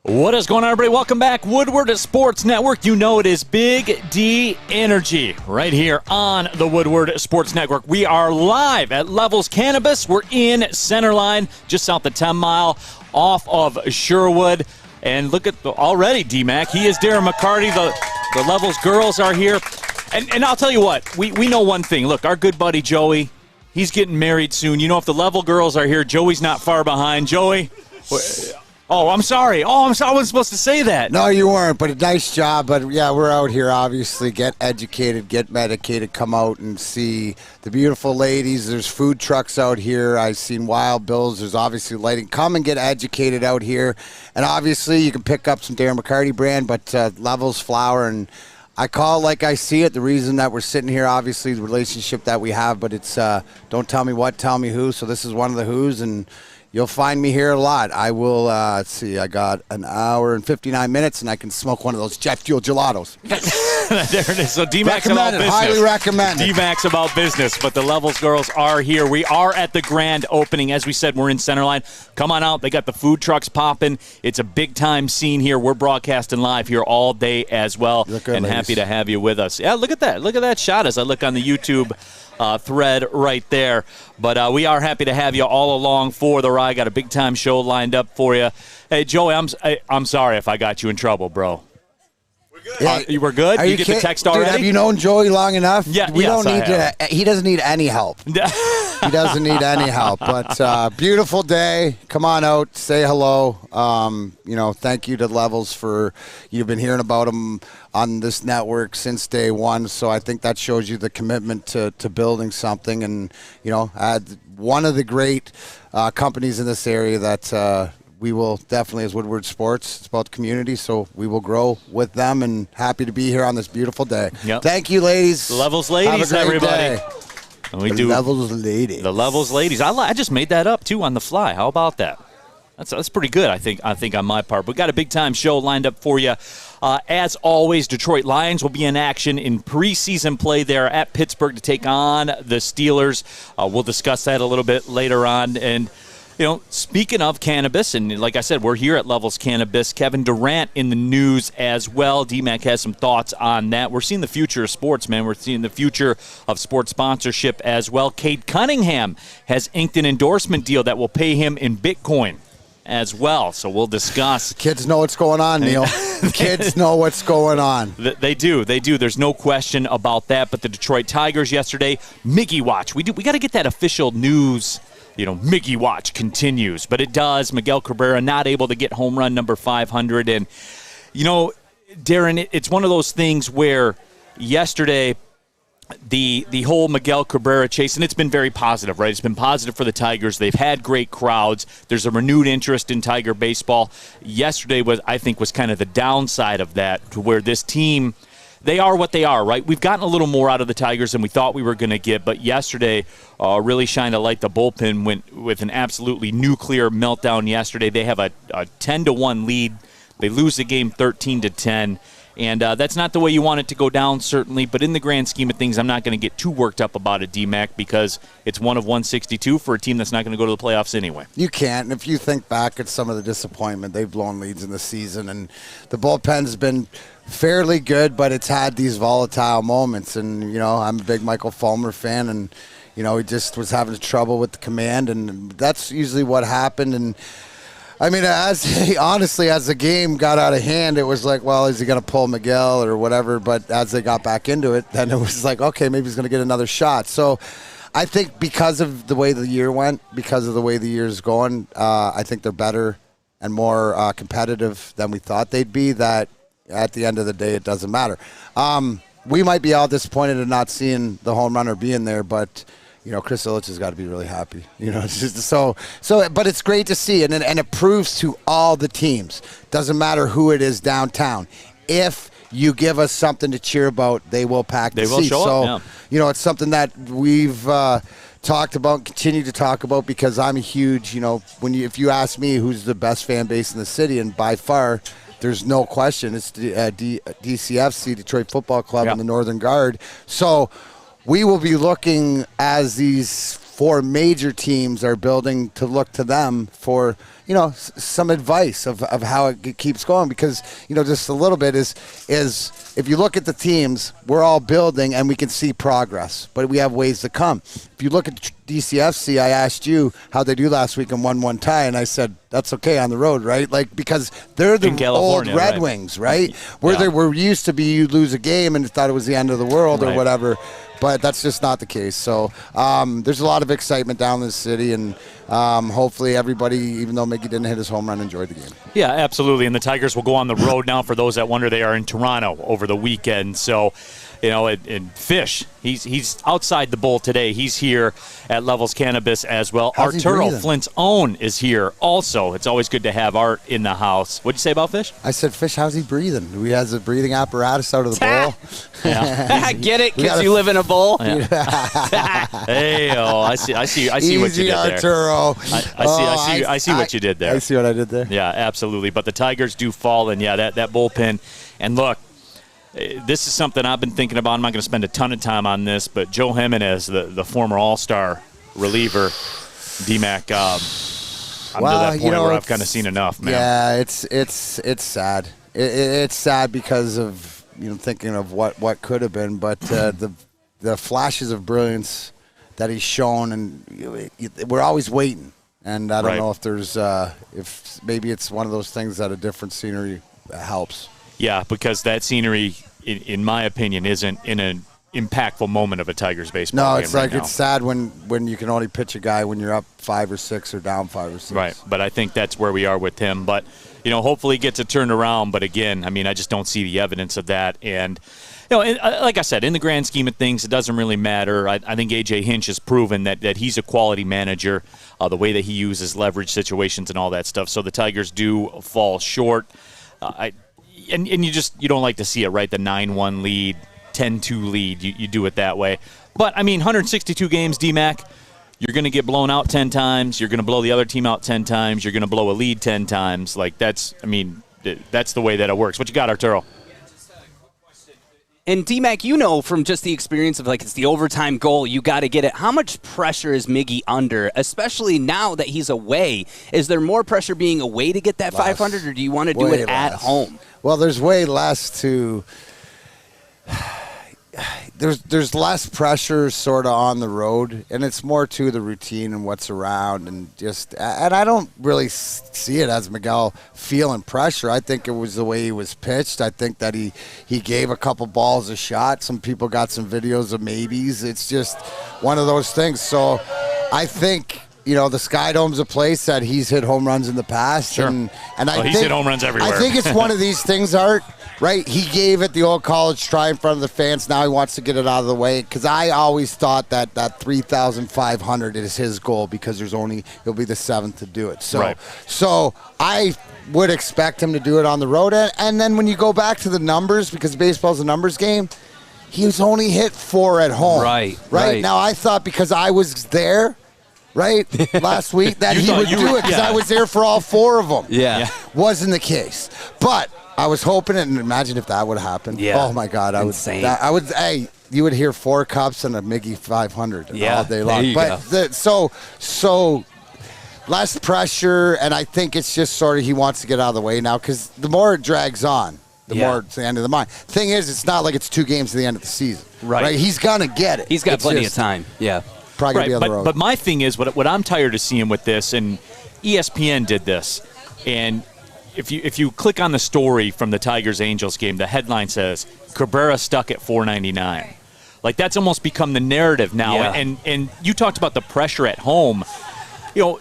What is going on, everybody? Welcome back. Woodward Sports Network. You know it is Big D Energy right here on the Woodward Sports Network. We are live at Levels Cannabis. We're in Centerline, just south of 10 Mile, off of Sherwood. And look at already, D-Mac. He is Darren McCarty. The Levels girls are here. And I'll tell you what, we know one thing. Look, our good buddy Joey, he's getting married soon. You know, if the Level girls are here, Joey's not far behind. Joey? Oh, I'm sorry. I wasn't supposed to say that. No, you weren't, but a nice job. But, yeah, we're out here, obviously. Get educated, get medicated, come out and see the beautiful ladies. There's food trucks out here. I've seen Wild Bills. There's obviously lighting. Come and get educated out here. And, obviously, you can pick up some Darren McCarty brand, but Levels flower. And I call it like I see it. The reason that we're sitting here, obviously, the relationship that we have, but it's don't tell me what, tell me who. So this is one of the who's, and you'll find me here a lot. I will, let's see, I got an hour and 59 minutes, and I can smoke one of those jet fuel gelatos. There it is. So D-Mac's about business. Highly recommend it. D-Mac's about business, but the Levels girls are here. We are at the grand opening. As we said, we're in Centerline. Come on out. They got the food trucks popping. It's a big-time scene here. We're broadcasting live here all day as well, and happy to have you with us. Yeah, look at that. Look at that shot as I look on the YouTube thread right there. But we are happy to have you all along for the ride. Got a big-time show lined up for you. Hey, Joey, I'm sorry if I got you in trouble, bro. Yeah, you were good? You get the text already? Dude, have you known Joey long enough? Yeah, we don't need to. He doesn't need any help. He doesn't need any help. But beautiful day. Come on out. Say hello. Thank you to Levels for you've been hearing about them on this network since day one. So I think that shows you the commitment to building something. And, one of the great companies in this area that we will definitely, as Woodward Sports, it's about community, so we will grow with them, and happy to be here on this beautiful day. Yep. Thank you, ladies. Levels ladies, Have a great everybody. Day. And we do Levels ladies. The Levels ladies. I just made that up too on the fly. How about that? That's pretty good, I think on my part. We got a big time show lined up for you. As always, Detroit Lions will be in action in preseason play there at Pittsburgh to take on the Steelers. We'll discuss that a little bit later on. And speaking of cannabis, and like I said, we're here at Levels Cannabis. Kevin Durant in the news as well. D-Mac has some thoughts on that. We're seeing the future of sports, man. We're seeing the future of sports sponsorship as well. Cade Cunningham has inked an endorsement deal that will pay him in Bitcoin as well. So we'll discuss. Kids know what's going on, Neal. Kids know what's going on. They do. There's no question about that. But the Detroit Tigers yesterday, Miggy watch. We got to get that official news. Miggy watch continues, but it does. Miguel Cabrera not able to get home run number 500. And, Darren, it's one of those things where yesterday the whole Miguel Cabrera chase, and it's been very positive, right? It's been positive for the Tigers. They've had great crowds. There's a renewed interest in Tiger baseball. Yesterday was kind of the downside of that, to where this team, they are what they are, right? We've gotten a little more out of the Tigers than we thought we were going to get, but yesterday really shined a light. The bullpen went with an absolutely nuclear meltdown yesterday. They have a 10-1 lead. They lose the game 13-10, and that's not the way you want it to go down, certainly, but in the grand scheme of things, I'm not going to get too worked up about it, D-Mac, because it's one of 162 for a team that's not going to go to the playoffs anyway. You can't, and if you think back at some of the disappointment, they've blown leads in the season, and the bullpen's been fairly good, but it's had these volatile moments. And, I'm a big Michael Fulmer fan, and, he just was having trouble with the command, and that's usually what happened. And, I mean, as the game got out of hand, it was like, well, is he going to pull Miguel or whatever? But as they got back into it, then it was like, okay, maybe he's going to get another shot. So I think because of the way the year went, because of the way the year's going, I think they're better and more competitive than we thought they'd be. That at the end of the day, it doesn't matter. We might be all disappointed in not seeing the home runner being there, but Chris Ilitch has got to be really happy. It's just but it's great to see, and it proves to all the teams, doesn't matter who it is downtown, if you give us something to cheer about, they will pack the seats. They will show up, yeah. It's something that we've talked about, continue to talk about, because I'm a huge, if you ask me who's the best fan base in the city, and by far, there's no question, it's the DCFC, Detroit Football Club, and the Northern Guard. So we will be looking as these 4 major teams are building to look to them for, some advice of how it keeps going. Because, just a little bit is if you look at the teams, we're all building and we can see progress, but we have ways to come. If you look at DCFC, I asked you how they do last week and 1-1 tie, and I said, that's okay on the road, right? Like, because they're the old Red Wings, right? Where we're used to be, you lose a game and thought it was the end of the world or whatever. But that's just not the case. So there's a lot of excitement down in the city, and hopefully everybody, even though Miggy didn't hit his home run, enjoyed the game. Yeah, absolutely. And the Tigers will go on the road now. For those that wonder, they are in Toronto over the weekend. So, and Fish, he's outside the bowl today. He's here at Levels Cannabis as well. Arturo, Flint's own, is here also. It's always good to have Art in the house. What'd you say about Fish? I said, Fish, how's he breathing? He has a breathing apparatus out of the bowl. I get it, because you live in a bowl. Hey, I see what you did Arturo. there. I see what you did there. I see what I did there. Yeah, absolutely. But the Tigers do fall, and that bullpen. And look, this is something I've been thinking about. I'm not going to spend a ton of time on this, but Joe Jimenez, the former All-Star reliever, DMAC, I'm to that point where I've kind of seen enough, man. Yeah, it's sad. It's sad because of thinking of what could have been, but the flashes of brilliance that he's shown, and we're always waiting. And I don't know if there's if maybe it's one of those things that a different scenery helps. Yeah, because that scenery, in my opinion, isn't in an impactful moment of a Tigers baseball game. No, it's like it's sad when you can only pitch a guy when you're up 5 or 6 or down 5 or 6. Right, but I think that's where we are with him. But, hopefully he gets it turned around. But, again, I just don't see the evidence of that. And, like I said, in the grand scheme of things, it doesn't really matter. I think A.J. Hinch has proven that he's a quality manager, the way that he uses leverage situations and all that stuff. So the Tigers do fall short. And you don't like to see it, right? The 9-1 lead, 10-2 lead, you do it that way. But, 162 games, DMAC, you're going to get blown out 10 times. You're going to blow the other team out 10 times. You're going to blow a lead 10 times. Like, that's the way that it works. What you got, Arturo? And DMAC, from just the experience of it's the overtime goal, you got to get it. How much pressure is Miggy under, especially now that he's away? Is there more pressure being away to get that 500, or do you want to do it at home? Well, there's way less to. There's less pressure sort of on the road, and it's more to the routine and what's around, and I don't really see it as Miguel feeling pressure. I think it was the way he was pitched. I think that he gave a couple balls a shot. Some people got some videos of maybes. It's just one of those things. So I think the Sky Dome's a place that he's hit home runs in the past, sure. and he's hit home runs everywhere. I think it's one of these things, Art. Right, he gave it the old college try in front of the fans. Now he wants to get it out of the way, because I always thought that 3,500 is his goal, because he'll be the 7th to do it. So I would expect him to do it on the road. And then when you go back to the numbers, because baseball's a numbers game, he was only hit 4 at home. Right. Now I thought, because I was there, last week, that he would do it, because I was there for all 4 of them. Yeah. Wasn't the case, but I was hoping, and imagine if that would happen. Yeah. Oh my God, Hey, you would hear 4 cups and a Miggy 500 all day long. So less pressure, and I think it's just sort of he wants to get out of the way now, because the more it drags on, the more it's the end of the month. Thing is, it's not like it's 2 games to the end of the season. Right? He's gonna get it. He's got plenty of time. Yeah. Probably gonna be on the road. But my thing is, what I'm tired of seeing with this, and ESPN did this, and if you click on the story from the Tigers-Angels game, the headline says, Cabrera stuck at 499. Like, that's almost become the narrative now. Yeah. And you talked about the pressure at home.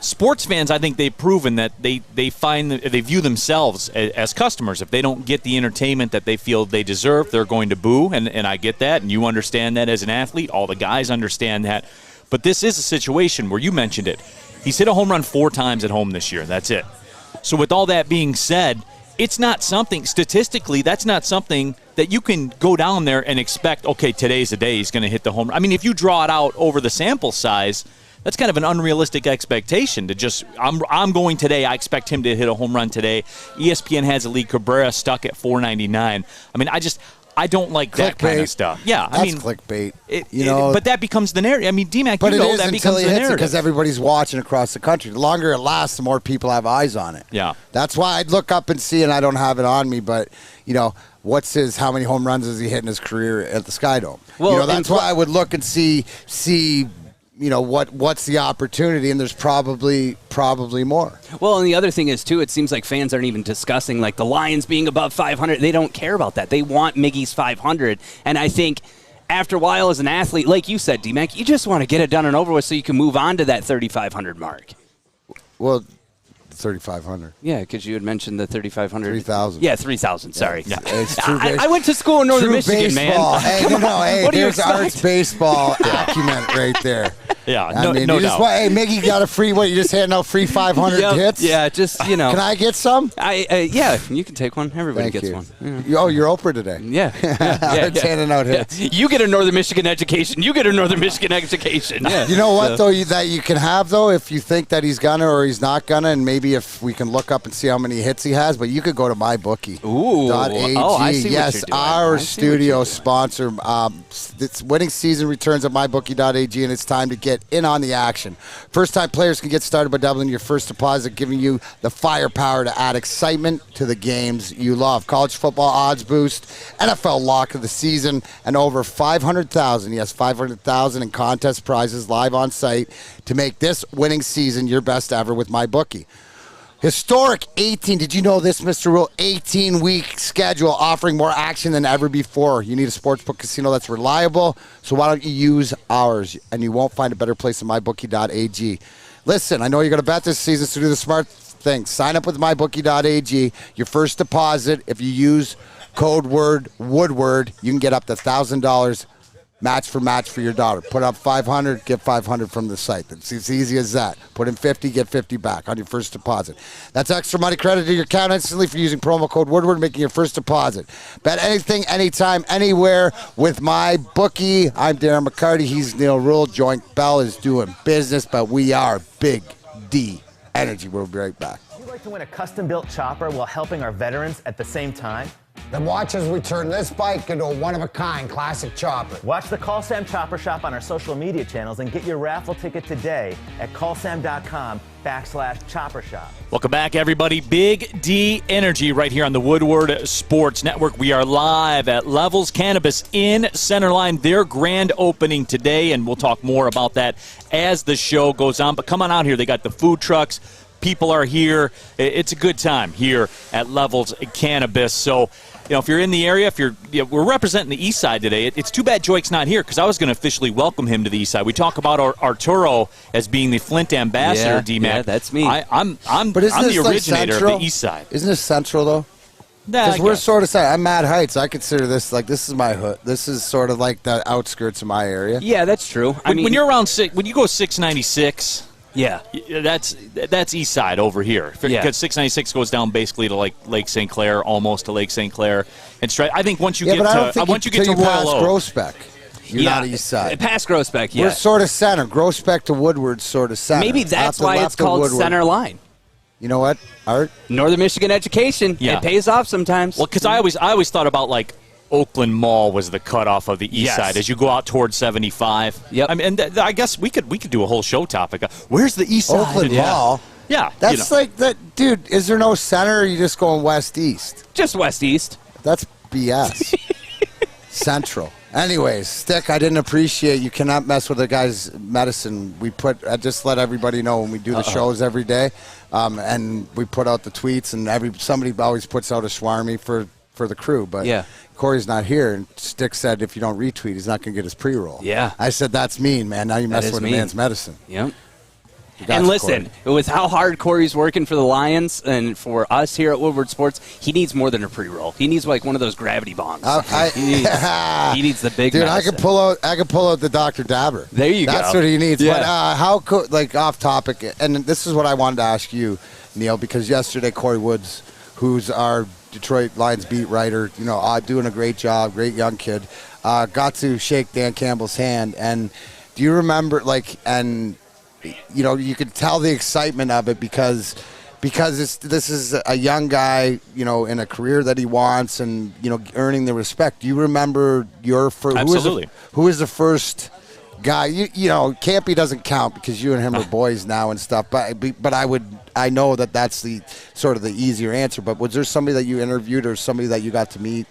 Sports fans, I think they've proven that they view themselves as customers. If they don't get the entertainment that they feel they deserve, they're going to boo, and I get that, and you understand that as an athlete. All the guys understand that. But this is a situation where you mentioned it. He's hit a home run 4 times at home this year. That's it. So with all that being said, it's not something, statistically, that's not something that you can go down there and expect, okay, today's the day he's going to hit the home run. If you draw it out over the sample size, that's kind of an unrealistic expectation to just, I'm going today, I expect him to hit a home run today. ESPN has a lead, Cabrera stuck at 499. I don't like that kind of stuff. Yeah, that's clickbait. But that becomes the narrative. I mean, D-Mac, but that becomes the narrative because everybody's watching across the country. The longer it lasts, the more people have eyes on it. Yeah, that's why I'd look up and see, and I don't have it on me, but how many home runs has he hit in his career at the Sky Dome? Well, that's why I would look and see. What's the opportunity, and there's probably more. Well, and the other thing is, too, it seems like fans aren't even discussing, like, the Lions being above 500. They don't care about that. They want Miggy's 500, and I think after a while as an athlete, like you said, D-Mac, you just want to get it done and over with so you can move on to that 3,500 mark. Well, 3,500. Yeah, because you had mentioned the 3,500. 3,000. Yeah, 3,000. Sorry. Yeah. I went to school in Northern Michigan, baseball. man. Hey, there's Art's baseball acumen right there. Yeah, no doubt. Hey, Miggy got a free, you just handing out free 500 hits? Yeah, just, Can I get some? Yeah, you can take one. Everybody gets one. Yeah. Oh, you're Oprah today. Yeah. Art's handing out hits. Yeah. You get a Northern Michigan education. You get a Northern Michigan education. Yeah. You know what, though, that you can have, though, if you think that he's gonna or he's not gonna, and maybe if we can look up and see how many hits he has, but you could go to mybookie.ag. I see yes, our studio sponsor. It's winning season returns at mybookie.ag, and it's time to get in on the action. First-time players can get started by doubling your first deposit, giving you the firepower to add excitement to the games you love. College football odds boost, NFL lock of the season, and over 500,000, yes, 500,000 in contest prizes live on site to make this winning season your best ever with MyBookie. Historic 18, did you know this, Mr. Ruhl? 18-week schedule offering more action than ever before. You need a sportsbook casino that's reliable, so why don't you use ours? And you won't find a better place than mybookie.ag. Listen, I know you're going to bet this season, so do the smart thing. Sign up with mybookie.ag. Your first deposit, if you use code word Woodward, you can get up to $1,000 match for your daughter. Put up 500, get 500 from the site. It's as easy as that. Put in 50, get 50 back on your first deposit. That's extra money credited to your account instantly for using promo code Woodward, making your first deposit. Bet anything, anytime, anywhere with MyBookie. I'm Darren McCarty. He's Neal Ruhl. Joint Bell is doing business, but we are Big D Energy. We'll be right back. Would you like to win a custom-built chopper while helping our veterans at the same time? Then watch as we turn this bike into a one-of-a-kind classic chopper. Watch the Call Sam Chopper Shop on our social media channels and get your raffle ticket today at callsam.com/chopper shop. Welcome back, everybody. Big D Energy right here on the Woodward Sports Network. We are live at Levels Cannabis in Centerline. Their grand opening today, and we'll talk more about that as the show goes on. But come on out here. They got the food trucks. People are here. It's a good time here at Levels Cannabis. So, if you're in the area, we're representing the East Side today. It's too bad Joik's not here because I was going to officially welcome him to the East Side. We talk about Arturo as being the Flint ambassador. D-Mac. Yeah, that's me. I'm the originator of the East Side. Isn't this central though? Because we're sort of I'm Mad Heights. I consider this this is my hood. This is sort of like the outskirts of my area. Yeah, that's true. When you're around when you go 696. Yeah, that's East Side over here because 696 goes down basically to like Lake St. Clair, almost to Lake St. Clair, and straight. I think once you get to Royal Groesbeck, you're not East Side. Past Groesbeck, yeah. We're sort of center. Groesbeck to Woodward, sort of center. Maybe that's why it's called Center Line. You know what, Art? Northern Michigan education. Yeah. It pays off sometimes. Well, because I always thought about like Oakland Mall was the cutoff of the East Side as you go out towards 75. Yep. I mean, and I guess we could do a whole show topic. Where's the East Side? Oakland Mall. Yeah, that's like that, dude. Is there no center? Or are you just going west-east? Just west-east. That's BS. Central. Anyways, Stick, I didn't appreciate you cannot mess with the guy's medicine. I just let everybody know when we do the shows every day, and we put out the tweets, and somebody always puts out a shawarma for the crew, but Corey's not here, and Stick said if you don't retweet, he's not going to get his pre-roll. Yeah. I said, that's mean, man. Now you mess with a man's medicine. Yep. And listen, with how hard Corey's working for the Lions and for us here at Woodward Sports, he needs more than a pre-roll. He needs like one of those gravity bombs. He needs the big medicine. I could pull out the Dr. Dabber. There you go. That's what he needs. Yeah. But off topic, and this is what I wanted to ask you, Neal, because yesterday Corey Woods, who's our Detroit Lions beat writer, doing a great job, great young kid, got to shake Dan Campbell's hand. And do you remember, you could tell the excitement of it because because this is a young guy, in a career that he wants and, earning the respect. Do you remember your first? Absolutely. Who was the first guy? Campy doesn't count because you and him are boys now and stuff. But I know that's the sort of the easier answer. But was there somebody that you interviewed or somebody that you got to meet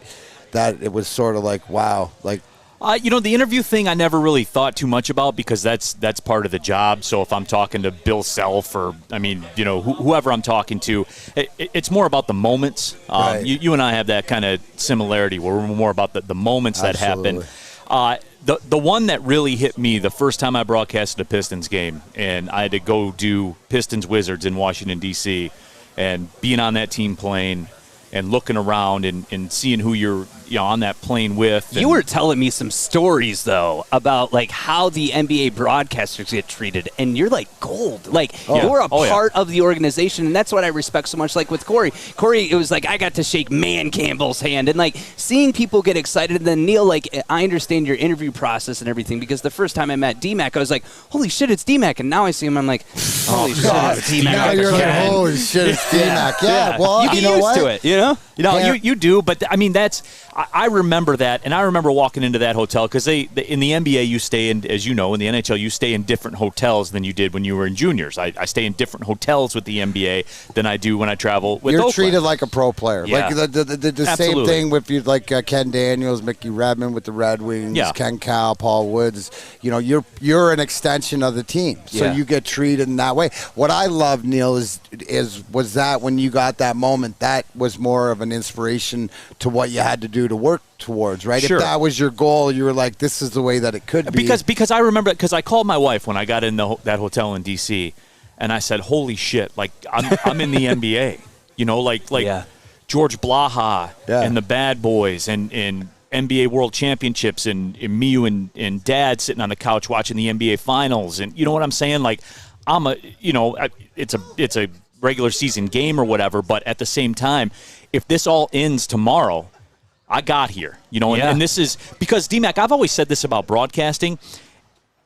that it was sort of like, wow, like? The interview thing I never really thought too much about because that's part of the job. So if I'm talking to Bill Self or, whoever I'm talking to, it's more about the moments. Right. You and I have that kind of similarity where we're more about the moments that happen. The one that really hit me the first time I broadcasted a Pistons game, and I had to go do Pistons-Wizards in Washington, D.C., and being on that team plane and looking around and seeing who you're on that plane with. You were telling me some stories, though, about like how the NBA broadcasters get treated, and you're like gold. Like, you're a part of the organization, and that's what I respect so much. Like with Corey, it was like I got to shake Campbell's hand, and like seeing people get excited. And then Neal, like, I understand your interview process and everything, because the first time I met D-Mac, I was like, holy shit, it's D-Mac. And now I see him, I'm like, holy shit, it's D-Mac. Now you're like, holy shit, it's D-Mac. Yeah, well, you get used to it, You do, but I remember that, and I remember walking into that hotel because in the NBA you stay in, as you know, in the NHL you stay in different hotels than you did when you were in juniors. I stay in different hotels with the NBA than I do when I travel with You're Oakland. treated like a pro player. Yeah. Like the same thing with you, like Ken Daniels, Mickey Redmond with the Red Wings, Ken Cal, Paul Woods. You're an extension of the team, so you get treated in that way. What I love, Neal, was that when you got that moment, that was more of an inspiration to what you had to do to work towards, right? Sure. If that was your goal, you were like, this is the way that it could be. Because I remember, because I called my wife when I got in that hotel in D.C., and I said, holy shit, like, I'm in the NBA. Like George Blaha and the Bad Boys and NBA World Championships and me and Dad sitting on the couch watching the NBA Finals. And you know what I'm saying? Like, it's a regular season game or whatever, but at the same time, if this all ends tomorrow, I got here, and this is because, D-Mac, I've always said this about broadcasting.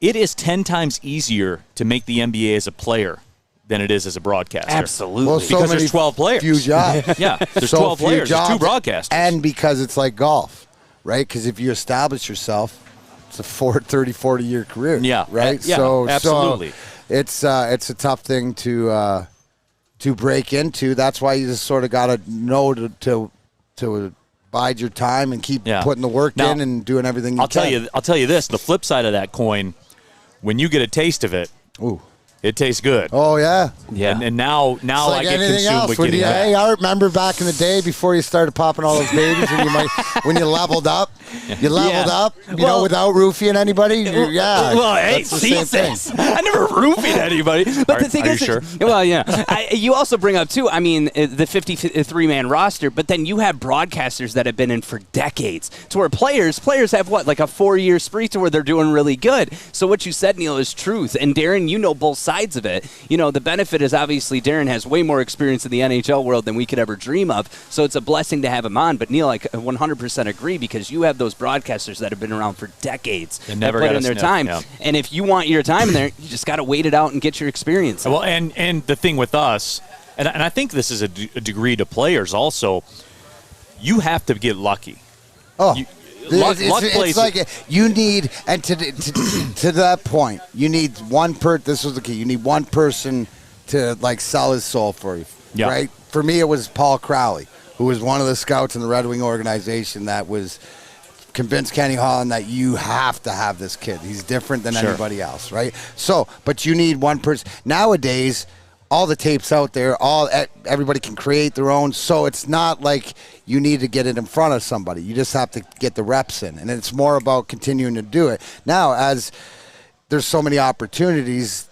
It is 10 times easier to make the NBA as a player than it is as a broadcaster. Absolutely. Well, because there's 12 players. Few jobs. There's 12 players. There's 2 broadcasters. And because it's like golf, right? Because if you establish yourself, it's a 30, 40-year career. Yeah. Right? Yeah, absolutely. So it's a tough thing to break into. That's why you just sort of got to know to bide your time and keep putting the work in and doing everything you can. I'll tell you this, the flip side of that coin, when you get a taste of it, it tastes good. Oh, yeah. And now It's like I get anything consumed else. with When getting back. hey, I remember back in the day before you started popping all those babies when you leveled up. You leveled up, without roofing anybody. Well, hey, that's the same thing. I never roofied anybody. But the thing are is, you sure? Well, yeah. You also bring up, too, I mean, the 53-man roster, but then you have broadcasters that have been in for decades. To where players have, like a 4-year spree to where they're doing really good. So what you said, Neal, is truth. And Darren, you know both sides of it. The benefit is obviously Darren has way more experience in the NHL world than we could ever dream of. So it's a blessing to have him on. But, Neal, I 100% agree, because you have those broadcasters that have been around for decades and never put got in their time. Yeah. And if you want your time in there, you just got to wait it out and get your experience. Well, and the thing with us, and I think this is a degree to players also, you have to get lucky. Luck plays. It's like you need, and to that point, you need one this was the key. You need one person to like sell his soul for you, right? For me, it was Paul Crowley, who was one of the scouts in the Red Wing organization that was convinced Kenny Holland that you have to have this kid. He's different than anybody else, right? So, but you need one person. Nowadays, all the tapes out there, everybody can create their own, so it's not like you need to get it in front of somebody. You just have to get the reps in, and it's more about continuing to do it. Now, as there's so many opportunities,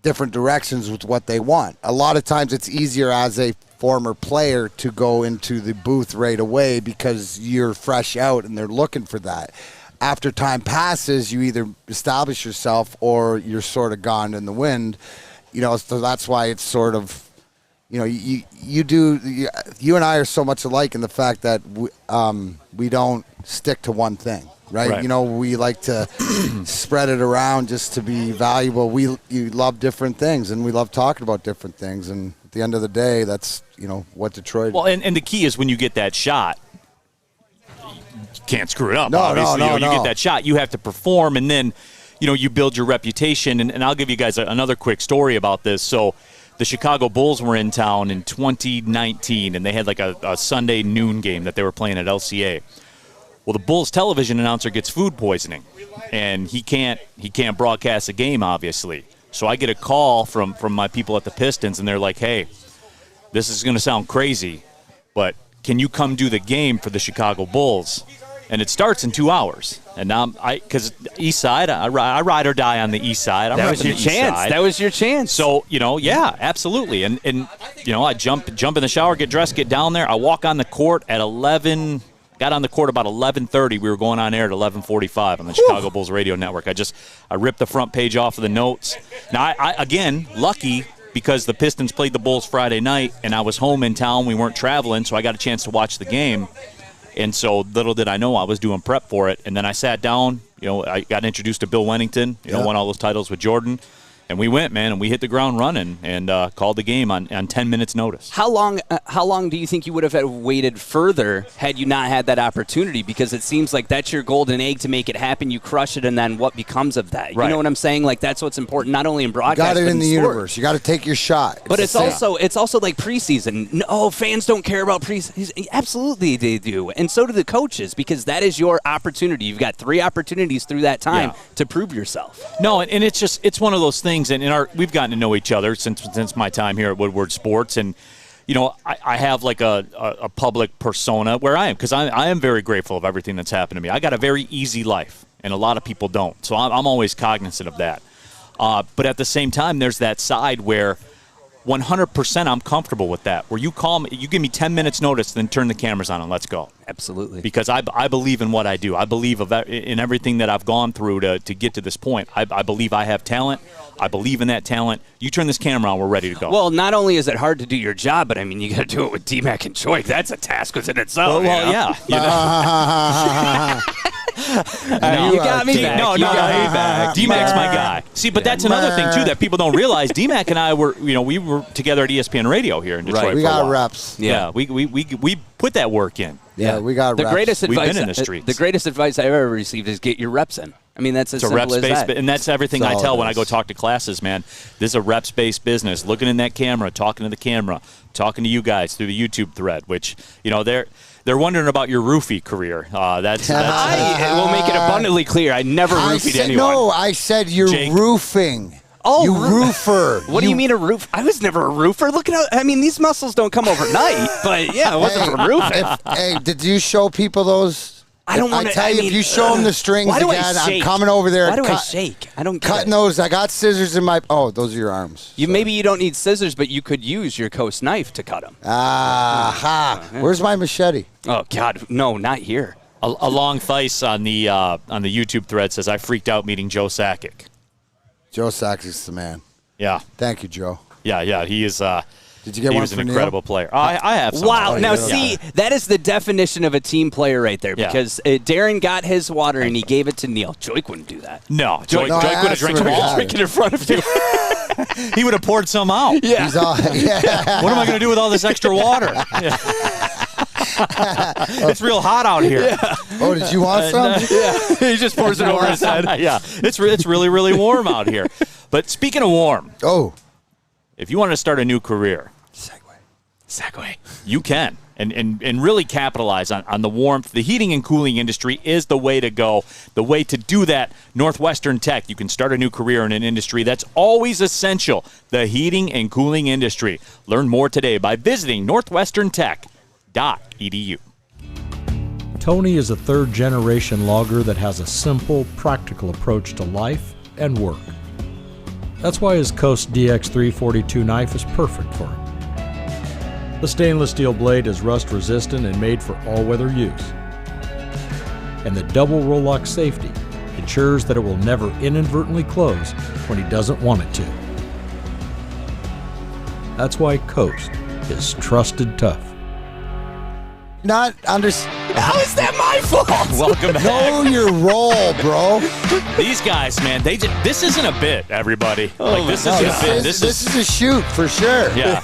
different directions with what they want. A lot of times it's easier as a former player to go into the booth right away because you're fresh out and they're looking for that. After time passes, you either establish yourself or you're sort of gone in the wind. So that's why it's sort of, you and I are so much alike in the fact that we don't stick to one thing. right? You know, we like to spread it around just to be valuable. You love different things, and we love talking about different things. And at the end of the day, that's, you know, what Detroit. Well, and the key is when you get that shot, you can't screw it up. No, obviously. no. You get that shot, you have to perform, and then, you know, you build your reputation. And I'll give you guys another quick story about this. So the Chicago Bulls were in town in 2019, and they had like a Sunday noon game that they were playing at LCA. Well, the Bulls television announcer gets food poisoning, and he can't broadcast a game, obviously. So I get a call from my people at the Pistons, and they're like, hey, this is going to sound crazy, but can you come do the game for the Chicago Bulls? And it starts in 2 hours. And now, because East Side, I ride or die on the East Side. That was your chance. That was your chance. So, you know, yeah, absolutely. And you know, I jump in the shower, get dressed, get down there. I walk on the court at 11. Got on the court about 11:30. We were going on air at 11:45 on the Chicago Bulls radio network. I ripped the front page off of the notes. Now, I again, lucky because the Pistons played the Bulls Friday night, and I was home in town. We weren't traveling, so I got a chance to watch the game. And so little did I know I was doing prep for it. And then I sat down. You know, I got introduced to Bill Wennington. You know, won all those titles with Jordan. And we went, man, and we hit the ground running and called the game on 10 minutes' notice. How long do you think you would have waited further had you not had that opportunity? Because it seems like that's your golden egg to make it happen. You crush it, and then what becomes of that? Right. You know what I'm saying? Like, that's what's important, not only in broadcast, got it but in the sport. universe. You got to take your shot. But it's also like preseason. No, fans don't care about preseason. Absolutely, they do, and so do the coaches, because that is your opportunity. You've got 3 opportunities through that time to prove yourself. No, and it's one of those things, and we've gotten to know each other since my time here at Woodward Sports, and you know, I have like a public persona where I am, because I am very grateful of everything that's happened to me. I got a very easy life, and a lot of people don't, so I'm always cognizant of that. But at the same time, there's that side where 100% I'm comfortable with that, where you call me, you give me 10 minutes notice, then turn the cameras on and let's go. Absolutely. Because I believe in what I do. I believe in everything that I've gone through to get to this point. I believe I have talent. I believe in that talent. You turn this camera on, we're ready to go. Well, not only is it hard to do your job, but I mean, you got to do it with D-Mac and Choik. That's a task within itself. Well, yeah. You got me back. No, back. D-Mac's my guy. See, but that's another thing too that people don't realize. D-Mac and I were, we were together at ESPN Radio here in Detroit. Right. We got reps. Yeah, we put that work in. Yeah, we got reps. We've been in the streets. The greatest advice I've ever received is get your reps in. I mean, that's as simple as that. And that's everything I tell when I go talk to classes, man. This is a reps-based business. Looking in that camera, talking to the camera, talking to you guys through the YouTube thread, which, they're wondering about your roofie career. I will make it abundantly clear. I never roofied anyone. No, I said you're roofing. Oh, you roofer. What do you mean a roof? I was never a roofer. Look at how, I mean, these muscles don't come overnight, but yeah, it wasn't for roofing. Did you show people those? I don't want to tell you, if you show them the strings again, I'm coming over there. Why do I shake? I don't cutting those. I got scissors in my. Oh, those are your arms. Maybe you don't need scissors, but you could use your Coast knife to cut them. Where's my machete? Oh God, no, not here. A long face on the YouTube thread says I freaked out meeting Joe Sakic. Joe Sakic's the man. Yeah. Thank you, Joe. Yeah. He is. Did you get one? He was an incredible player. I have some. Wow. Now, see, that is the definition of a team player right there, because Darren got his water and he gave it to Neal. Joik wouldn't do that. No, Joik would have drank them all. Drinking in front of you. He would have poured some out. Yeah. What am I going to do with all this extra water? It's real hot out here. Yeah. Oh, did you want some? He just pours it over his head. Yeah. It's really, really warm out here. But speaking of warm. Oh. If you want to start a new career, Segway. You can, and really capitalize on the warmth. The heating and cooling industry is the way to go. The way to do that, Northwestern Tech. You can start a new career in an industry that's always essential, the heating and cooling industry. Learn more today by visiting northwesterntech.edu. Tony is a third-generation logger that has a simple, practical approach to life and work. That's why his Coast DX342 knife is perfect for him. The stainless steel blade is rust-resistant and made for all-weather use. And the double roll-lock safety ensures that it will never inadvertently close when he doesn't want it to. That's why Coast is trusted tough. not How is that my fault? Welcome back. know your role, bro? These guys, man, this isn't a bit, everybody. This isn't a bit. This is a shoot for sure. Yeah.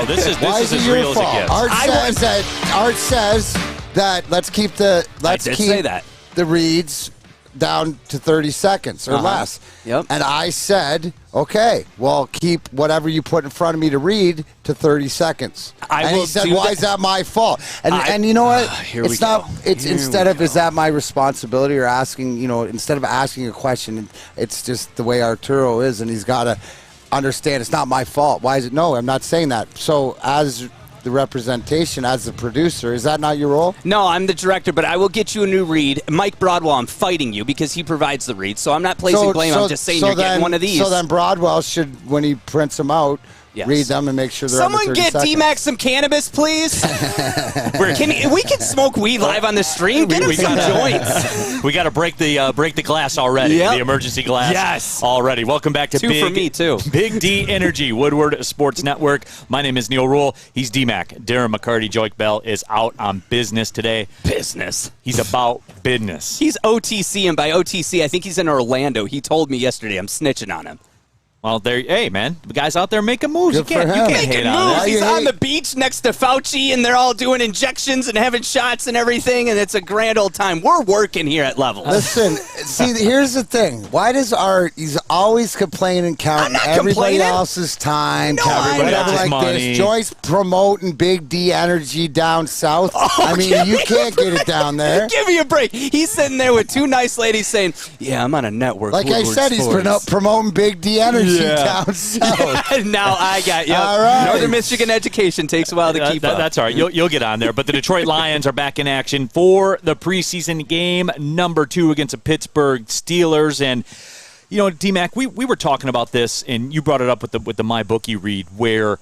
This is Why is it as your real fault? as it gets. Art says that let's keep the reads down to 30 seconds or less. Yep. And I said, okay, well, keep whatever you put in front of me to read to 30 seconds. And he said, why is that my fault? And you know what? Is that my responsibility or asking, instead of asking a question, it's just the way Arturo is, and he's got to understand it's not my fault. Why is it? No, I'm not saying that. So as the representation, as the producer, is that not your role? No, I'm the director, but I will get you a new read. Mike Broadwell, I'm fighting you because he provides the read, so I'm not placing blame. I'm just saying you're getting one of these. So then Broadwell should, when he prints them out, read them and make sure they're under 30 Someone get seconds. D-Mac some cannabis, please. We can smoke weed live on the stream. Get him some joints. We got to break the glass already. Yep. The emergency glass. Yes. Already. Welcome back to 2 for me, too. Big D Energy, Woodward Sports Network. My name is Neal Ruhl. He's D-Mac. Darren McCarty, Joic Bell is out on business today. Business. He's about business. He's OTC, and by OTC, I think he's in Orlando. He told me yesterday. I'm snitching on him. Well, hey, man, the guy's out there making moves. Good You can't for him. hate on that. He's on the beach next to Fauci, and they're all doing injections and having shots and everything, and it's a grand old time. We're working here at Levels. Listen, see, here's the thing. Why does he's always complaining, counting everybody else's time, counting whatever like money. this. Joyce promoting Big D Energy down south. You can't get it down there. Give me a break. He's sitting there with 2 nice ladies saying, yeah, I'm on a network. Like Woodward I said, Sports. he's promoting Big D Energy down south. Now I got you. All right. Northern Michigan education takes a while to keep up. That's all right. You'll get on there. But the Detroit Lions are back in action for the preseason game number 2 against the Pittsburgh Steelers. And, D-Mac, we were talking about this, and you brought it up with the MyBookie read where,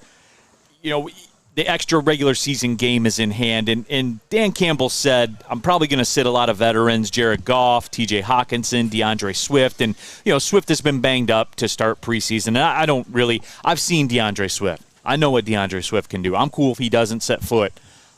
the extra regular season game is in hand. And Dan Campbell said, I'm probably going to sit a lot of veterans, Jared Goff, TJ Hawkinson, DeAndre Swift. And, Swift has been banged up to start preseason. And I've seen DeAndre Swift. I know what DeAndre Swift can do. I'm cool if he doesn't set foot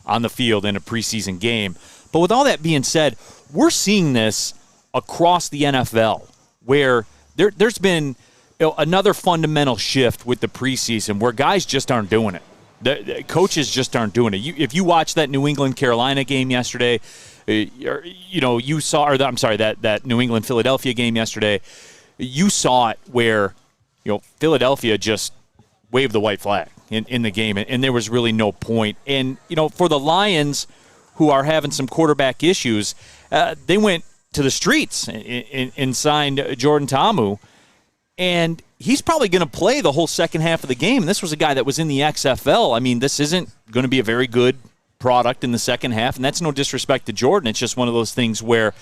on the field in a preseason game. But with all that being said, we're seeing this across the NFL where there's been another fundamental shift with the preseason where guys just aren't doing it. The coaches just aren't doing it. If you watched that New England-Carolina game yesterday, you saw, that New England-Philadelphia game yesterday, you saw it where, Philadelphia just waved the white flag in the game, and there was really no point. And, for the Lions, who are having some quarterback issues, they went to the streets and signed Jordan Ta'amu, and he's probably going to play the whole second half of the game. And this was a guy that was in the XFL. This isn't going to be a very good product in the second half, and that's no disrespect to Jordan. It's just one of those things where,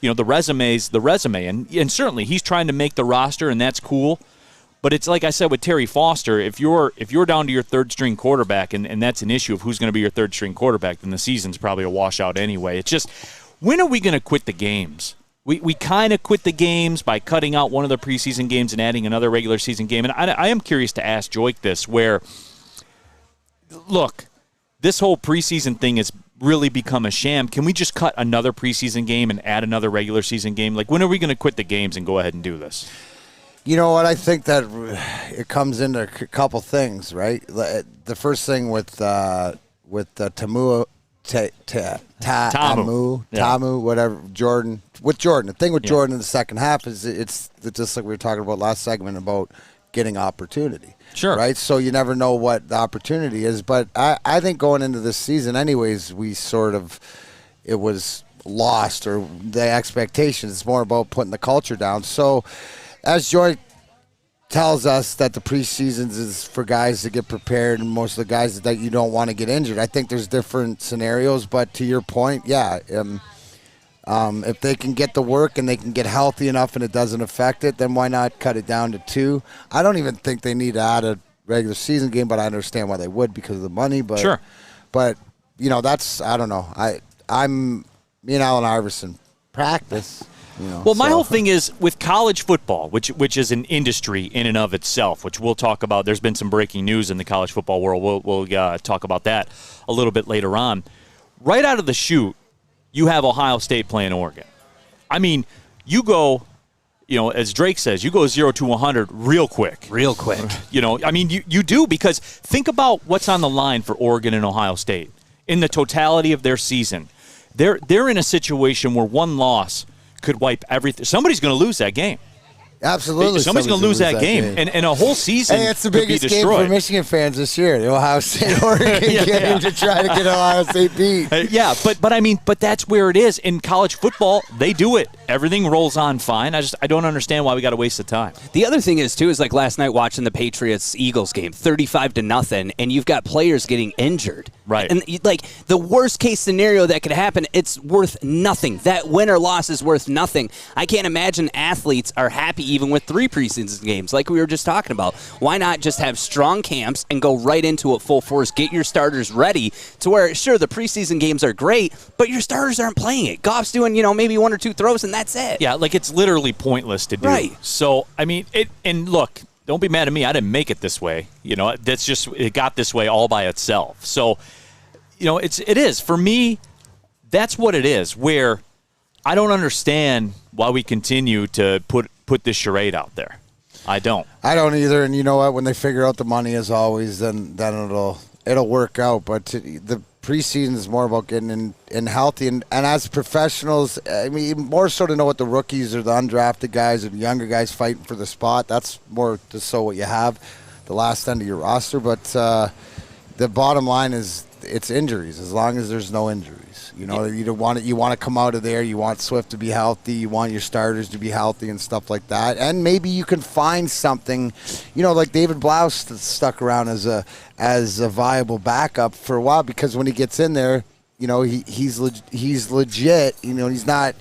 the resume's the resume. And certainly he's trying to make the roster, and that's cool. But it's like I said with Terry Foster, if you're down to your third-string quarterback, and that's an issue of who's going to be your third-string quarterback, then the season's probably a washout anyway. It's just, when are we going to quit the games? We kind of quit the games by cutting out one of the preseason games and adding another regular season game. And I am curious to ask Joic this, where, look, this whole preseason thing has really become a sham. Can we just cut another preseason game and add another regular season game? Like, when are we going to quit the games and go ahead and do this? You know what? I think that it comes into a couple things, right? The first thing with Ta'amu, whatever, Jordan. With Jordan, the thing with Jordan in the second half is it's just like we were talking about last segment about getting opportunity. Sure. Right? So you never know what the opportunity is. But I think going into this season anyways, it was lost, or the expectations. It's more about putting the culture down. So as Joy tells us that the preseasons is for guys to get prepared, and most of the guys that you don't want to get injured. I think there's different scenarios, but to your point, if they can get the work and they can get healthy enough and it doesn't affect it, then why not cut it down to 2? I don't even think they need to add a regular season game, but I understand why they would because of the money. But sure. But that's, I don't know. Me and Allen Iverson practice. Well, my whole thing is with college football, which is an industry in and of itself, which we'll talk about. There's been some breaking news in the college football world. We'll talk about that a little bit later on. right out of the chute, you have Ohio State playing Oregon. I mean, you go, as Drake says, you go 0 to 100 real quick. Real quick. I mean, you do, because think about what's on the line for Oregon and Ohio State in the totality of their season. They're in a situation where one loss could wipe everything. Somebody's going to lose that game. Absolutely. Somebody's going to lose that game. And a whole season Hey, it's the could be biggest game destroyed. for Michigan fans this year, the Ohio State-Oregon game to try to get Ohio State beat. But that's where it is. In college football, they do it. Everything rolls on fine. I don't understand why we got to waste the time. The other thing is, too, is like last night watching the Patriots-Eagles game, 35-0, and you've got players getting injured. Right. And, like, the worst-case scenario that could happen, it's worth nothing. That win or loss is worth nothing. I can't imagine athletes are happy even with 3 preseason games like we were just talking about. Why not just have strong camps and go right into it full force, get your starters ready to where, sure, the preseason games are great, but your starters aren't playing it. Goff's doing, maybe 1 or 2 throws, and that's it. Yeah, like it's literally pointless to do. Right. So, I mean, and look, don't be mad at me. I didn't make it this way. That's just, it got this way all by itself. So, it is. For me, that's what it is, where I don't understand why we continue to put this charade out there. I don't either. And you know what? When they figure out the money, as always, then it'll work out. But the preseason is more about getting in healthy. And as professionals, I mean, more so to know what the rookies or the undrafted guys or the younger guys fighting for the spot. That's more to so what you have, the last end of your roster. But the bottom line is it's injuries. As long as there's no injuries. You don't want it. You want to come out of there. You want Swift to be healthy. You want your starters to be healthy and stuff like that. And maybe you can find something, like David Blouse stuck around as a viable backup for a while, because when he gets in there, he's legit. He's not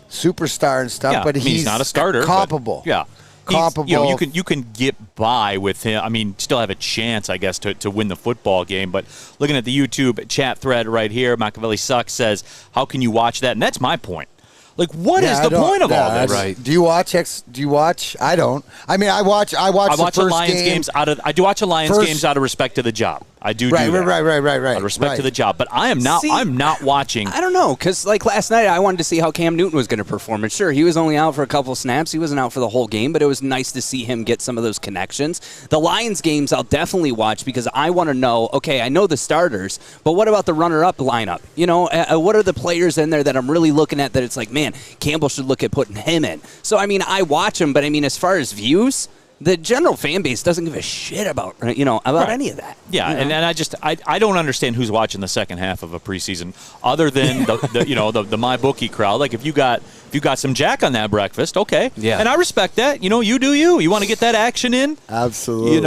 superstar and stuff, but he's not a starter. Comparable. Yeah. Comparable. You can get by with him. I mean, still have a chance, I guess, to win the football game. But looking at the YouTube chat thread right here, Machiavelli Sucks says, how can you watch that? And that's my point. Like, what is the point of all this? Right. Do you watch? I don't. I mean, I watch the first Lions game. I do watch the Lions games out of respect to the job. I do that. Right. Out of respect to the job. But I am not. I'm not watching. I don't know, because like last night, I wanted to see how Cam Newton was going to perform. And sure, he was only out for a couple snaps. He wasn't out for the whole game, but it was nice to see him get some of those connections. The Lions games, I'll definitely watch, because I want to know. Okay, I know the starters, but what about the runner-up lineup? What are the players in there that I'm really looking at that it's like, man, Campbell should look at putting him in. So, I mean, I watch him, but I mean, as far as views, the general fan base doesn't give a shit about any of that. Yeah, and I don't understand who's watching the second half of a preseason other than the MyBookie crowd. Like if you got some Jack on that breakfast, okay. Yeah. And I respect that. You do you. You want to get that action in? Absolutely.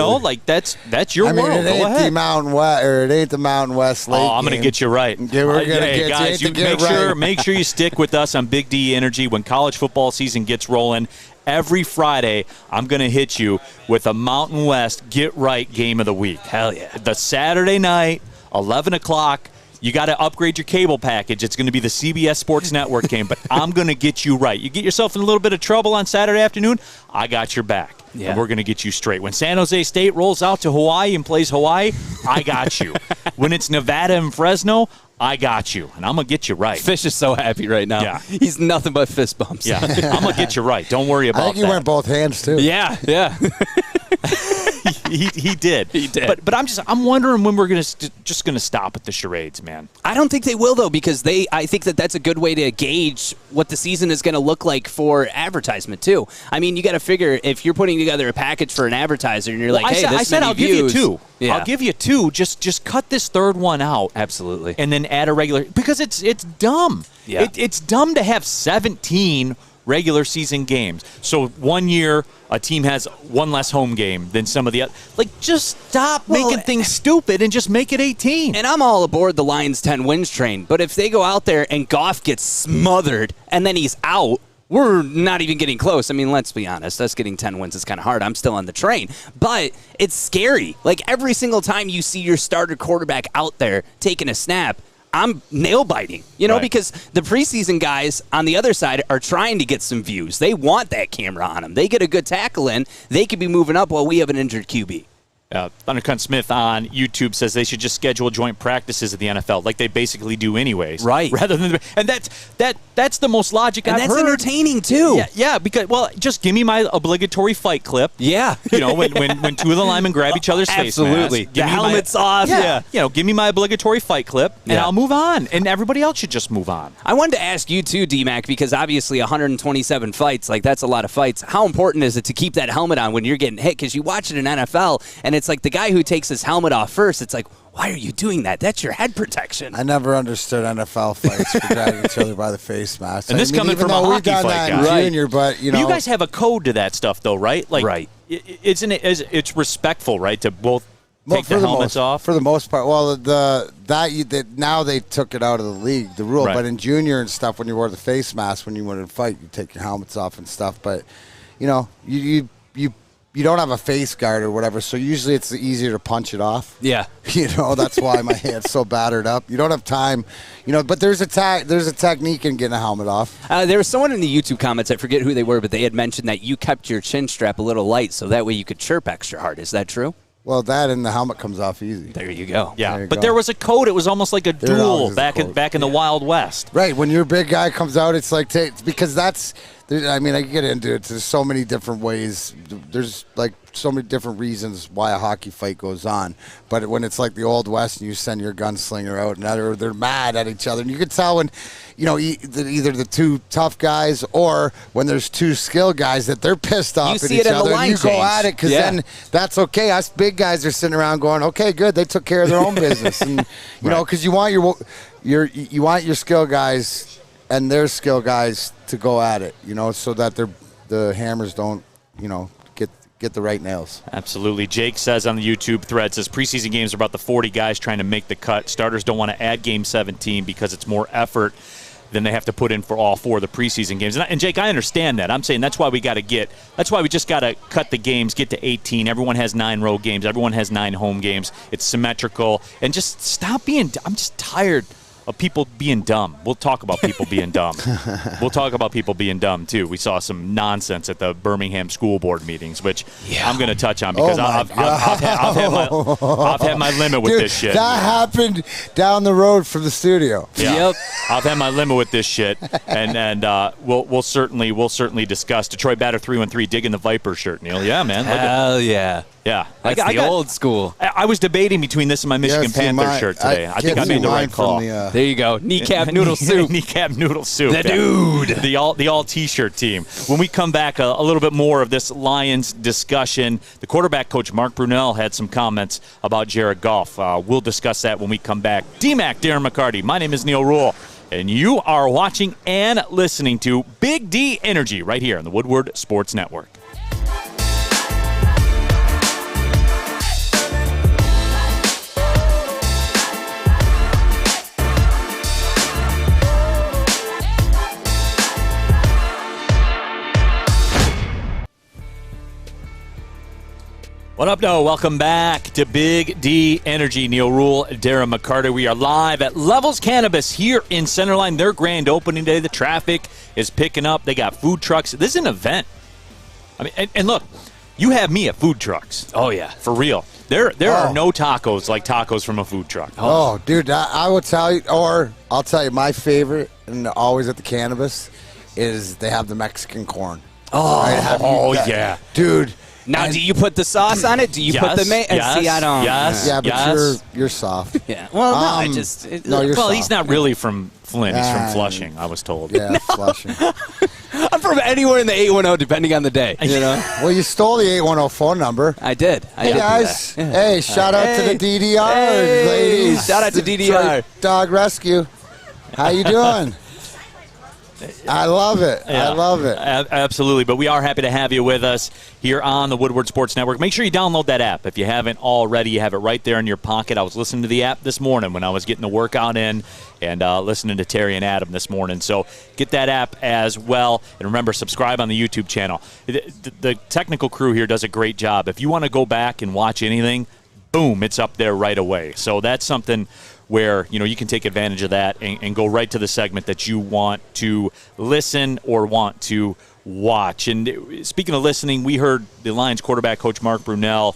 That's your world. It ain't Go ahead. the Mountain West, or it ain't the Mountain West Lake. I'm going to get you right. Make sure you stick with us on Big D Energy when college football season gets rolling. Every Friday, I'm going to hit you with a Mountain West Get Right game of the week. Hell yeah. The Saturday night, 11 o'clock, you got to upgrade your cable package. It's going to be the CBS Sports Network game, but I'm going to get you right. You get yourself in a little bit of trouble on Saturday afternoon, I got your back. Yeah. And we're going to get you straight. When San Jose State rolls out to Hawaii and plays Hawaii, I got you. When it's Nevada and Fresno, I got you, and I'm going to get you right. Fish is so happy right now. Yeah. He's nothing but fist bumps. Yeah, I'm going to get you right. Don't worry about that. I think you went both hands, too. Yeah. He did. He did. But I'm wondering when we're just going to stop at the charades, man. I don't think they will, though, because I think that's a good way to gauge what the season is going to look like for advertisement, too. I mean, you got to figure if you're putting together a package for an advertiser and you're like, hey, I said I'll give you 2. Yeah. I'll give you 2. Just cut this third one out. Absolutely. And then add a regular, because it's dumb. Yeah. It's dumb to have 17 regular season games. So 1 year a team has one less home game than some of the other. Like, just stop making things stupid and just make it 18. And I'm all aboard the Lions 10 wins train. But if they go out there and Goff gets smothered and then he's out, we're not even getting close. I mean, let's be honest. Us getting 10 wins is kind of hard. I'm still on the train. But it's scary. Like, every single time you see your starter quarterback out there taking a snap, I'm nail biting, right. Because the preseason guys on the other side are trying to get some views. They want that camera on them. They get a good tackle in, they could be moving up while we have an injured QB. Thundercunt Smith on YouTube says they should just schedule joint practices at the NFL, like they basically do anyways. Right. Rather than, and that's the most logic I've heard. And that's entertaining too. Yeah, because just give me my obligatory fight clip. Yeah. When two of the linemen grab each other's face masks. Absolutely. The helmet's off. Yeah. Give me my obligatory fight clip, and I'll move on. And everybody else should just move on. I wanted to ask you too, D-Mac, because obviously 127 fights, that's a lot of fights. How important is it to keep that helmet on when you're getting hit? Because you watch it in NFL, and it's like the guy who takes his helmet off first, it's like, why are you doing that? That's your head protection. I never understood NFL fights for grabbing each other by the face mask. And this coming from a hockey fight guy. Right. Junior, but you guys have a code to that stuff, though, right? Right. It's respectful, right, to both take the helmets off? For the most part. Well, now they took it out of the league, the rule. Right. But in junior and stuff, when you wore the face mask, when you went to fight, you take your helmets off and stuff. But, you don't have a face guard or whatever, so usually it's easier to punch it off. Yeah. That's why my hand's so battered up. You don't have time, but there's a technique in getting a helmet off. There was someone in the YouTube comments, I forget who they were, but they had mentioned that you kept your chin strap a little light so that way you could chirp extra hard. Is that true? Well, that and the helmet comes off easy. There you go. Yeah, but there was a code. It was almost like a duel back in the Wild West. Right. When your big guy comes out, it's like because that's. I can get into it. There's so many different ways. There's so many different reasons why a hockey fight goes on. But when it's like the Old West and you send your gunslinger out and they're mad at each other, and you can tell when, either the two tough guys or when there's two skill guys that they're pissed off at each other. And you go at it because then that's okay. Us big guys are sitting around going, okay, good, they took care of their own business, and because you want you want your skill guys and their skill guys to go at it, so that the hammers don't, get the right nails. Absolutely. Jake says on the YouTube thread, says preseason games are about the 40 guys trying to make the cut. Starters don't want to add game 17 because it's more effort than they have to put in for all 4 of the preseason games. And Jake, I understand that. I'm saying that's why we just got to cut the games, get to 18. Everyone has 9 road games. Everyone has 9 home games. It's symmetrical. And just stop being, I'm just tired of people being dumb. We'll talk about people being dumb. We'll talk about people being dumb, too. We saw some nonsense at the Birmingham school board meetings, which I'm going to touch on because I've had my limit with this shit. That happened down the road from the studio. Yeah. Yep. I've had my limit with this shit, and we'll certainly discuss. Detroit batter 3-1-3 digging the Viper shirt, Neal. Yeah, man. Hell yeah. Yeah. That's the old school. I was debating between this and my Michigan Panthers shirt today. I think I made the right call. There you go. Kneecap noodle soup. Kneecap noodle soup. The dude. The all T-shirt team. When we come back, a little bit more of this Lions discussion. The quarterback coach, Mark Brunell, had some comments about Jared Goff. We'll discuss that when we come back. D-Mac, Darren McCarty. My name is Neal Ruhl, and you are watching and listening to Big D Energy right here on the Woodward Sports Network. What up, no? Welcome back to Big D Energy. Neal Ruhl, Darren McCarty. We are live at Levels Cannabis here in Centerline. Their grand opening day. The traffic is picking up. They got food trucks. This is an event. I mean, and look, you have me at food trucks. Oh, yeah. For real. There are no tacos like tacos from a food truck. Oh, dude, I will tell you, or I'll tell you my favorite, and always at the cannabis, is they have the Mexican corn. Yeah. Dude. Now, do you put the sauce on it? Do you put the mayo? Yes, See, I don't. Yes, yeah, but you're soft. Yeah. Well, no, I just. just. No, you're well, soft. he's not really from Flint. He's from Flushing, I was told. Yeah, Flushing. I'm from anywhere in the 810, depending on the day. You know. Well, you stole the 810 phone number. I did. Hey, guys. Hey, shout out to the DDR, ladies. Shout out to DDR. Detroit Dog Rescue. How you doing? I love it. Yeah, I love it. Absolutely. But we are happy to have you with us here on the Woodward Sports Network. Make sure you download that app. If you haven't already, you have it right there in your pocket. I was listening to the app this morning when I was getting the workout in and listening to Terry and Adam this morning. So get that app as well. And remember, subscribe on the YouTube channel. The technical crew here does a great job. If you want to go back and watch anything, boom, it's up there right away. So that's something where you can take advantage of that and go right to the segment that you want to listen or want to watch. And speaking of listening, we heard the Lions quarterback coach Mark Brunell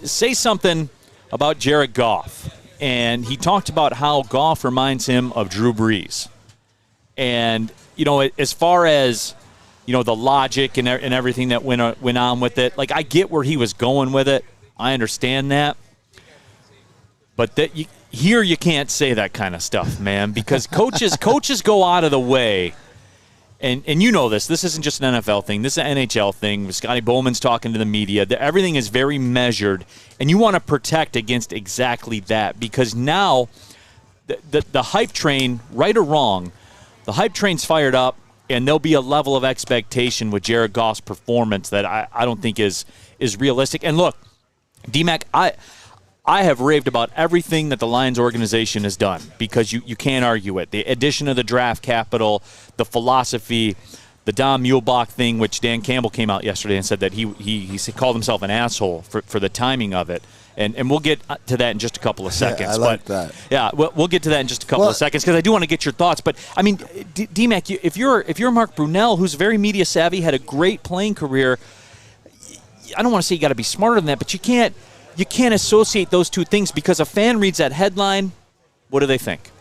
say something about Jared Goff. And he talked about how Goff reminds him of Drew Brees. And, as far as, the logic and everything that went on with it, like, I get where he was going with it. I understand that. But here you can't say that kind of stuff, man, because coaches go out of the way. And you know this. This isn't just an NFL thing. This is an NHL thing. Scotty Bowman's talking to the media. Everything is very measured, and you want to protect against exactly that because now the hype train, right or wrong, the hype train's fired up, and there'll be a level of expectation with Jared Goff's performance that I don't think is realistic. And look, D-Mac, I have raved about everything that the Lions organization has done because you can't argue it. The addition of the draft capital, the philosophy, the Don Muehlbach thing, which Dan Campbell came out yesterday and said that he called himself an asshole for the timing of it. And we'll get to that in just a couple of seconds. Yeah, I like that. Yeah, we'll get to that in just a couple of seconds because I do want to get your thoughts. But, I mean, D-Mac, if you're Mark Brunell, who's very media savvy, had a great playing career, I don't want to say you got to be smarter than that, but you can't associate those two things because a fan reads that headline, what do they think?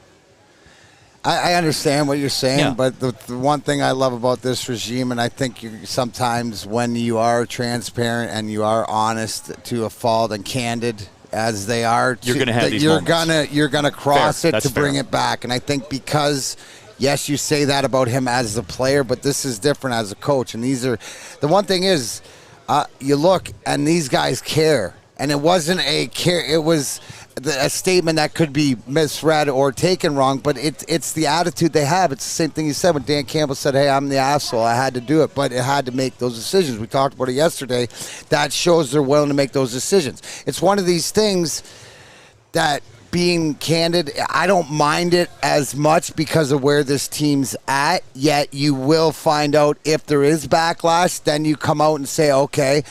I understand what you're saying, Yeah. but the one thing I love about this regime, and I think sometimes when you are transparent and you are honest to a fault and candid as they are, you're going to have these you're moments. you're gonna cross Fair. it That's to bring fair. it back. And I think because yes, you say that about him as a player, but this is different as a coach. And the one thing is, you look and these guys care. And it wasn't it was a statement that could be misread or taken wrong, but it's the attitude they have. It's the same thing you said when Dan Campbell said, hey, I'm the asshole. I had to do it, but it had to make those decisions. We talked about it yesterday. That shows they're willing to make those decisions. It's one of these things that being candid, I don't mind it as much because of where this team's at, yet you will find out if there is backlash, then you come out and say, okay,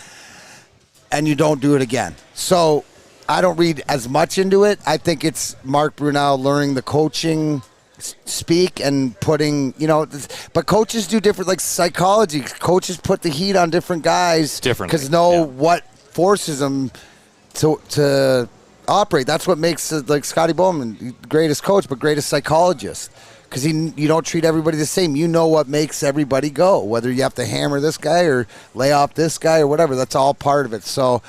and you don't do it again. So I don't read as much into it. I think it's Mark Brunell learning the coaching speak and putting, but coaches do different, like psychology. Coaches put the heat on different guys differently because what forces them to operate. That's what makes like Scotty Bowman greatest coach, but greatest psychologist. Because you don't treat everybody the same. You know what makes everybody go, whether you have to hammer this guy or lay off this guy or whatever. That's all part of it. So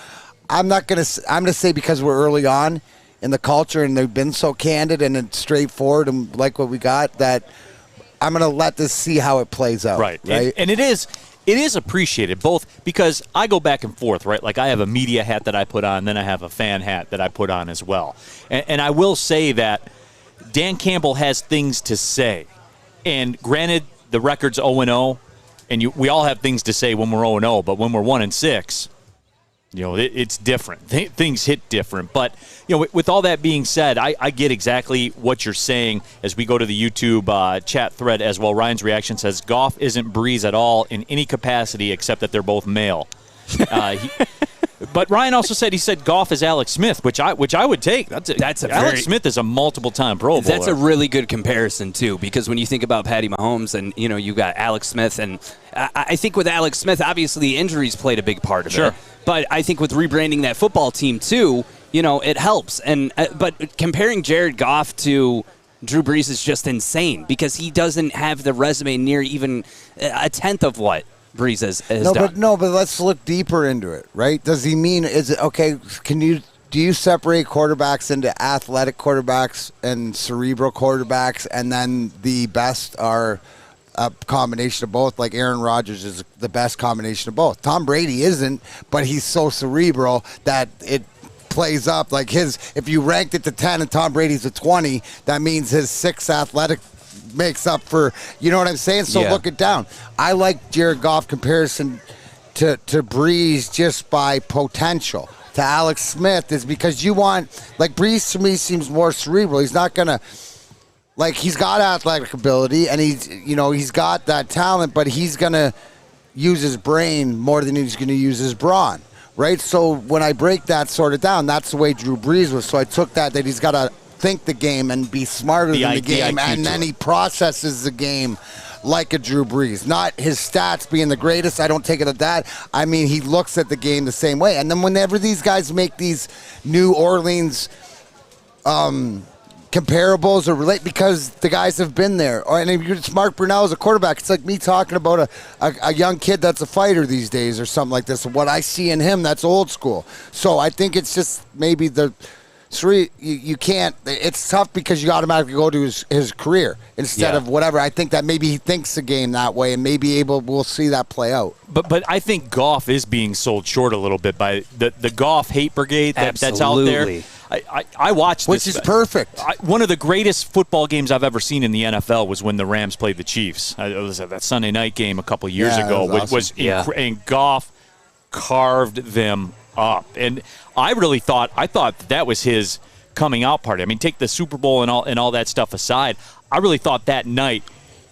I'm going to say because we're early on in the culture and they've been so candid and straightforward and like what we got, that I'm going to let this see how it plays out. Right? And it is appreciated, both because I go back and forth, right? Like I have a media hat that I put on, then I have a fan hat that I put on as well. And I will say that Dan Campbell has things to say. And granted, the record's 0-0, and we all have things to say when we're 0-0, but when we're 1-6, it's different. Things hit different. But, with all that being said, I get exactly what you're saying as we go to the YouTube chat thread as well. Ryan's reaction says, Goff isn't Brees at all in any capacity except that they're both male. But Ryan also said Goff is Alex Smith, which I would take. Alex Smith is a multiple-time Pro Bowler. That's a really good comparison too, because when you think about Patty Mahomes and you got Alex Smith, and I think with Alex Smith, obviously the injuries played a big part of it. But I think with rebranding that football team too, it helps. And but comparing Jared Goff to Drew Brees is just insane because he doesn't have the resume near even a tenth of what Brees has done. But let's look deeper into it, right? Does he mean, is it, okay, do you separate quarterbacks into athletic quarterbacks and cerebral quarterbacks, and then the best are a combination of both? Like Aaron Rodgers is the best combination of both. Tom Brady isn't, but he's so cerebral that it plays up. Like if you ranked it to 10 and Tom Brady's a 20, that means his 6 athletic makes up for, you know what I'm saying? So look it down. I like Jared Goff comparison to Brees just by potential. To Alex Smith is because you want, like Brees to me seems more cerebral. He's not going to, like he's got athletic ability and he's got that talent, but he's going to use his brain more than he's going to use his brawn, right? So when I break that sort of down, that's the way Drew Brees was. So I took that he's got to think the game and be smarter than the game, and then he processes the game like a Drew Brees. Not his stats being the greatest. I don't take it at that. I mean, he looks at the game the same way. And then whenever these guys make these New Orleans comparables or relate, because the guys have been there. And if it's Mark Brunell as a quarterback, it's like me talking about a young kid that's a fighter these days or something like this. What I see in him, that's old school. So I think it's just maybe you can't. It's tough because you automatically go to his career instead of whatever. I think that maybe he thinks the game that way, and maybe we'll see that play out. But I think Goff is being sold short a little bit by the Goff hate brigade that's out there. I watched this. Which is perfect. One of the greatest football games I've ever seen in the NFL was when the Rams played the Chiefs. It was that Sunday night game a couple years ago. And Goff carved them up. And I thought that was his coming out party. I mean, take the Super Bowl and all that stuff aside. I really thought that night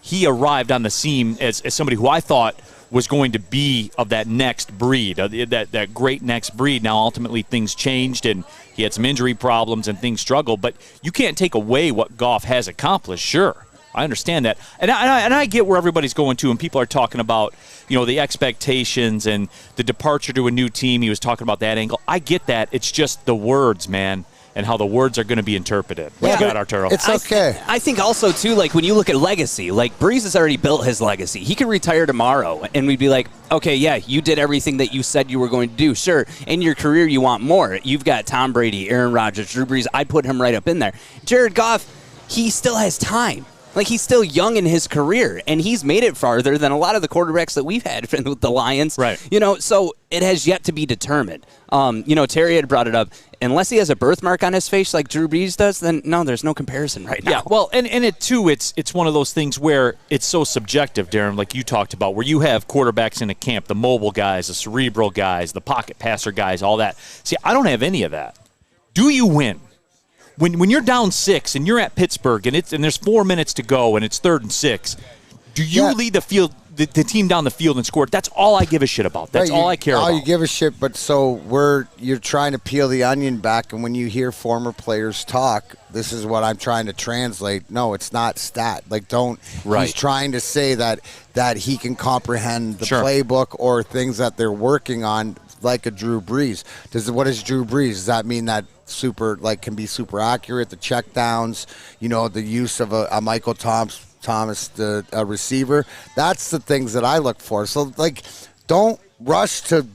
he arrived on the scene as somebody who I thought was going to be of that next breed, that great next breed. Now, ultimately, things changed, and he had some injury problems and things struggled. But you can't take away what Goff has accomplished, sure. I understand that. And I get where everybody's going to, and people are talking about, the expectations and the departure to a new team. He was talking about that angle. I get that. It's just the words, man, and how the words are going to be interpreted. What you got, Arturo? It's okay. I think also, too, like, when you look at legacy, like, Brees has already built his legacy. He could retire tomorrow, and we'd be like, okay, yeah, you did everything that you said you were going to do. Sure, in your career, you want more. You've got Tom Brady, Aaron Rodgers, Drew Brees. I'd put him right up in there. Jared Goff, he still has time. Like, he's still young in his career, and he's made it farther than a lot of the quarterbacks that we've had with the Lions. Right. So it has yet to be determined. Terry had brought it up. Unless he has a birthmark on his face like Drew Brees does, then no, there's no comparison right now. Yeah, well, and it too, it's one of those things where it's so subjective, Darren, like you talked about, where you have quarterbacks in a camp, the mobile guys, the cerebral guys, the pocket passer guys, all that. See, I don't have any of that. Do you win? When you're down 6 and you're at Pittsburgh and there's 4 minutes to go and it's 3rd and 6, do you lead the field, the team down the field and score? That's all I give a shit about. That's all I care about. All you give a shit, but you're trying to peel the onion back, and when you hear former players talk, this is what I'm trying to translate. No, it's not stat. Like, he's trying to say that he can comprehend the playbook or things that they're working on, like a Drew Brees. What is Drew Brees? Does that mean that can be super accurate, the check downs, the use of a Michael Thomas, the receiver? That's the things that I look for. So, don't rush to.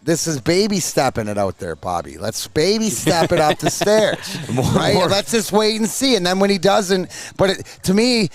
This is baby stepping it out there, Bobby. Let's baby step it up the stairs, right? Let's just wait and see. And then when he doesn't, to me,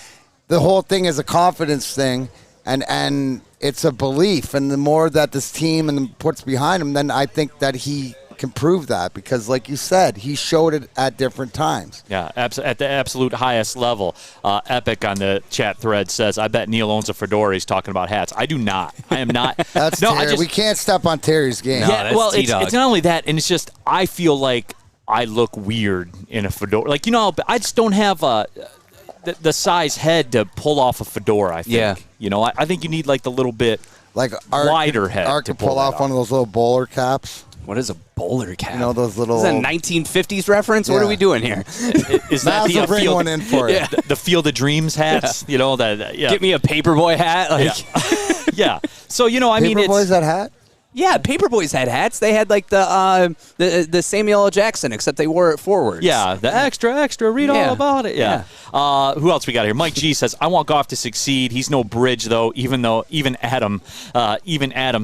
the whole thing is a confidence thing, and it's a belief. And the more that this team puts behind him, then I think that he can prove that, because like you said, he showed it at different times. Yeah, at the absolute highest level. Epic on the chat thread says, I bet Neal owns a fedora. He's talking about hats. I do not. I am not. That's Terry. We can't step on Terry's game. No, yeah, well, it's not only that, and it's just I feel like I look weird in a fedora. Like, I just don't have the size head to pull off a fedora, I think. Yeah. I think you need the little bit wider head. Art to pull off one of those little bowler caps. What is a bowler cap? Those little. Is that a 1950s reference? Yeah. What are we doing here? Is that the bring one in for you? The Field of Dreams hats? Yeah. Get me a Paperboy hat. Yeah. So Paperboy's that hat? Yeah, Paperboys had hats. They had the Samuel L. Jackson, except they wore it forward. Yeah, the extra. Read all about it. Yeah. Who else we got here? Mike G says, "I want Goff to succeed. He's no bridge though. Even Adam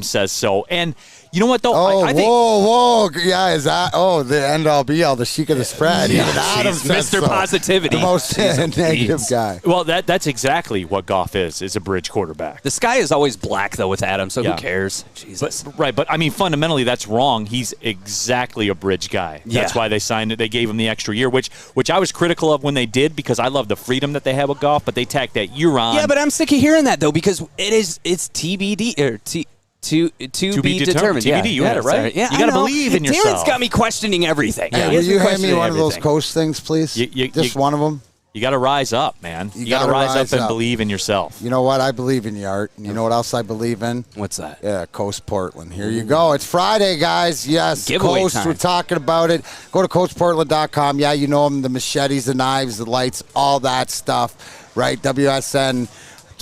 says so." And you know what though? I think, whoa! Yeah, is that the end all be all, the chic of the spread? Yeah, Adam says Mr. Positivity, the most negative guy. Well, that's exactly what Goff is a bridge quarterback. The sky is always black though with Adam, so who cares? Jesus. But I mean, fundamentally, that's wrong. He's exactly a bridge guy. That's why they signed it. They gave him the extra year, which I was critical of when they did, because I love the freedom that they have with Goff, but they tacked that year on. Yeah, but I'm sick of hearing that though, because it's TBD or to be determined. TBD, you had it right. Yeah, you got to believe in yourself. Darren's got me questioning everything. Yeah, will you hand me one of those coach things, please? Just one of them. You got to rise up, man. You got to rise up and believe in yourself. You know what? I believe in you, Art. You know what else I believe in? What's that? Yeah, Coast Portland. Here you go. It's Friday, guys. Yes, giveaway Coast. Time. We're talking about it. Go to CoastPortland.com. Yeah, you know them, the machetes, the knives, the lights, all that stuff, right? WSN.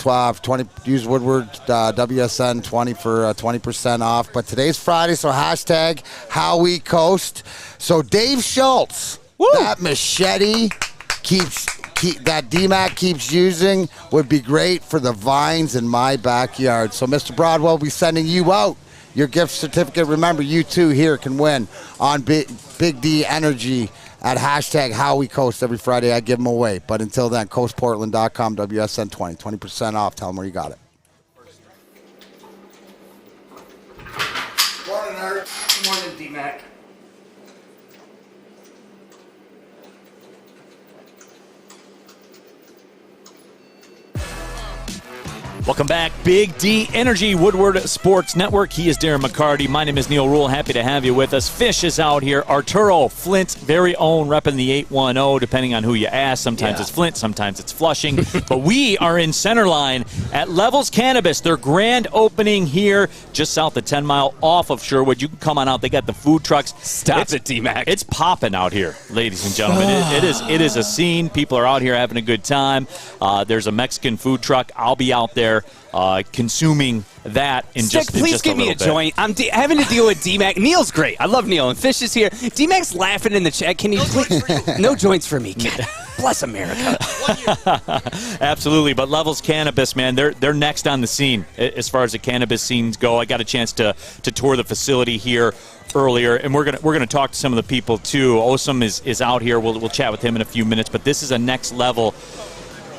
use Woodward WSN 20 for 20% off. But today's Friday, so hashtag How We Coast. So Dave Schultz, that machete that DMAC keeps using would be great for the vines in my backyard. So Mr. Broadwell will be sending you out your gift certificate. Remember, you too here can win on Big D Energy at hashtag How We Coast every Friday. I give them away. But until then, coastportland.com, WSN 20% off. Tell them where you got it. Morning, Art. Morning, DMAC. Welcome back. Big D Energy, Woodward Sports Network. He is Darren McCarty. My name is Neal Ruhl. Happy to have you with us. Fish is out here. Arturo, Flint's very own, repping the 810, depending on who you ask. Sometimes it's Flint, sometimes it's Flushing. But we are in Centerline at Levels Cannabis. Their grand opening here just south of 10 Mile off of Sherwood. You can come on out. They got the food trucks. Stop it, D-Mac. It's popping out here, ladies and gentlemen. It is a scene. People are out here having a good time. There's a Mexican food truck. I'll be out there consuming that in just a little bit. Please give me a joint. I'm having to deal with D-Mac. Neal's great. I love Neal. And Fish is here. D-Mac's laughing in the chat. Can you please? No joints for me. God, bless America. Absolutely. But Levels Cannabis, man, they're next on the scene as far as the cannabis scenes go. I got a chance to tour the facility here earlier, and we're gonna talk to some of the people too. Osam is out here. We'll chat with him in a few minutes. But this is a next level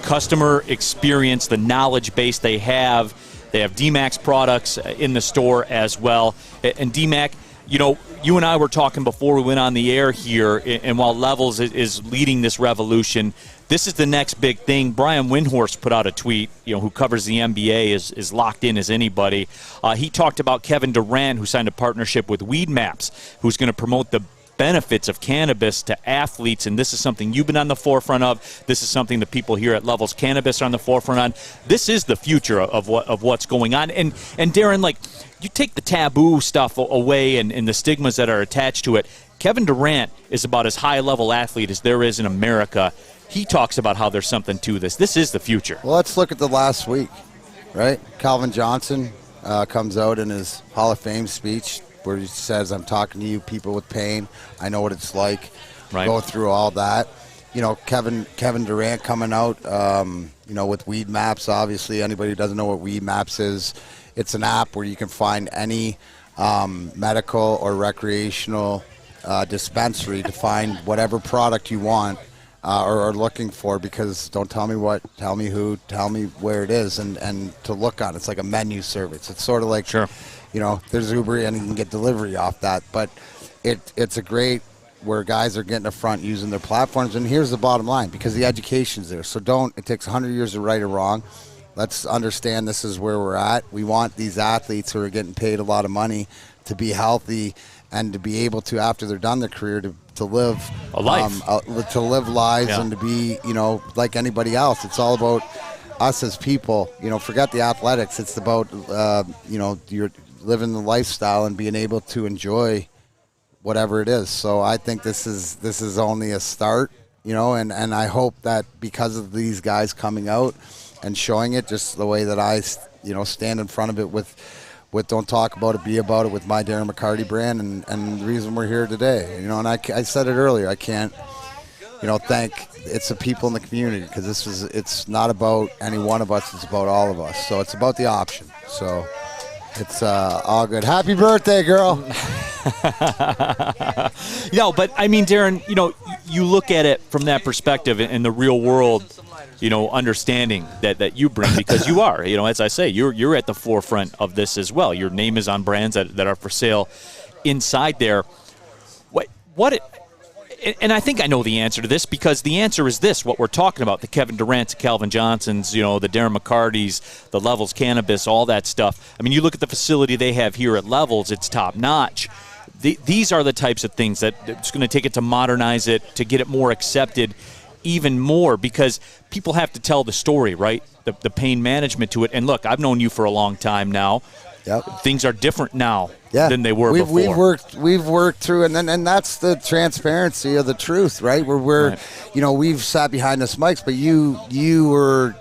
customer experience, the knowledge base they have. They have D-Mac's products in the store as well. And D-Mac, you and I were talking before we went on the air here, and while Levels is leading this revolution, this is the next big thing. Brian Windhorst put out a tweet, who covers the NBA, is locked in as anybody. He talked about Kevin Durant, who signed a partnership with Weed Maps, who's going to promote the benefits of cannabis to athletes, and this is something you've been on the forefront of. This is something the people here at Levels Cannabis are on the forefront on. This is the future of what's going on. And Darren, you take the taboo stuff away and the stigmas that are attached to it. Kevin Durant is about as high-level athlete as there is in America. He talks about how there's something to this. This is the future. Well, let's look at the last week, right? Calvin Johnson comes out in his Hall of Fame speech where he says, I'm talking to you people with pain. I know what it's like. Right. Go through all that. Kevin Durant coming out, with Weed Maps, obviously. Anybody who doesn't know what Weed Maps is, it's an app where you can find any medical or recreational dispensary to find whatever product you want or are looking for, because don't tell me what, tell me who, tell me where it is, and to look on. It's like a menu service. It's sort of like, sure, there's Uber and you can get delivery off that. But it's a great where guys are getting up front using their platforms. And here's the bottom line, because the education's there. So it takes 100 years to right or wrong. Let's understand this is where we're at. We want these athletes who are getting paid a lot of money to be healthy and to be able to, after they're done their career, to live a life, to live lives, yeah, and to be, like anybody else. It's all about us as people. Forget the athletics. It's about, you're living the lifestyle and being able to enjoy whatever it is. So I think this is only a start, and I hope that because of these guys coming out and showing it just the way that I, stand in front of it with Don't Talk About It, Be About It with my Darren McCarty brand, and the reason we're here today. And I said it earlier, I can't, thank it's the people in the community, because it's not about any one of us, it's about all of us. So it's about the option. So it's all good. Happy birthday, girl. But I mean, Darren, you look at it from that perspective in the real world, understanding that you bring, because you are, as I say, you're at the forefront of this as well. Your name is on brands that are for sale inside there. And I think I know the answer to this, because the answer is this, what we're talking about, the Kevin Durant's, Calvin Johnson's, the Darren McCarty's, the Levels Cannabis, all that stuff. I mean, you look at the facility they have here at Levels, it's top-notch. These are the types of things that it's going to take it to modernize it, to get it more accepted even more, because people have to tell the story, right? The pain management to it. And look, I've known you for a long time now. Yep. Things are different now than they were before. We've worked through, and that's the transparency of the truth, right? We've sat behind this mics, but you were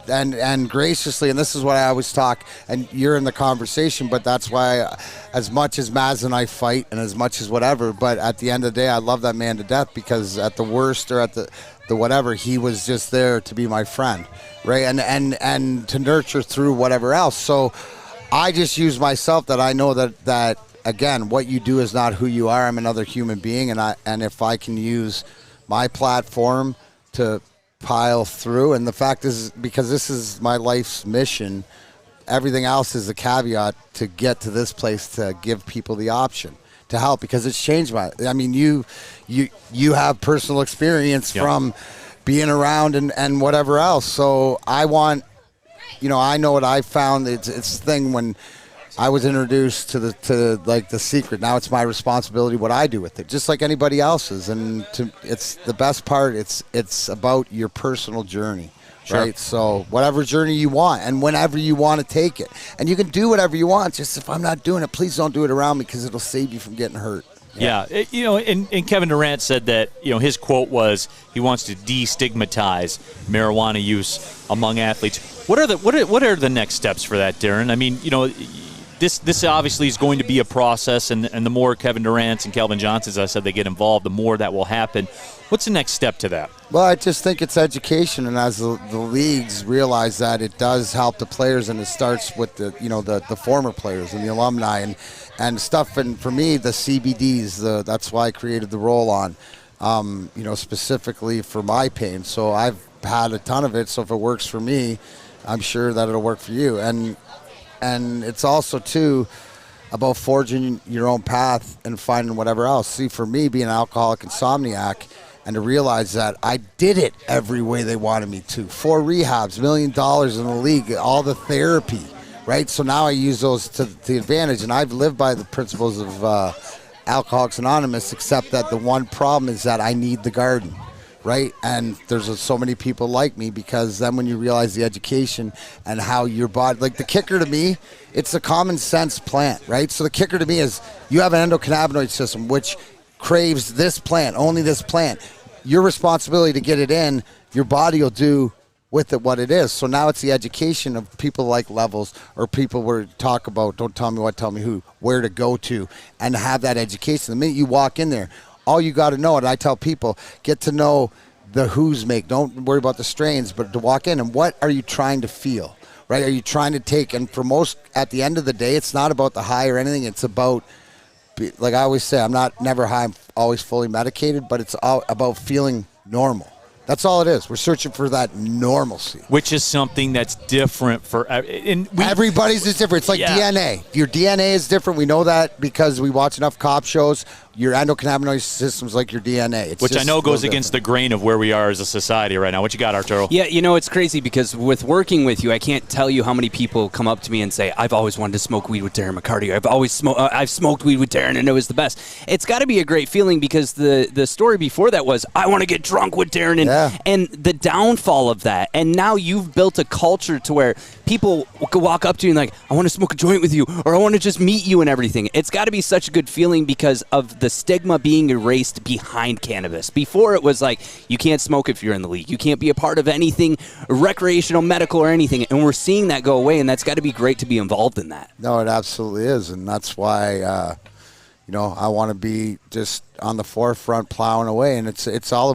and graciously, and this is what I always talk, and you're in the conversation, but that's why, as much as Maz and I fight, and as much as whatever, but at the end of the day, I love that man to death, because at the worst or at the whatever, he was just there to be my friend, right? And to nurture through whatever else. So I just use myself, that I know that again, what you do is not who you are. I'm another human being, and if I can use my platform to pile through, and the fact is, because this is my life's mission, everything else is a caveat to get to this place, to give people the option to help, because it's changed I mean, you have personal experience from being around and whatever else. So I want, I know what I found. It's the thing when I was introduced to the secret. Now it's my responsibility what I do with it, just like anybody else's. And it's the best part. It's about your personal journey, right? So whatever journey you want, and whenever you want to take it, and you can do whatever you want. Just if I'm not doing it, please don't do it around me, because it'll save you from getting hurt. Yeah, and Kevin Durant said that, his quote was he wants to destigmatize marijuana use among athletes. What are the next steps for that, Darren? I mean, This obviously is going to be a process, and the more Kevin Durant's and Calvin Johnson's, as I said, they get involved, the more that will happen. What's the next step to that? Well, I just think it's education, and as the leagues realize that, it does help the players, and it starts with the former players and the alumni and stuff. And for me, the CBDs, that's why I created the roll-on, specifically for my pain. So I've had a ton of it, so if it works for me, I'm sure that it'll work for you. And it's also, too, about forging your own path and finding whatever else. See, for me, being an alcoholic insomniac, and to realize that I did it every way they wanted me to. 4 rehabs, $1 million in the league, all the therapy, right? So now I use those to the advantage. And I've lived by the principles of Alcoholics Anonymous, except that the one problem is that I need the garden. Right, and there's so many people like me, because then when you realize the education and how your body, like the kicker to me, it's a common sense plant, right? So the kicker to me is you have an endocannabinoid system which craves this plant, only this plant. Your responsibility to get it in, your body will do with it what it is. So now it's the education of people like Levels, or people where talk about, don't tell me what, tell me who, where to go to, and have that education. The minute you walk in there, all you got to know, and I tell people, get to know the who's make. Don't worry about the strains, but to walk in and what are you trying to feel, right? Are you trying to take, and for most, at the end of the day, it's not about the high or anything. It's about, like I always say, I'm never high, I'm always fully medicated, but it's all about feeling normal. That's all it is. We're searching for that normalcy. Which is something that's different for everybody's is different. It's like DNA. Your DNA is different. We know that because we watch enough cop shows. Your endocannabinoid system's like your DNA. Which I know goes against the grain of where we are as a society right now. What you got, Arturo? Yeah, it's crazy, because with working with you, I can't tell you how many people come up to me and say, I've always wanted to smoke weed with Darren McCarty. I've smoked weed with Darren, and it was the best. It's got to be a great feeling, because the story before that was, I want to get drunk with Darren, and the downfall of that. And now you've built a culture to where people could walk up to you and like, I want to smoke a joint with you, or I want to just meet you and everything. It's got to be such a good feeling because of the stigma being erased behind cannabis. Before it was like, you can't smoke if you're in the league. You can't be a part of anything recreational, medical, or anything. And we're seeing that go away, and that's got to be great to be involved in that. No, it absolutely is. And that's why, I want to be just on the forefront plowing away. And it's not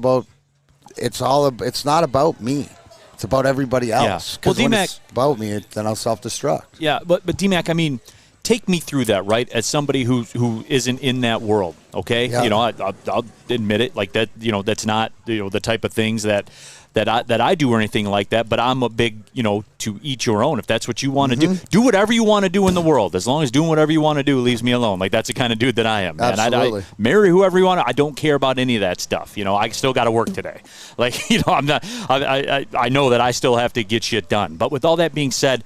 about me. It's about everybody else. Well, when it's about me, then I'll self-destruct. Yeah, but D-Mac, I mean, take me through that, right? As somebody who isn't in that world, okay? Yeah. I'll admit it, like that. That's not the type of things that I do or anything like that. But I'm a big to each your own. If that's what you want to do whatever you want to do in the world. As long as doing whatever you want to do leaves me alone. Like that's the kind of dude that I am. Man. Absolutely. I marry whoever you want. I don't care about any of that stuff. I still got to work today. Like I'm not. I know that I still have to get shit done. But with all that being said,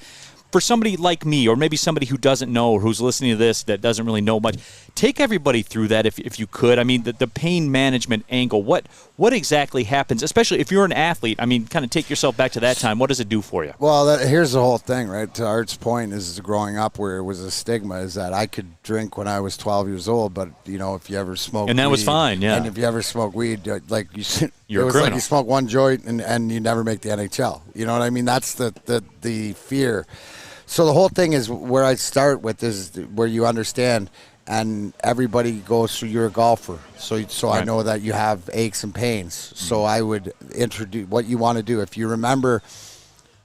for somebody like me, or maybe somebody who doesn't know, or who's listening to this that doesn't really know much, take everybody through that if you could. I mean, the pain management angle, what exactly happens, especially if you're an athlete? I mean, kind of take yourself back to that time. What does it do for you? Well, here's the whole thing, right? To Art's point is growing up where it was a stigma is that I could drink when I was 12 years old, but, if you ever smoke and that weed, was fine, yeah. And if you ever smoke weed, like You're it a was criminal. like you smoke one joint and you never make the NHL. You know what I mean? That's the fear. So the whole thing is where I start with is where you understand, and everybody goes through. You're a golfer, so I know that you have aches and pains. So I would introduce what you want to do. If you remember,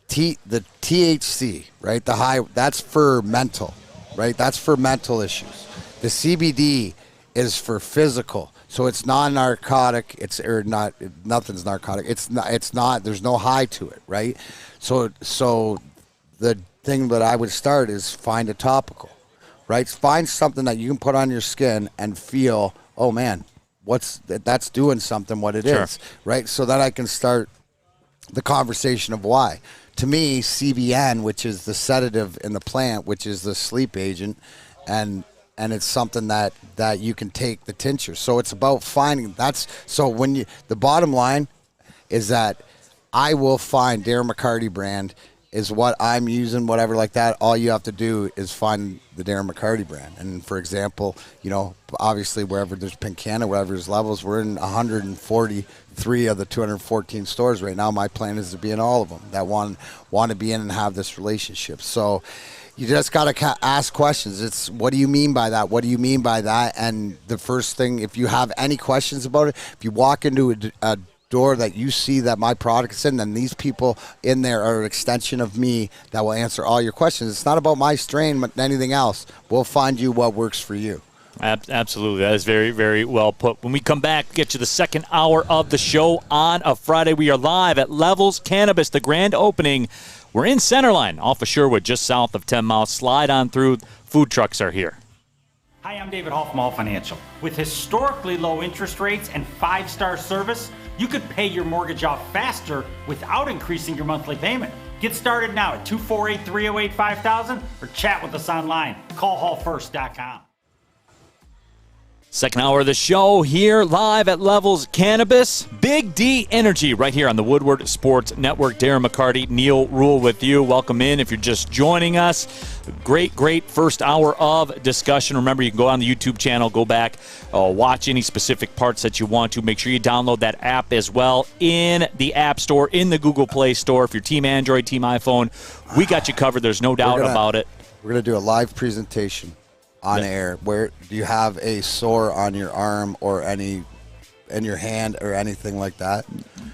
the THC, right? The high, that's for mental, right? That's for mental issues. The CBD is for physical. So it's non-narcotic. Nothing's narcotic. It's not. There's no high to it, right? So the thing that I would start is find a topical, right? Find something that you can put on your skin and feel, oh man, that's doing something. What it is, right? So that I can start the conversation of why. To me, CBN, which is the sedative in the plant, which is the sleep agent, and it's something that you can take the tincture. So it's about finding the bottom line is that I will find Darren McCarty brand is what I'm using, whatever like that. All you have to do is find the Darren McCarty brand. And for example, obviously wherever there's Pincana, wherever there's Levels, we're in 143 of the 214 stores right now. My plan is to be in all of them that want to be in and have this relationship. So you just got to ask questions. It's, what do you mean by that? What do you mean by that? And the first thing, if you have any questions about it, if you walk into a door that you see that my product is in, then these people in there are an extension of me that will answer all your questions. It's not about my strain, but anything else. We'll find you what works for you. Absolutely. That is very, very well put. When we come back, get you the second hour of the show on a Friday. We are live at Levels Cannabis, the grand opening. We're in Centerline, off of Sherwood, just south of 10 Miles. Slide on through. Food trucks are here. Hi, I'm David Hall from Hall Financial. With historically low interest rates and 5-star service, you could pay your mortgage off faster without increasing your monthly payment. Get started now at 248-308-5000 or chat with us online. Call hallfirst.com. Second hour of the show here live at Levels Cannabis. Big D Energy right here on the Woodward Sports Network. Darren McCarty, Neal, Ruhl with you. Welcome in if you're just joining us. Great first hour of discussion. Remember, you can go on the YouTube channel, go back, watch any specific parts that you want to. Make sure you download that app as well in the App Store, in the Google Play Store. If you're Team Android, Team iPhone, we got you covered. There's no doubt about it. We're going to do a live presentation on air. Where do you have a sore on your arm or in your hand or anything like that?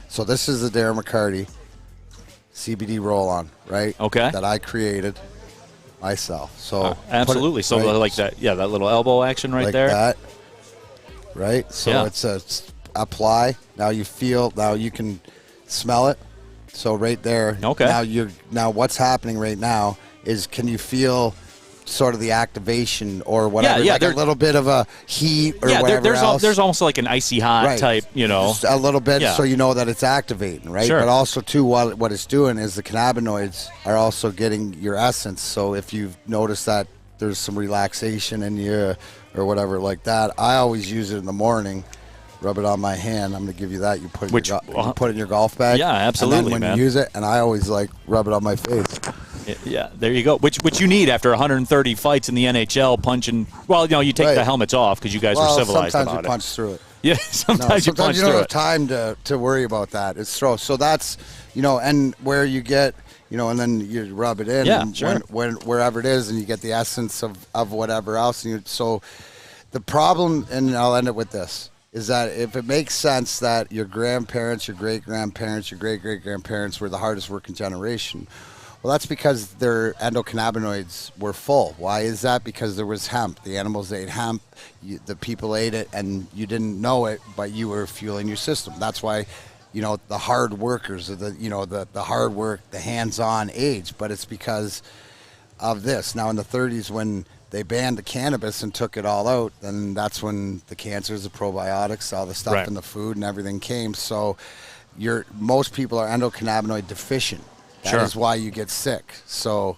So this is the Darren McCarty CBD roll-on, right? Okay. That I created myself. So absolutely. So like that, that little elbow action right like there. That, right? So it's apply. Now you feel. Now you can smell it. So right there. Okay. Now what's happening right now is, can you feel sort of the activation or whatever, like a little bit of a heat or whatever else. There's almost like an icy hot type, Just a little bit, so you know that it's activating, right? Sure. But also, too, what it's doing is the cannabinoids are also getting your essence. So if you've noticed that there's some relaxation in you or whatever like that, I always use it in the morning. Rub it on my hand. I'm going to give you that. You put it you put it in your golf bag. Yeah, absolutely, and then when you use it, and I always rub it on my face. Yeah, there you go. Which you need after 130 fights in the NHL, punching. Well, you take the helmets off because you guys are civilized about it. Sometimes you punch through it. Yeah, sometimes you punch through it. Sometimes you don't have time to worry about that. It's throw. So that's and where you get and then you rub it in. Yeah, and sure. Wherever it is, and you get the essence of whatever else. So the problem, and I'll end it with this, is that if it makes sense that your grandparents, your great-grandparents, your great-great-grandparents were the hardest working generation. Well, that's because their endocannabinoids were full. Why is that? Because there was hemp. The animals ate hemp. The people ate it, and you didn't know it, but you were fueling your system. That's why, the hard workers, the hard work, the hands-on age. But it's because of this. Now, in the 30s, when they banned the cannabis and took it all out, then that's when the cancers, the probiotics, all the stuff in the food and everything came. So most people are endocannabinoid deficient. That is why you get sick. So,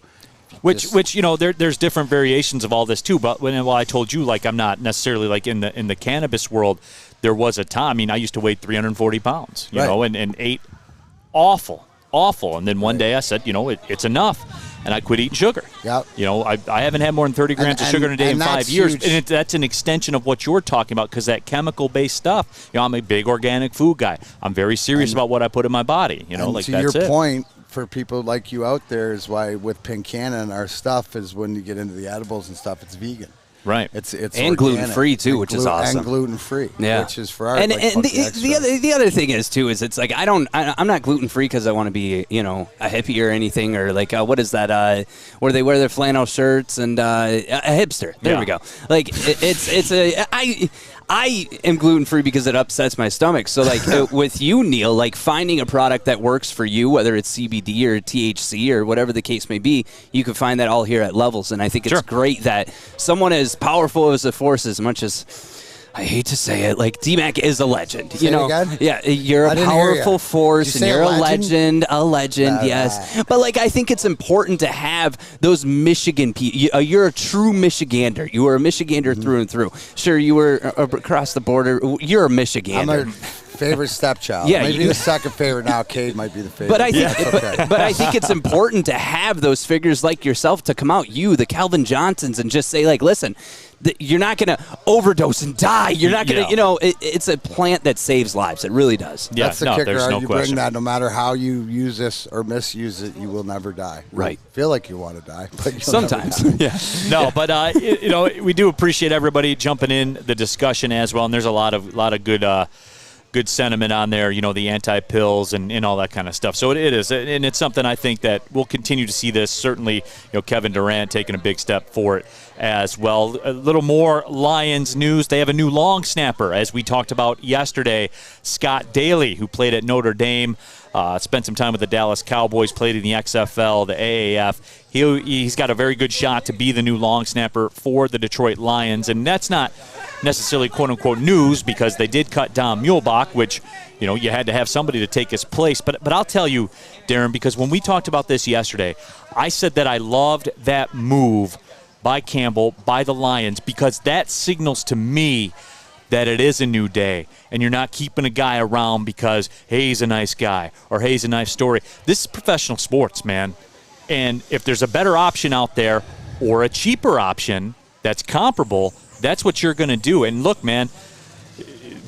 which there's different variations of all this too. But when I told you, I'm not necessarily in the cannabis world. There was a time. I mean, I used to weigh 340 pounds, and ate awful. And then one day I said, it's enough. and I quit eating sugar. Yep. You know, I haven't had more than 30 grams of sugar in a day in 5 years. Huge. And that's an extension of what you're talking about, because that chemical-based stuff, you know, I'm a big organic food guy. I'm very serious about what I put in my body. You know, like to that's your it. point, for people like you out there, is why with Pink Cannon, our stuff is when you get into the edibles and stuff, it's vegan. Right. It's and gluten free too, which is awesome. And gluten free, yeah. which is for our and like, the other thing is too is it's like I'm not gluten free because I want to be, you know, a hippie or anything, or like what is that where they wear their flannel shirts and a hipster. There we go. Like I am gluten free because it upsets my stomach. So like with you, Neal, like finding a product that works for you, whether it's CBD or THC or whatever the case may be, you can find that all here at Levels. And I think it's great that someone as powerful as the Force, as much as I hate to say it, like D-Mac is a legend. Say you know, it again? Yeah, you're a powerful force, and you're a legend, yes. But like, I think it's important to have those Michigan people. You're a true Michigander. You are a Michigander through and through. Sure, you were across the border. You're a Michigander. I'm a favorite stepchild. Yeah, maybe the second favorite now. Cade might be the favorite. But I think, but I think it's important to have those figures like yourself to come out, you, the Calvin Johnsons, and just say like, listen, you're not going to overdose and die. You're not going to, you know, it's a plant that saves lives. It really does. Yeah, that's the kicker. There's no you question. bring that, no matter how you use this or misuse it, you will never die. Right. You feel like you want to die, but you'll sometimes. never die. Yeah. No, but you know, we do appreciate everybody jumping in the discussion as well, and there's a lot of good sentiment on there, you know, the anti-pills and all that kind of stuff. So it is, and it's something I think that we'll continue to see this. Certainly, you know, Kevin Durant taking a big step for it as well. A little more Lions news. They have a new long snapper, as we talked about yesterday, Scott Daly, who played at Notre Dame, spent some time with the Dallas Cowboys, played in the XFL, the AAF. He's got a very good shot to be the new long snapper for the Detroit Lions, and that's not necessarily quote-unquote news, because they did cut Dom Muehlbach, which, you know, you had to have somebody to take his place. But I'll tell you, Darren, because when we talked about this yesterday, I said that I loved that move by Campbell, by the Lions, because that signals to me that it is a new day, and you're not keeping a guy around because, hey, he's a nice guy, or hey, he's a nice story. This is professional sports, man. And if there's a better option out there, or a cheaper option that's comparable, that's what you're going to do. And look, man,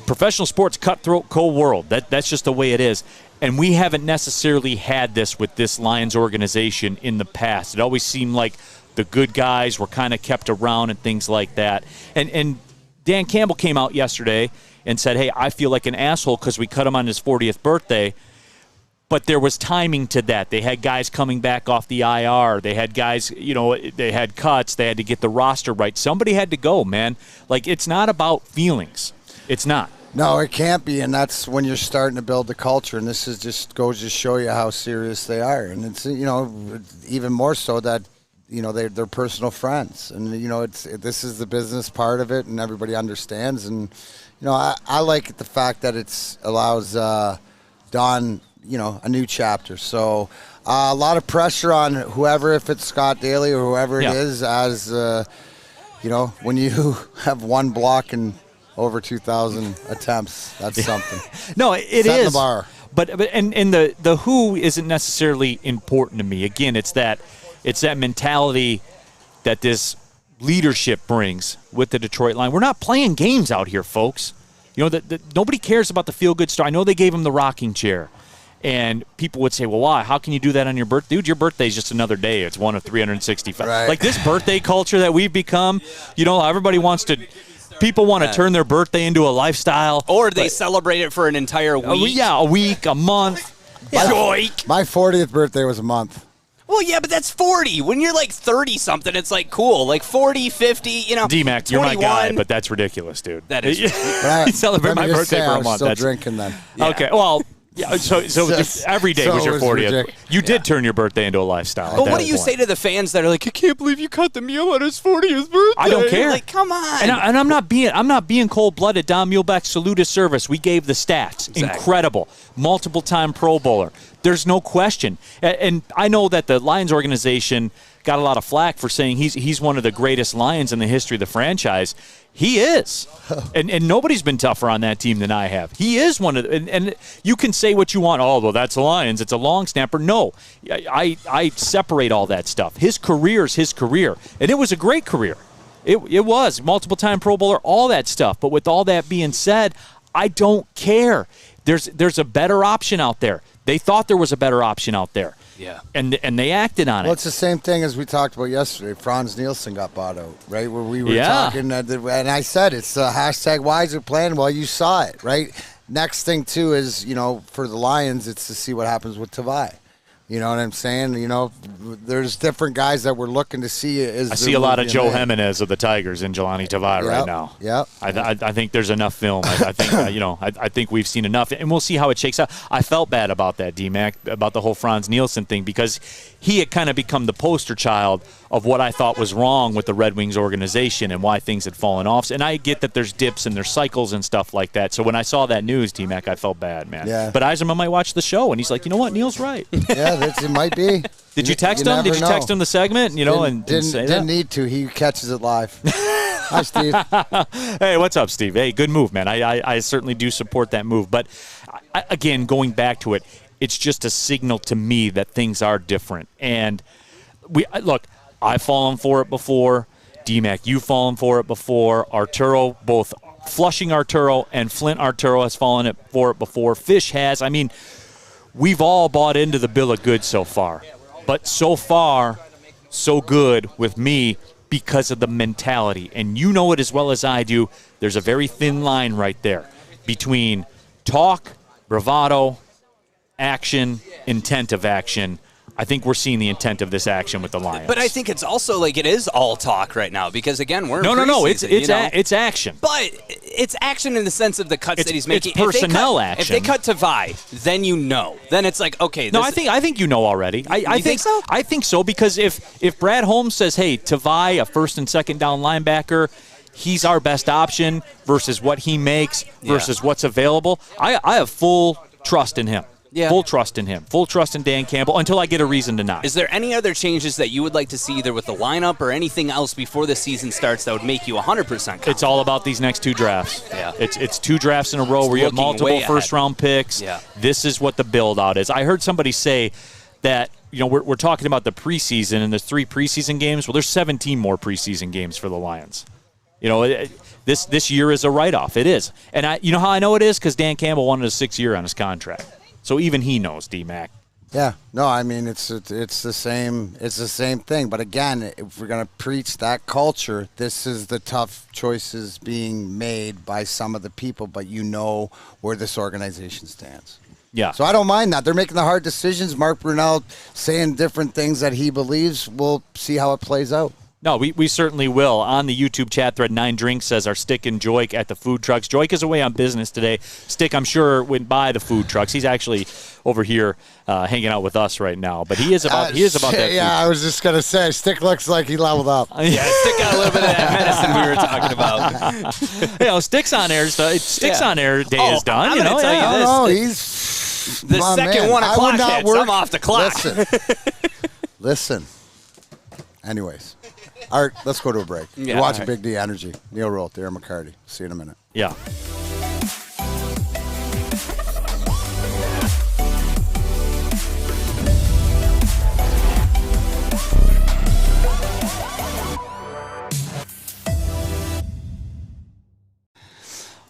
professional sports, cutthroat, cold world. That's just the way it is. And we haven't necessarily had this with this Lions organization in the past. It always seemed like the good guys were kind of kept around and things like that. And Dan Campbell came out yesterday and said, hey, I feel like an asshole because we cut him on his 40th birthday. But there was timing to that. They had guys coming back off the IR. They had guys, you know, they had cuts. They had to get the roster right. Somebody had to go, man. Like, it's not about feelings. It's not. No, it can't be, and that's when you're starting to build the culture, and this is just goes to show you how serious they are. And it's, you know, even more so that, you know, they're personal friends, and, you know, this is the business part of it, and everybody understands. And, you know, I like the fact that it allows Don, you know, a new chapter. So a lot of pressure on whoever, if it's Scott Daly or whoever it is, as you know, when you have one block and over 2,000 attempts, that's something. No, it is. Setting the bar. But the who isn't necessarily important to me. Again, it's that mentality that this leadership brings with the Detroit Lions. We're not playing games out here, folks. You know, nobody cares about the feel-good story. I know they gave him the rocking chair. And people would say, well, why? How can you do that on your birthday? Dude, your birthday is just another day. It's one of 365. Right. Like this birthday culture that we've become, you know, everybody wants to – people want to turn their birthday into a lifestyle. Or they celebrate it for an entire week. A week, a month. My 40th birthday was a month. Well, yeah, but that's 40. When you're like 30-something, it's like cool. Like 40, 50, you know. D-Mac, you're my guy, but that's ridiculous, dude. That is. You celebrate my birthday for a month. I was still drinking then. Yeah. Okay, well. Yeah, so every day was your 40th. You did turn your birthday into a lifestyle. But what do you say to the fans that are like, I can't believe you cut the meal on his 40th birthday? I don't care. Like, come on. And I'm not being cold-blooded. Don Muehlbach, salute his service. We gave the stats. Exactly. Incredible. Multiple-time Pro Bowler. There's no question. And I know that the Lions organization got a lot of flack for saying he's one of the greatest Lions in the history of the franchise. He is. And nobody's been tougher on that team than I have. He is one of the, and you can say what you want. Oh, well, that's the Lions. It's a long snapper. No, I separate all that stuff. His career's his career, and it was a great career. It was. Multiple-time Pro Bowler, all that stuff. But with all that being said, I don't care. There's a better option out there. They thought there was a better option out there. Yeah. And they acted on it. Well, it's the same thing as we talked about yesterday. Franz Nielsen got bought out, right? Where we were talking, and I said it's hashtag Wiser plan. Well, you saw it, right? Next thing, too, is, for the Lions, it's to see what happens with Tavai. You know what I'm saying? There's different guys that we're looking to see. I see a lot of Joe Jimenez of the Tigers in Jelani Tavai right now. Yep. I think there's enough film. I think I think we've seen enough, and we'll see how it shakes out. I felt bad about that, D-Mac, about the whole Franz Nielsen thing, because he had kind of become the poster child of what I thought was wrong with the Red Wings organization and why things had fallen off. And I get that there's dips and there's cycles and stuff like that. So when I saw that news, D-Mac, I felt bad, man. Yeah. But Eisenman might watch the show, and he's like, you know what? Neal's right. Yeah, it might be. Did you text him? Did you text him the segment? Didn't need to. He catches it live. Hi, Steve. Hey, what's up, Steve? Hey, good move, man. I certainly do support that move. But, again, going back to it, it's just a signal to me that things are different. And, look, I've fallen for it before. D-Mac, you've fallen for it before. Arturo, both Flushing Arturo and Flint Arturo has fallen for it before. Fish has. I mean, we've all bought into the bill of goods so far. But so far, so good with me because of the mentality. And you know it as well as I do. There's a very thin line right there between talk, bravado, action, intent of action. I think we're seeing the intent of this action with the Lions. But I think it's also like it is all talk right now because, again, we're in preseason. It's action. But it's action in the sense of the cuts that he's making. It's personnel action. If they cut Tavai, then you know. Then it's like, okay. No, I think you know already. I think so? I think so because if Brad Holmes says, hey, Tavai, a first and second down linebacker, he's our best option versus what he makes versus what's available, I have full trust in him. Yeah. Full trust in him. Full trust in Dan Campbell until I get a reason to not. Is there any other changes that you would like to see either with the lineup or anything else before the season starts that would make you 100% confident? It's all about these next two drafts. Yeah. It's two drafts in a row where you have multiple first-round picks. Yeah. This is what the build-out is. I heard somebody say that, we're talking about the preseason and there's 3 preseason games. Well, there's 17 more preseason games for the Lions. This year is a write-off. It is. And you know how I know it is? Because Dan Campbell wanted a 6th year on his contract. So even he knows, D-Mac. Yeah, no, I mean it's the same. It's the same thing. But again, if we're gonna preach that culture, this is the tough choices being made by some of the people. But where this organization stands. Yeah. So I don't mind that they're making the hard decisions. Mark Brunell saying different things that he believes. We'll see how it plays out. No, we certainly will. On the YouTube chat thread, 9 Drinks says our Stick and Joik at the food trucks. Joik is away on business today. Stick, I'm sure, went by the food trucks. He's actually over here hanging out with us right now. But he is about that. Yeah, I was just gonna say, Stick looks like he leveled up. Yeah, Stick got a little bit of that medicine we were talking about. Stick's on air. Stick's on air day is done. I'm gonna tell you this. He's the second 1 o'clock hits. I'm off the clock. Listen. Anyways. All right, let's go to a break. Yeah, You're watching Big D Energy. Neal Ruhl, Darren McCarty. See you in a minute. Yeah.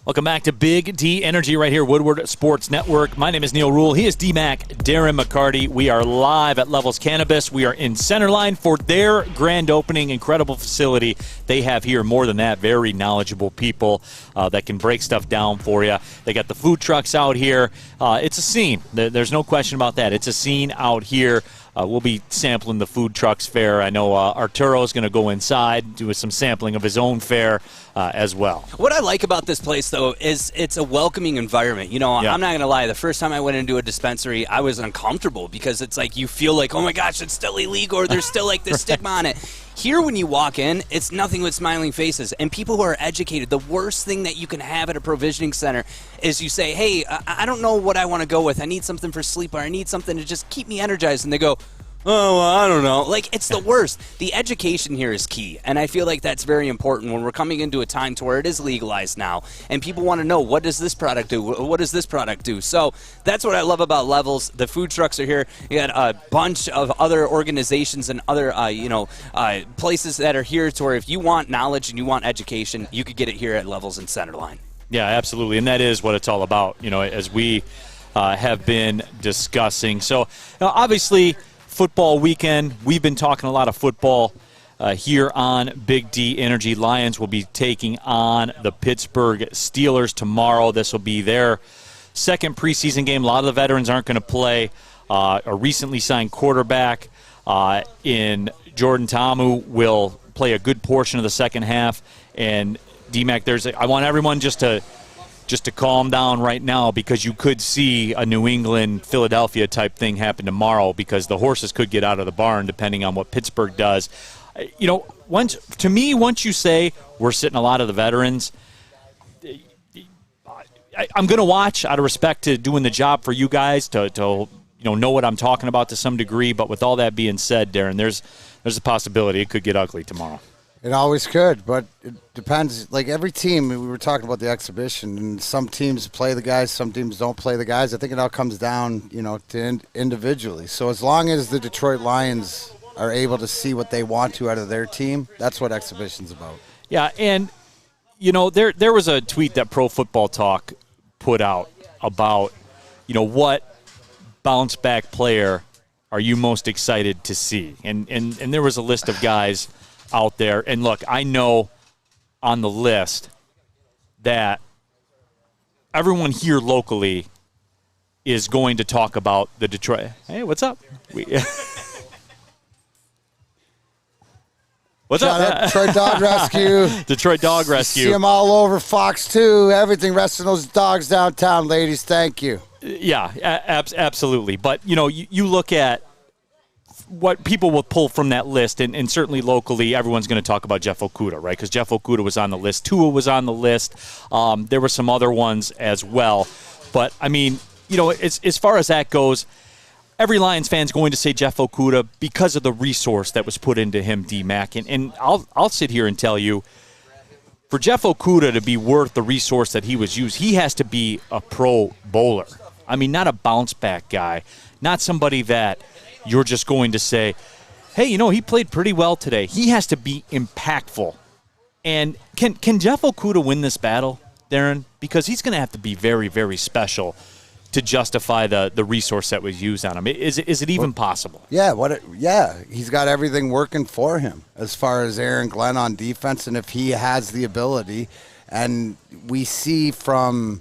Welcome back to Big D Energy right here, Woodward Sports Network. My name is Neal Ruhl. He is D-Mac, Darren McCarty. We are live at Levels Cannabis. We are in Centerline for their grand opening. Incredible facility they have here. More than that, very knowledgeable people that can break stuff down for you. They got the food trucks out here. It's a scene. There's no question about that. It's a scene out here. We'll be sampling the food trucks fare. I know Arturo is going to go inside, do some sampling of his own fare as well. What I like about this place, though, is it's a welcoming environment. I'm not going to lie. The first time I went into a dispensary, I was uncomfortable because it's like you feel like, oh, my gosh, it's still illegal or there's still like this stigma on it. Here, when you walk in, it's nothing but smiling faces and people who are educated. The worst thing that you can have at a provisioning center is you say, hey, I don't know what I want to go with. I need something for sleep or I need something to just keep me energized. And they go, Oh, well, I don't know. Like, it's the worst. The education here is key, and I feel like that's very important when we're coming into a time to where it is legalized now, and people want to know, what does this product do? What does this product do? So that's what I love about Levels. The food trucks are here. You got a bunch of other organizations and other, places that are here to where if you want knowledge and you want education, you could get it here at Levels in Centerline. Yeah, absolutely, and that is what it's all about, as we have been discussing. So, obviously, football weekend. We've been talking a lot of football here on Big D Energy. Lions will be taking on the Pittsburgh Steelers tomorrow. This will be their second preseason game. A lot of the veterans aren't going to play. A recently signed quarterback in Jordan Ta'amu will play a good portion of the second half. And DMAC, I want everyone just to calm down right now, because you could see a New England, Philadelphia type thing happen tomorrow, because the horses could get out of the barn depending on what Pittsburgh does. Once you say we're sitting a lot of the veterans, I'm going to watch out of respect to doing the job for you guys to know what I'm talking about to some degree. But with all that being said, Darren, there's a possibility it could get ugly tomorrow. It always could, but it depends. Like every team, we were talking about the exhibition, and some teams play the guys, some teams don't play the guys. I think it all comes down, to individually. So as long as the Detroit Lions are able to see what they want to out of their team, that's what exhibition's about. Yeah, and, there was a tweet that Pro Football Talk put out about, what bounce-back player are you most excited to see? And there was a list of guys out there. And look, I know on the list that everyone here locally is going to talk about the Detroit. Hey, what's up? What's Shout up? out Detroit Dog Rescue. Detroit Dog Rescue. See them all over Fox 2. Everything, resting those dogs downtown, ladies. Thank you. Yeah, absolutely. But, you look at what people will pull from that list, and certainly locally, everyone's going to talk about Jeff Okudah, right? Because Jeff Okudah was on the list. Tua was on the list. There were some other ones as well. But, as far as that goes, every Lions fan's going to say Jeff Okudah because of the resource that was put into him, D-Mac. And I'll sit here and tell you, for Jeff Okudah to be worth the resource that he was used, he has to be a pro bowler. Not a bounce-back guy. Not somebody that you're just going to say, hey, he played pretty well today. He has to be impactful. And can Jeff Okudah win this battle, Darren? Because he's going to have to be very, very special to justify the resource that was used on him. Is it even possible? Yeah, he's got everything working for him as far as Aaron Glenn on defense, and if he has the ability. And we see from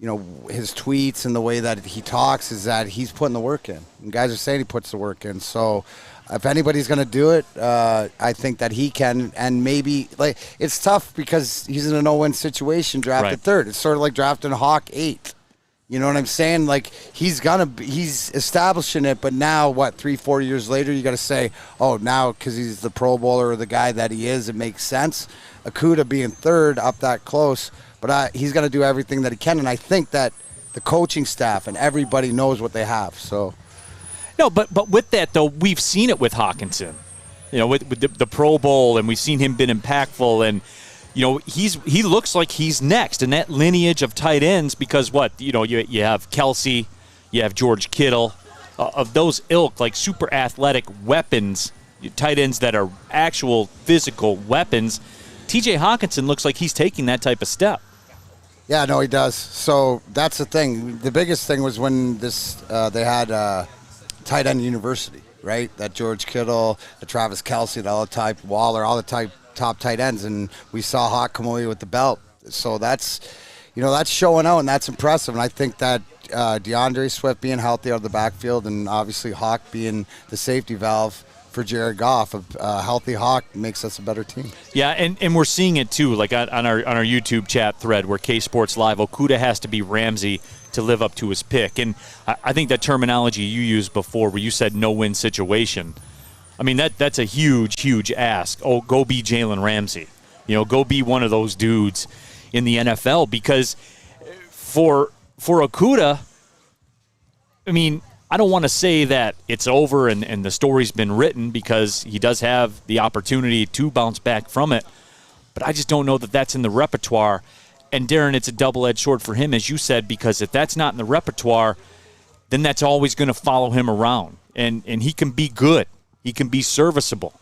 his tweets and the way that he talks is that he's putting the work in. And guys are saying he puts the work in. So if anybody's going to do it, I think that he can. And maybe, it's tough because he's in a no-win situation, drafted third. It's sort of like drafting Hawk 8th. You know what I'm saying? He's establishing it, but now, 3-4 years later, you got to say, oh, now because he's the Pro Bowler or the guy that he is, it makes sense. Okudah being third up that close, but he's going to do everything that he can, and I think that the coaching staff and everybody knows what they have. So, no, but with that though, we've seen it with Hawkinson, with the Pro Bowl, and we've seen him been impactful, and he looks like he's next in that lineage of tight ends because you have Kelsey, you have George Kittle, of those ilk, super athletic weapons, tight ends that are actual physical weapons. TJ Hawkinson looks like he's taking that type of step. Yeah, no, he does. So that's the thing. The biggest thing was when they had tight end university, right? That George Kittle, the Travis Kelsey, all the type Waller, all the top tight ends, and we saw Hawk come away with the belt. So that's showing out, and that's impressive. And I think that DeAndre Swift being healthy out of the backfield, and obviously Hawk being the safety valve for Jared Goff, a healthy Hawk makes us a better team. Yeah, and we're seeing it too, on our YouTube chat thread where K Sports Live, Okudah has to be Ramsey to live up to his pick. And I think that terminology you used before where you said no-win situation, that's a huge, huge ask. Oh, go be Jalen Ramsey. Go be one of those dudes in the NFL, because for Okudah, I don't want to say that it's over and the story's been written, because he does have the opportunity to bounce back from it. But I just don't know that that's in the repertoire. And, Darren, it's a double-edged sword for him, as you said, because if that's not in the repertoire, then that's always going to follow him around. And he can be good. He can be serviceable.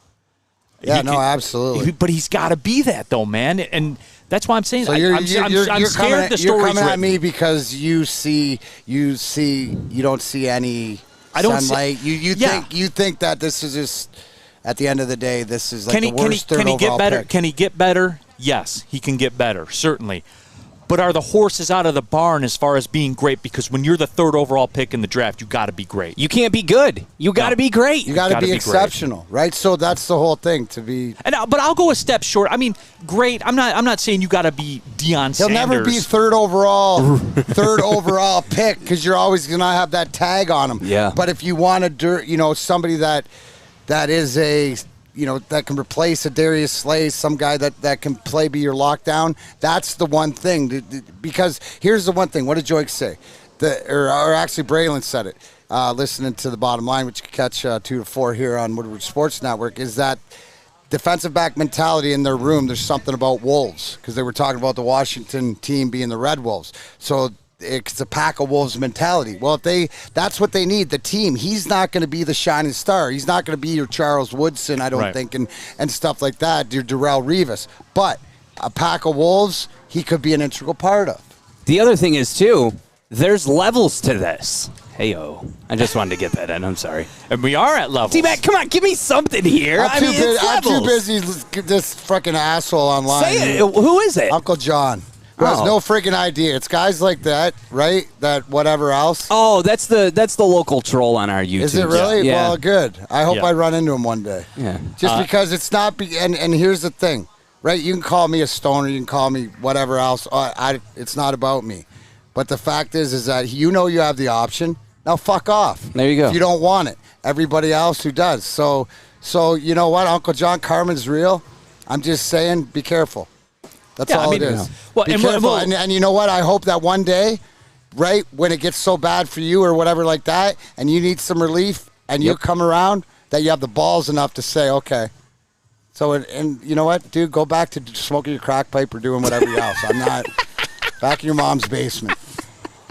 Yeah, absolutely. But he's got to be that, though, man. And that's why I'm saying I'm scared the story's written. You're coming at me because you don't see any sunlight. You think that this is just, at the end of the day, this is like the worst third overall pick. Can he get better? Yes, he can get better, certainly. But are the horses out of the barn as far as being great? Because when you're the third overall pick in the draft, you got to be great. You can't be good. You got to be great. You got to be exceptional, right? So that's the whole thing, to be. But I'll go a step short. I mean, great. I'm not saying you got to be Deion Sanders. He'll never be third overall pick, because you're always going to have that tag on him. Yeah. But if you want to, somebody that is a. That can replace a Darius Slay, some guy that can be your lockdown. That's the one thing. Because here's the one thing. What did Joik say? Or actually, Braylon said it. Listening to the Bottom Line, which you can catch 2 to 4 here on Woodward Sports Network, is that defensive back mentality in their room. There's something about Wolves, because they were talking about the Washington team being the Red Wolves. So it's a pack of wolves mentality. Well, that's what they need, the team. He's not going to be the shining star. He's not going to be your Charles Woodson, I don't think, and stuff like that, your Darrelle Revis. But a pack of wolves, he could be an integral part of. The other thing is, too, there's levels to this. Hey-o. I just wanted to get that in. I'm sorry. And we are at levels. T-Mac, come on, give me something here. I'm too busy this fucking asshole online. Say it. Who is it? Uncle John. Who has no freaking idea. It's guys like that, right? That whatever else. Oh, that's the local troll on our YouTube. Is it really? Yeah. Well, good. I hope I run into him one day. Yeah. Just because it's not. And here's the thing, right? You can call me a stoner. You can call me whatever else. It's not about me. But the fact is that you have the option. Now fuck off. There you go. If you don't want it, everybody else who does. So you know what? Uncle John Carmen's real. I'm just saying, be careful. That's all it is. Well, be careful. And you know what? I hope that one day, right, when it gets so bad for you or whatever like that, and you need some relief, and you come around, that you have the balls enough to say, okay. So, and you know what, dude? Go back to smoking your crack pipe or doing whatever else. I'm not back in your mom's basement.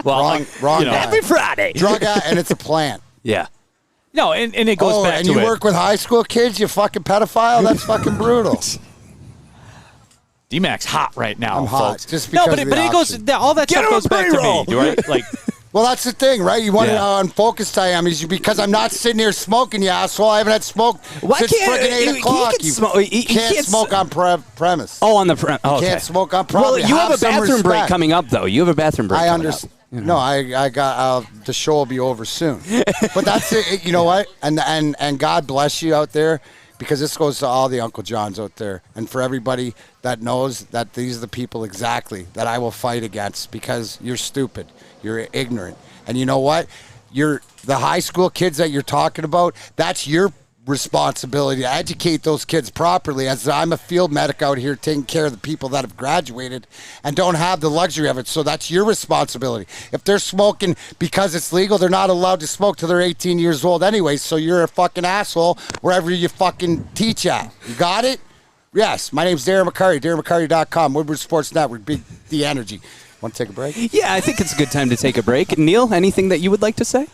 Well, wrong guy. Happy Friday. Drug guy, and it's a plant. Yeah. No, and it goes back to it. And you work with high school kids, you fucking pedophile? That's fucking brutal. D-Mac's hot right now, I'm hot, folks. just because but it goes. All that stuff goes back to me, right? Like, well, that's the thing, right? You want to know how unfocused I am? Is because I'm not sitting here smoking, you asshole. I haven't had smoke since friggin' 8 o'clock. You can't smoke on premise. Oh, on the premise. Oh, okay. Can't smoke on premise. Well, you have a bathroom break coming up, though. You have a bathroom break. I understand. No, I got the show will be over soon. But that's it. You know what? And God bless you out there. Because this goes to all the Uncle Johns out there. And for everybody that knows that these are the people exactly that I will fight against, because you're stupid. You're ignorant. And you know what? The high school kids that you're talking about, that's your responsibility to educate those kids properly, as I'm a field medic out here taking care of the people that have graduated and don't have the luxury of it. So that's your responsibility. If they're smoking because it's legal, they're not allowed to smoke till they're 18 years old anyway. So you're a fucking asshole wherever you fucking teach at. You got it? Yes. My name's Darren McCarty, DarrenMcCarty.com, Woodward Sports Network, Big D Energy. Want to take a break? Yeah, I think it's a good time to take a break. Neal, anything that you would like to say?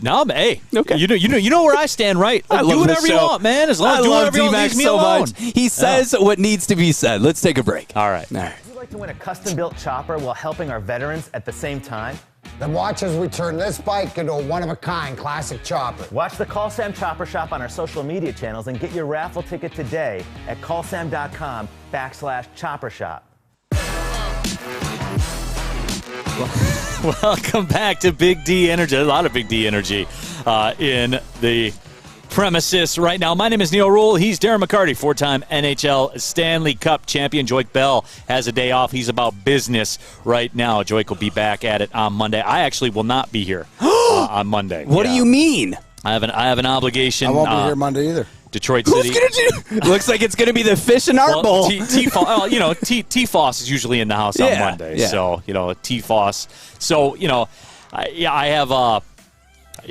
No, hey, okay. You know where I stand, right? Do whatever you want, man. As long as do whatever you want, leave me alone. He says what needs to be said. Let's take a break. All right. Would you like to win a custom-built chopper while helping our veterans at the same time? Then watch as we turn this bike into a one-of-a-kind classic chopper. Watch the Call Sam Chopper Shop on our social media channels and get your raffle ticket today at callsam.com/chopper shop. Welcome back to Big D Energy. A lot of Big D Energy in the premises right now. My name is Neal Ruhl. He's Darren McCarty, 4-time NHL Stanley Cup champion. Joik Bell has a day off. He's about business right now. Joik will be back at it on Monday. I actually will not be here on Monday. What do you mean? I have an obligation. I won't be here Monday either. Detroit Who's City. gonna do? Looks like it's gonna be the fish and art bowl. T-Foss is usually in the house on Monday, so T-Foss. So I have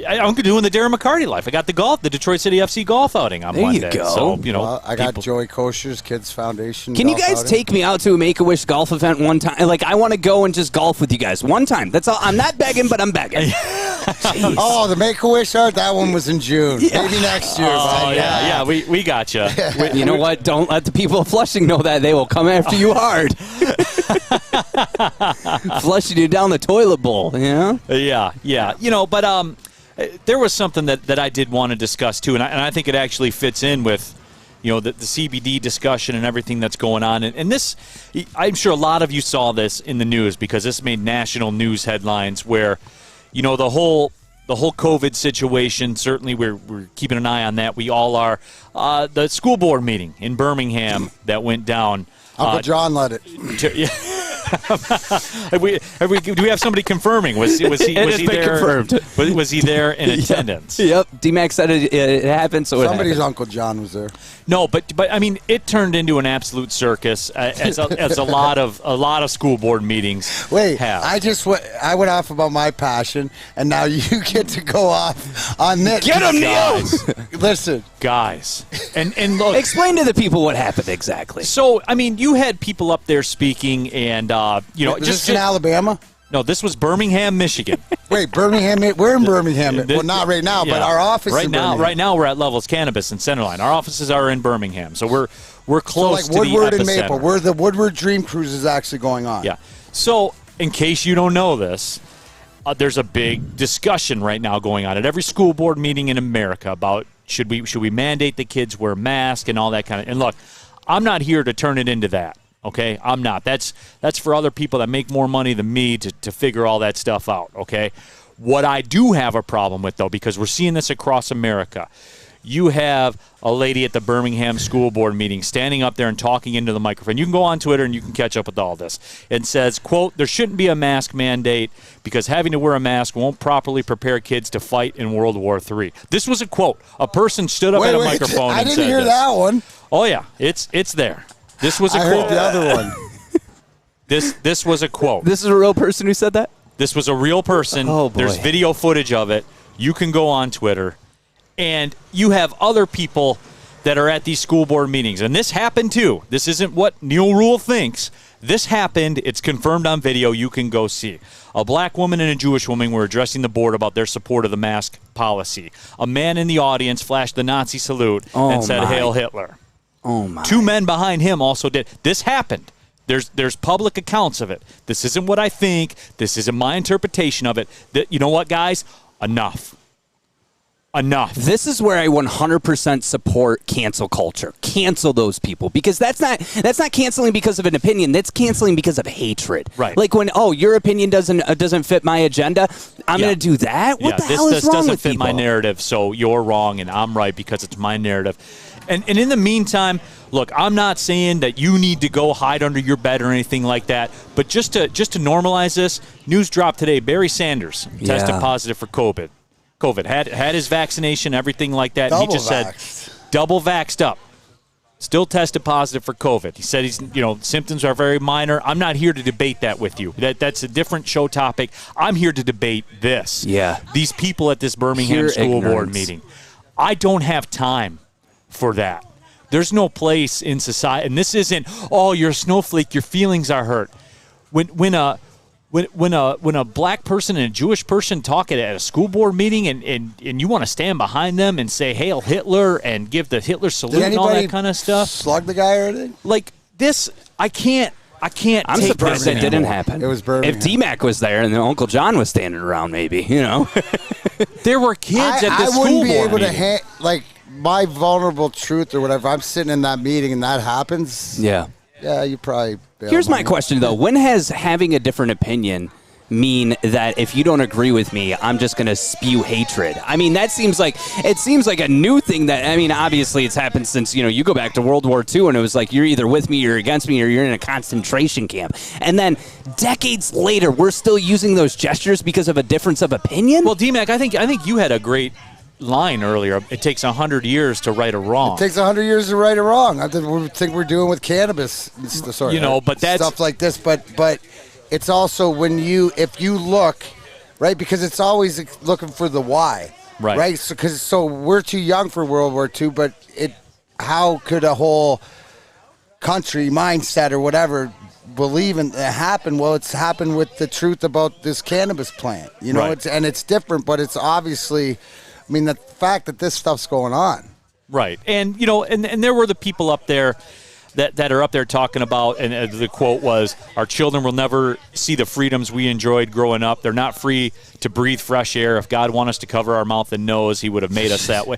I'm doing the Darren McCarty life. I got the Detroit City FC golf outing on Monday. There you go. So, Well, I got Joey Kosher's Kids Foundation. Can you golf guys outing. take me out to a Make-A-Wish golf event one time? Like, I want to go and just golf with you guys one time. That's all. I'm not begging, but I'm begging. Jeez. Oh, the Make-A-Wish art? That one was in June. Maybe next year. Oh, yeah, we got you. You know what? Don't let the people of Flushing know that. They will come after you hard. Flushing you down the toilet bowl, you know? Yeah. But there was something that I did want to discuss, too, and I think it actually fits in with, the CBD discussion and everything that's going on. And this, I'm sure a lot of you saw this in the news because this made national news headlines where, the whole COVID situation, certainly we're keeping an eye on that. We all are. The school board meeting in Birmingham that went down. Uncle John led it. Do we have somebody confirming? Was he there? Confirmed. Was he there in attendance? Yep. D-Mac said it happened, so Somebody's it happened. Uncle John was there. No, but I mean, it turned into an absolute circus as a lot of school board meetings. Wait, have. I went off about my passion, and now you get to go off on this. Get him, Neal! Listen, guys, and look. Explain to the people what happened exactly. So, I mean, you had people up there speaking, and was this in Alabama? No, this was Birmingham, Michigan. Wait, Birmingham? We're in Birmingham. Well, not right now, but our office right in now. Birmingham. Right now, we're at Levels Cannabis in Centerline. Our offices are in Birmingham, so we're close so like to Woodward the and epicenter. Maple, where the Woodward Dream Cruise is actually going on. Yeah. So, in case you don't know this, there's a big discussion right now going on at every school board meeting in America about should we mandate the kids wear masks and all that kind of. And look, I'm not here to turn it into that. Okay, I'm not. That's for other people that make more money than me to figure all that stuff out. Okay, what I do have a problem with though, because we're seeing this across America. You have a lady at the Birmingham school board meeting standing up there and talking into the microphone. You can go on Twitter and you can catch up with all this. And says, quote, there shouldn't be a mask mandate because having to wear a mask won't properly prepare kids to fight in World War III. This was a quote. A person stood up at a microphone and said this. I didn't hear that one. Oh, yeah. It's there. This was a quote. I heard the other one. This was a quote. This is a real person who said that? This was a real person. Oh, boy. There's video footage of it. You can go on Twitter. And you have other people that are at these school board meetings. And this happened, too. This isn't what Neal Ruhl thinks. This happened. It's confirmed on video. You can go see. A black woman and a Jewish woman were addressing the board about their support of the mask policy. A man in the audience flashed the Nazi salute and said, Hail Hitler. Oh, my. Two men behind him also did. This happened. There's public accounts of it. This isn't what I think. This isn't my interpretation of it. You know what, guys? Enough. This is where I 100% support cancel culture. Cancel those people because that's not canceling because of an opinion. That's canceling because of hatred. Right. Like when your opinion doesn't fit my agenda, I'm going to do that. What the hell is wrong with this doesn't fit my narrative, so you're wrong and I'm right because it's my narrative. And in the meantime, look, I'm not saying that you need to go hide under your bed or anything like that, but just to normalize this, news dropped today. Barry Sanders tested positive for COVID. Had his vaccination, everything like that. And he just said, double vaxxed up. Still tested positive for COVID. He said symptoms are very minor. I'm not here to debate that with you. That's a different show topic. I'm here to debate this. Yeah. These people at this Birmingham school board meeting. I don't have time for that. There's no place in society, and this isn't, you're a snowflake, your feelings are hurt. When a black person and a Jewish person talk at a school board meeting and you want to stand behind them and say Hail Hitler and give the Hitler salute and all that kind of stuff. Slug the guy or anything? Like this, I can't I'm take surprised this that didn't anymore. happen. It was Birmingham. If D-Mac was there and then Uncle John was standing around, maybe, There were kids at the school board I wouldn't be able meeting. to my vulnerable truth or whatever. I'm sitting in that meeting and that happens. Yeah. Yeah, you probably. Here's my question, though. When has having a different opinion mean that if you don't agree with me, I'm just going to spew hatred? I mean, it seems like a new thing that, obviously it's happened since, you go back to World War II and it was like, you're either with me, you're against me, or you're in a concentration camp. And then decades later, we're still using those gestures because of a difference of opinion? Well, D-Mac, I think you had a great line earlier. It takes 100 years to right a wrong. It takes 100 years to right a wrong. I think we're doing with cannabis. Sorry, but that's stuff like this. But it's also if you look right? Because it's always looking for the why, right? So we're too young for World War II, but how could a whole country mindset or whatever believe in it happen? Well, it's happened with the truth about this cannabis plant, it's different, but it's obviously, I mean, the fact that this stuff's going on. Right. And, and there were the people up there that are up there talking about, and the quote was, our children will never see the freedoms we enjoyed growing up. They're not free to breathe fresh air. If God wanted us to cover our mouth and nose, he would have made us that way.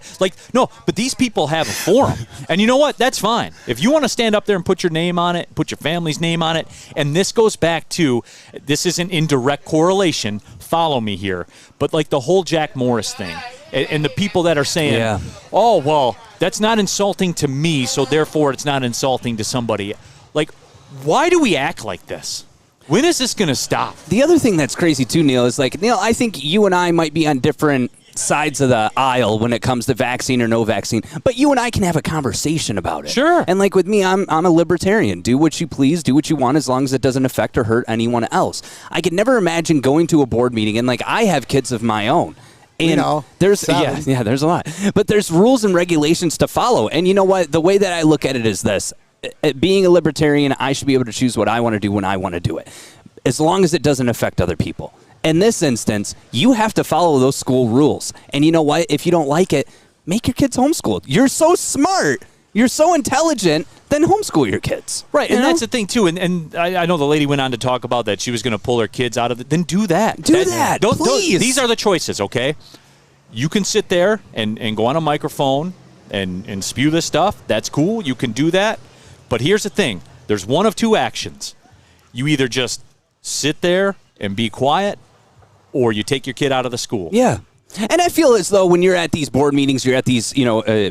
No, but these people have a forum. And you know what? That's fine. If you want to stand up there and put your name on it, put your family's name on it, and this goes back to, this isn't in direct correlation, follow me here, but like the whole Jack Morris thing. And the people that are saying, oh, well, that's not insulting to me, so therefore it's not insulting to somebody. Like, why do we act like this? When is this going to stop? The other thing that's crazy, too, Neal, is Neal, I think you and I might be on different sides of the aisle when it comes to vaccine or no vaccine, but you and I can have a conversation about it. Sure. And with me, I'm a libertarian. Do what you please, do what you want, as long as it doesn't affect or hurt anyone else. I could never imagine going to a board meeting, and I have kids of my own. And there's there's a lot. But there's rules and regulations to follow. And you know what? The way that I look at it is this. Being a libertarian, I should be able to choose what I want to do when I want to do it, as long as it doesn't affect other people. In this instance, you have to follow those school rules. And you know what? If you don't like it, make your kids homeschooled. You're so smart. You're so intelligent, then homeschool your kids. Right, and that's the thing, too. And I know the lady went on to talk about that she was going to pull her kids out of it. Then do that. Please. These are the choices, okay? You can sit there and go on a microphone and spew this stuff. That's cool. You can do that. But here's the thing. There's one of two actions. You either just sit there and be quiet, or you take your kid out of the school. Yeah. And I feel as though when you're at these board meetings, you're at these,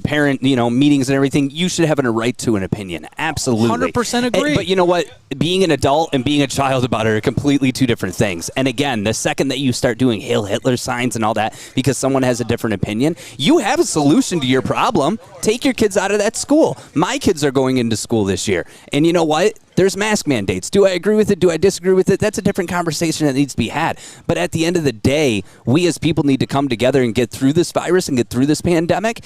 parent, meetings and everything, you should have a right to an opinion. Absolutely. 100% agree. But you know what? Being an adult and being a child about it are completely two different things. And again, the second that you start doing Hail Hitler signs and all that because someone has a different opinion, you have a solution to your problem. Take your kids out of that school. My kids are going into school this year. And you know what? There's mask mandates. Do I agree with it? Do I disagree with it? That's a different conversation that needs to be had. But at the end of the day, we as people need to come together and get through this virus and get through this pandemic.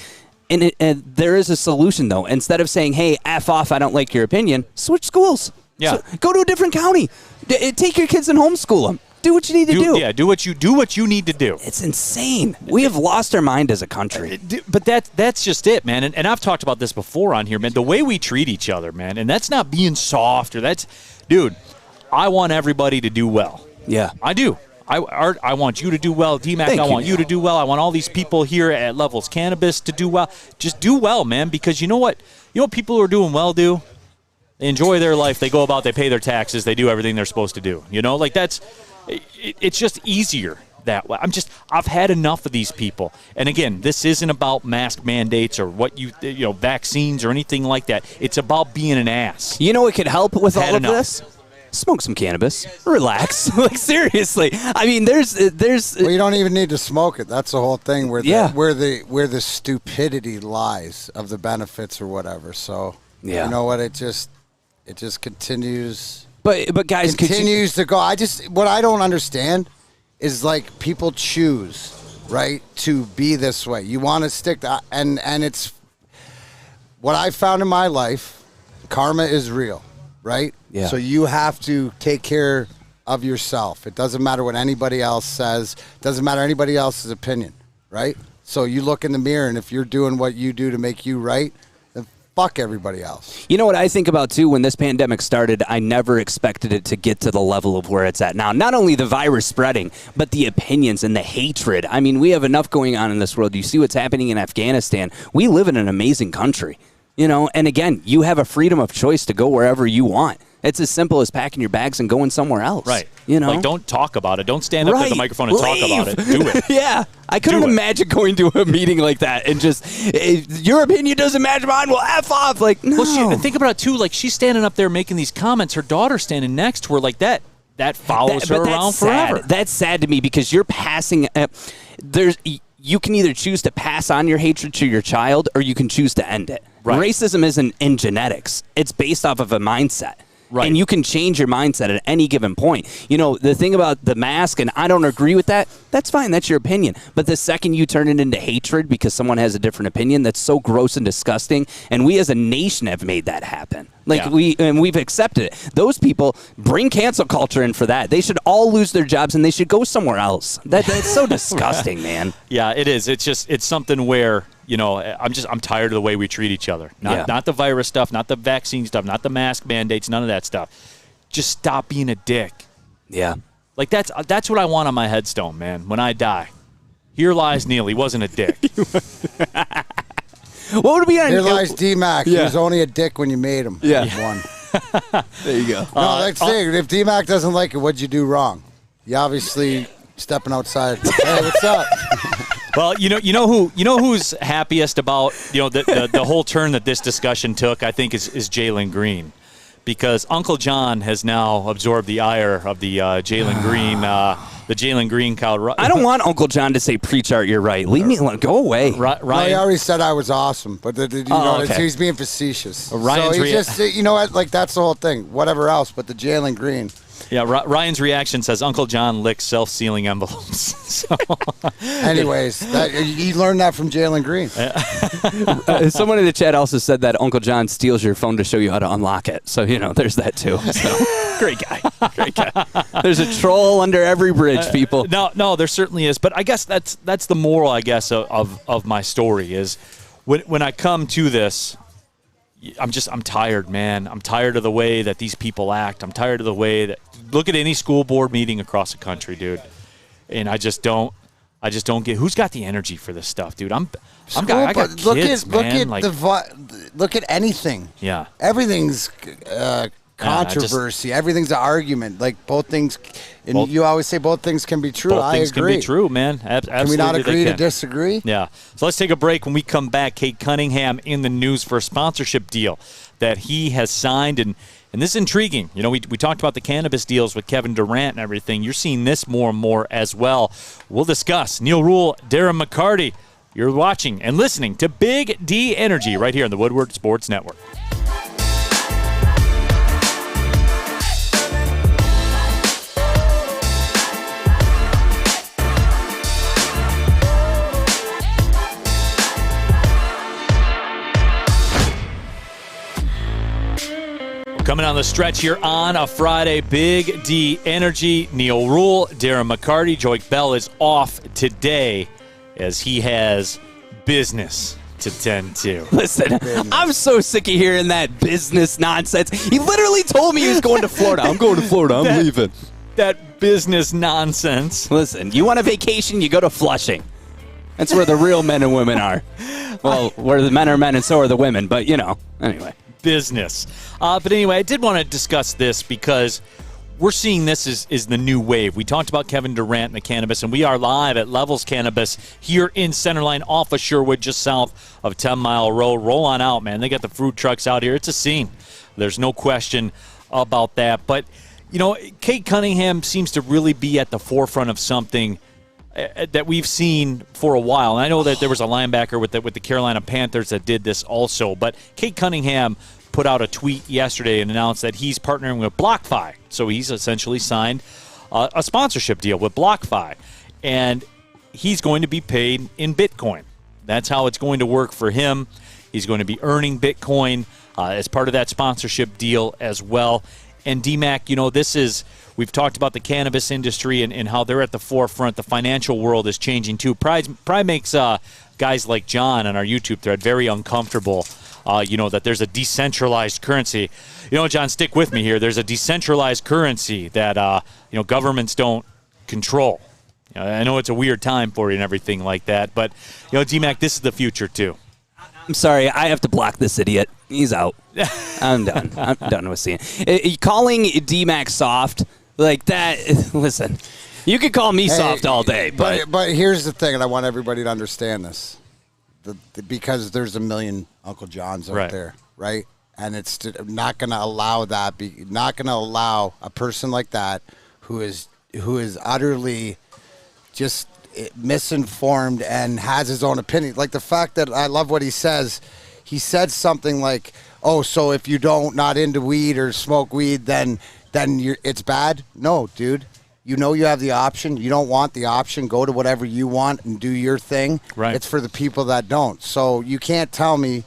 And there is a solution, though. Instead of saying, hey, F off, I don't like your opinion, switch schools. Yeah. So go to a different county. Take your kids and homeschool them. Do what you need to do. Yeah, do what you need to do. It's insane. We have lost our mind as a country. But that's just it, man. And I've talked about this before on here, man. The way we treat each other, man, and that's not being soft dude, I want everybody to do well. Yeah. I do. I want you to do well. D-Mac, I want you to do well. I want all these people here at Levels Cannabis to do well. Just do well, man, because you know what? You know what people who are doing well do? They enjoy their life. They go about, they pay their taxes. They do everything they're supposed to do. It's just easier that way. I've had enough of these people. And again, this isn't about mask mandates or vaccines or anything like that. It's about being an ass. You know what could help with all of this? Smoke some cannabis. Relax. Seriously. I mean, there's. Well, you don't even need to smoke it. That's the whole thing where the stupidity lies of the benefits or whatever. So you know what? It just continues. But guys, continues to go. What I don't understand is people choose, right, to be this way. You want to stick to, and it's what I found in my life. Karma is real, right? Yeah. So you have to take care of yourself. It doesn't matter what anybody else says. It doesn't matter anybody else's opinion, right? So you look in the mirror, and if you're doing what you do to make you right, fuck everybody else. You know what I think about, too? When this pandemic started, I never expected it to get to the level of where it's at now. Not only the virus spreading, but the opinions and the hatred. I mean, we have enough going on in this world. You see what's happening in Afghanistan. We live in an amazing country. And again, you have a freedom of choice to go wherever you want. It's as simple as packing your bags and going somewhere else. Right. Don't talk about it. Don't stand up at the microphone and talk about it. Do it. Yeah. I couldn't imagine going to a meeting like that and just, your opinion doesn't match mine, well, F off. No. Well, think about it, too. She's standing up there making these comments. Her daughter's standing next to her that. That follows her around forever. That's sad to me because you're passing. You can either choose to pass on your hatred to your child or you can choose to end it. Right. Racism isn't in genetics. It's based off of a mindset. Right. And you can change your mindset at any given point. You know, the thing about the mask, and I don't agree with that, that's fine. That's your opinion. But the second you turn it into hatred because someone has a different opinion, that's so gross and disgusting. And we as a nation have made that happen. Like, we've accepted it. Those people bring cancel culture in for that. They should all lose their jobs and they should go somewhere else. That's so disgusting, man. Yeah, it is. It's something where, you know, I'm tired of the way we treat each other. Not the virus stuff, not the vaccine stuff, not the mask mandates, none of that stuff. Just stop being a dick. Yeah. Like, that's what I want on my headstone, man, when I die. Here lies Neal. He wasn't a dick. What would it be on? Here lies D-Mac. Yeah. He was only a dick when you made him. Yeah. He won. There you go. No, that's the thing. If D-Mac doesn't like it, what'd you do wrong? You obviously stepping outside. Hey, what's up? Well, you know who's happiest about, you know, the whole turn that this discussion took, I think, is Jalen Green, because Uncle John has now absorbed the ire of the Jalen Green cow. I don't want Uncle John to say, "Preach art, you're right." Leave me alone. Go away. Ryan, No, he already said I was awesome, but okay. he's being facetious. Ryan's so he just, you know what, like, that's the whole thing. Whatever else, but the Jalen Green. Yeah, Ryan's reaction says Uncle John licks self-sealing envelopes. So. Anyways, you learned that from Jalen Green. Someone in the chat also said that Uncle John steals your phone to show you how to unlock it. So, you know, there's that too. So, great guy. There's a troll under every bridge, people. No, there certainly is. But I guess that's the moral, I guess, of my story is when I come to this, I'm tired, man. I'm tired of the way that these people act. I'm tired of the way that look at any school board meeting across the country, dude. And I just don't get who's got the energy for this stuff, dude. I got kids, man. Look at anything. Yeah. Everything's controversy. Everything's an argument. Like both things, and you always say both things can be true. Both I things agree. can be true, man. Absolutely, can we not agree to disagree? Yeah. So let's take a break. When we come back, Cade Cunningham in the news for a sponsorship deal that he has signed, and this is intriguing. You know, we talked about the cannabis deals with Kevin Durant and everything. You're seeing this more and more as well. We'll discuss Neal, Ruhl, Darren, McCarty. You're watching and listening to Big D Energy right here on the Woodward Sports Network. Coming on the stretch here on a Friday, Big D Energy, Neal Ruhl, Darren McCarty. Joique Bell is off today as he has business to tend to. Listen, I'm so sick of hearing that business nonsense. He literally told me he was going to Florida. I'm going to Florida. I'm leaving. That business nonsense. Listen, you want a vacation, you go to Flushing. That's where the real men and women are. Well, where the men are men and so are the women, but, you know, anyway. Business. But anyway, I did want to discuss this because we're seeing this is the new wave. We talked about Kevin Durant and the cannabis, and we are live at Levels Cannabis here in Centerline off of Sherwood, just south of 10 Mile Road. Roll on out, man. They got the fruit trucks out here. It's a scene. There's no question about that. But, you know, Cade Cunningham seems to really be at the forefront of something that we've seen for a while. And I know that there was a linebacker with the Carolina Panthers that did this also. But Cade Cunningham put out a tweet yesterday and announced that he's partnering with BlockFi. So he's essentially signed a sponsorship deal with BlockFi. And he's going to be paid in Bitcoin. That's how it's going to work for him. He's going to be earning Bitcoin as part of that sponsorship deal as well. And DMAC, you know, we've talked about the cannabis industry and how they're at the forefront. The financial world is changing too. Probably makes guys like John on our YouTube thread very uncomfortable. You know, that there's a decentralized currency. You know, John, stick with me here. There's a decentralized currency that, you know, governments don't control. You know, I know it's a weird time for you and everything like that, but, you know, DMAC, this is the future too. I'm sorry, I have to block this idiot. He's out. I'm done. I'm done with seeing it. Calling DMAC soft like that, listen, you could call me soft all day. But here's the thing, and I want everybody to understand this. Because there's a million Uncle Johns out there, right? And it's not going to allow that. Not going to allow a person like that who is utterly just misinformed and has his own opinion. Like the fact that I love what he says. he said something like, "Oh, so if you not into weed or smoke weed, then it's bad." No, dude. You know you have the option. You don't want the option. Go to whatever you want and do your thing. Right. It's for the people that don't. So you can't tell me,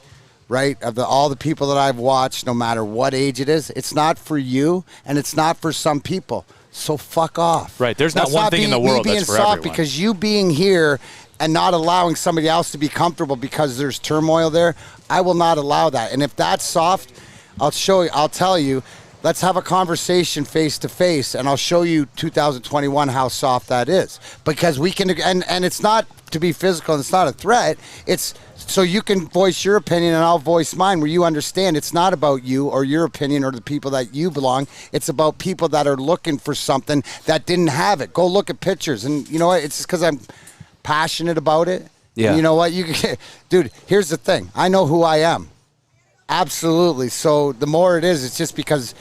right, of all the people that I've watched, no matter what age it is, it's not for you and it's not for some people. So fuck off. Right. There's not one thing in the world that's for everyone. Because you being here and not allowing somebody else to be comfortable because there's turmoil there, I will not allow that. And if that's soft, I'll tell you, let's have a conversation face to face, and I'll show you 2021 how soft that is. Because we can, and it's not to be physical, and it's not a threat. It's so you can voice your opinion and I'll voice mine, where you understand it's not about you or your opinion or the people that you belong. It's about people that are looking for something that didn't have it. Go look at pictures, and you know what? It's just because I'm passionate about it. Yeah. And you know what? Dude, here's the thing. I know who I am. Absolutely. So the more it is, it's just because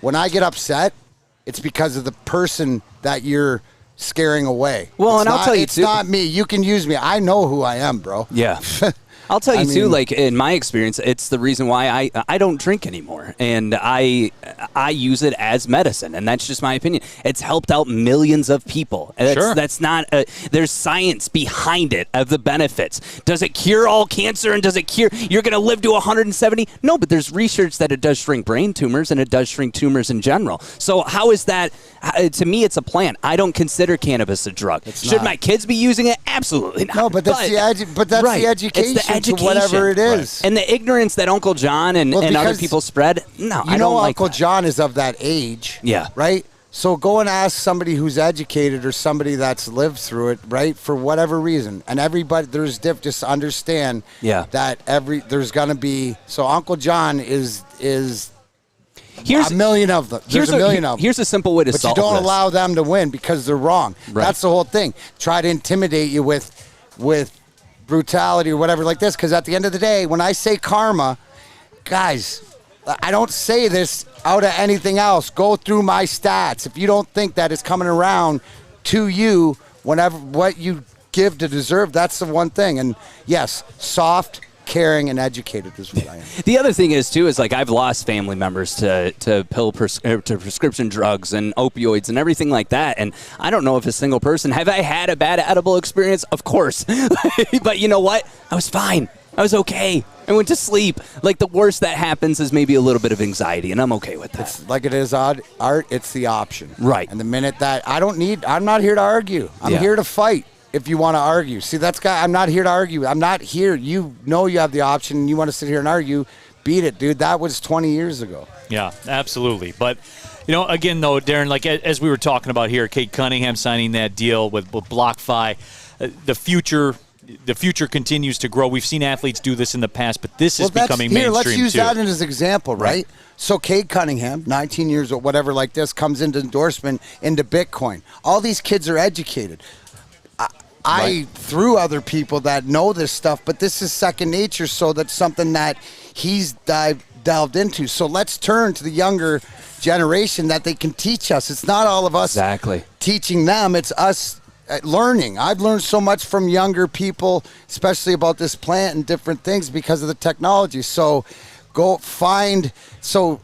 when I get upset, it's because of the person that you're scaring away. Well, and I'll tell you, it's too. not me. You can use me. I know who I am, bro. Yeah. I'll tell you, too, like, in my experience, it's the reason why I don't drink anymore. And I use it as medicine, and that's just my opinion. It's helped out millions of people. Sure. That's not there's science behind it of the benefits. Does it cure all cancer, and does it cure you're going to live to 170? No, but there's research that it does shrink brain tumors, and it does shrink tumors in general. So how is that? To me, it's a plant. I don't consider cannabis a drug. Should my kids be using it? Absolutely not. No, but that's the education. It's the education. To whatever it is. Right. And the ignorance that Uncle John and other people spread, no, I don't like Uncle that. John is of that age. Yeah. Right? So go and ask somebody who's educated or somebody that's lived through it, right? For whatever reason. And everybody, just understand that there's going to be, so Uncle John is a million of them. There's a million of them. Here's a simple way to solve this. But you don't allow them to win because they're wrong. Right. That's the whole thing. Try to intimidate you with brutality or whatever like this, because at the end of the day, when I say karma, guys, I don't say this out of anything else. Go through my stats. If you don't think that it's coming around to you whenever what you give to deserve, that's the one thing. And yes, soft, caring, and educated is what I am. The other thing is, too, is like I've lost family members to prescription drugs and opioids and everything like that. And I don't know if a single person, have I had a bad edible experience? Of course. But you know what? I was fine. I was okay. I went to sleep. Like, the worst that happens is maybe a little bit of anxiety, and I'm okay with that. It's like it is art, it's the option. Right. And the minute that I'm not here to argue. I'm here to fight. If you want to argue. See, I'm not here to argue. I'm not here. You know you have the option and you want to sit here and argue. Beat it, dude. That was 20 years ago. Yeah, absolutely. But, again, though, Darren, like as we were talking about here, Cade Cunningham signing that deal with BlockFi, the future continues to grow. We've seen athletes do this in the past, but this is becoming mainstream, let's use too. that as an example, right? So Cade Cunningham, 19 years old, whatever like this, comes into endorsement into Bitcoin. All these kids are educated. Through other people that know this stuff, but this is second nature, so that's something that he's delved into. So let's turn to the younger generation that they can teach us. It's not all of us teaching them. It's us learning. I've learned so much from younger people, especially about this plant and different things because of the technology. So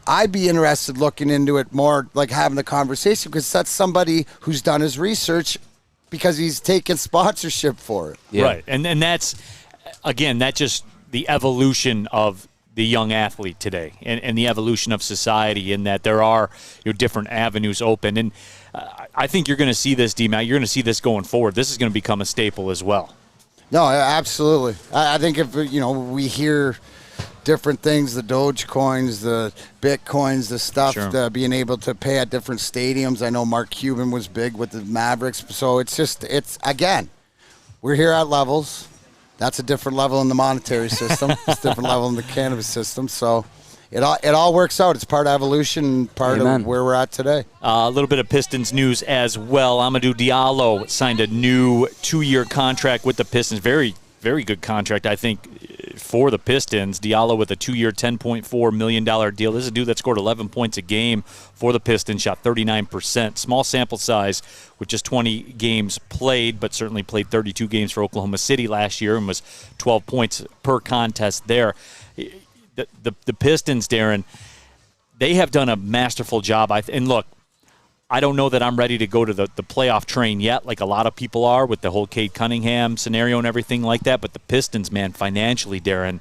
I'd be interested looking into it more, like having the conversation, because that's somebody who's done his research because he's taken sponsorship for it. Yeah. Right. And that's, again, that's just the evolution of the young athlete today and the evolution of society, in that there are different avenues open. And I think you're going to see this, D-Mac. You're going to see this going forward. This is going to become a staple as well. No, absolutely. I think if, we hear different things, the Dogecoins, the Bitcoins, the stuff, being able to pay at different stadiums. I know Mark Cuban was big with the Mavericks. So again, we're here at Levels. That's a different level in the monetary system. It's a different level in the cannabis system. So it all works out. It's part of evolution, part of where we're at today. A little bit of Pistons news as well. Amadou Diallo signed a new 2-year contract with the Pistons. Very, very good contract, I think, for the Pistons. Diallo with a 2-year, $10.4 million deal. This is a dude that scored 11 points a game for the Pistons, shot 39%. Small sample size with just 20 games played, but certainly played 32 games for Oklahoma City last year and was 12 points per contest there. The Pistons, Darren, they have done a masterful job. And look, I don't know that I'm ready to go to the playoff train yet, like a lot of people are with the whole Cade Cunningham scenario and everything like that. But the Pistons, man, financially, Darren,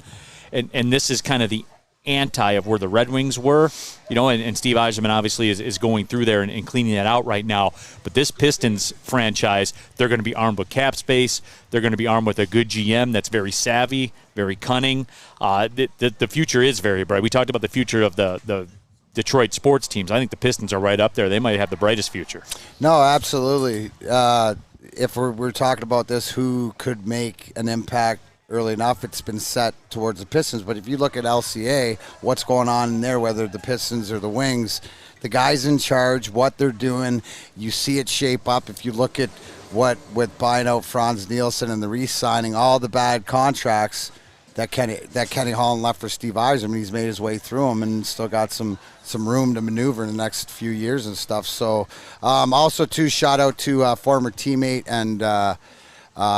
and this is kind of the anti of where the Red Wings were, and Steve Yzerman obviously is going through there and cleaning that out right now. But this Pistons franchise, they're going to be armed with cap space. They're going to be armed with a good GM that's very savvy, very cunning. The future is very bright. We talked about the future of the Detroit sports teams. I think the Pistons are right up there. They might have the brightest future. No, absolutely. If we're talking about this, who could make an impact early enough, it's been set towards the Pistons. But if you look at LCA, what's going on in there, whether the Pistons or the Wings, the guys in charge, what they're doing, you see it shape up. If you look at what with buying out Franz Nielsen and the re-signing, all the bad contracts that Kenny Holland left for Steve Yzerman, he's made his way through them and still got some room to maneuver in the next few years and stuff. So also, too, shout out to former teammate and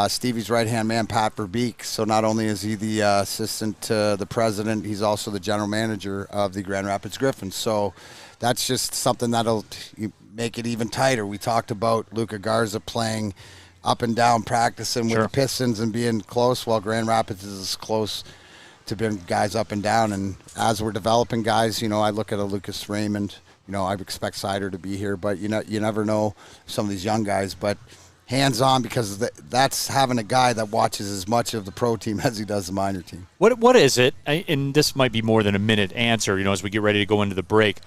Stevie's right-hand man, Pat Verbeek. So not only is he the assistant to the president, he's also the general manager of the Grand Rapids Griffins. So that's just something that'll make it even tighter. We talked about Luka Garza playing up and down, practicing with the Pistons and being close, while Grand Rapids is as close to being guys up and down. And as we're developing guys, I look at a Lucas Raymond. I expect Sider to be here, but you never know some of these young guys. But hands-on, because that's having a guy that watches as much of the pro team as he does the minor team. What is it, and this might be more than a minute answer, as we get ready to go into the break,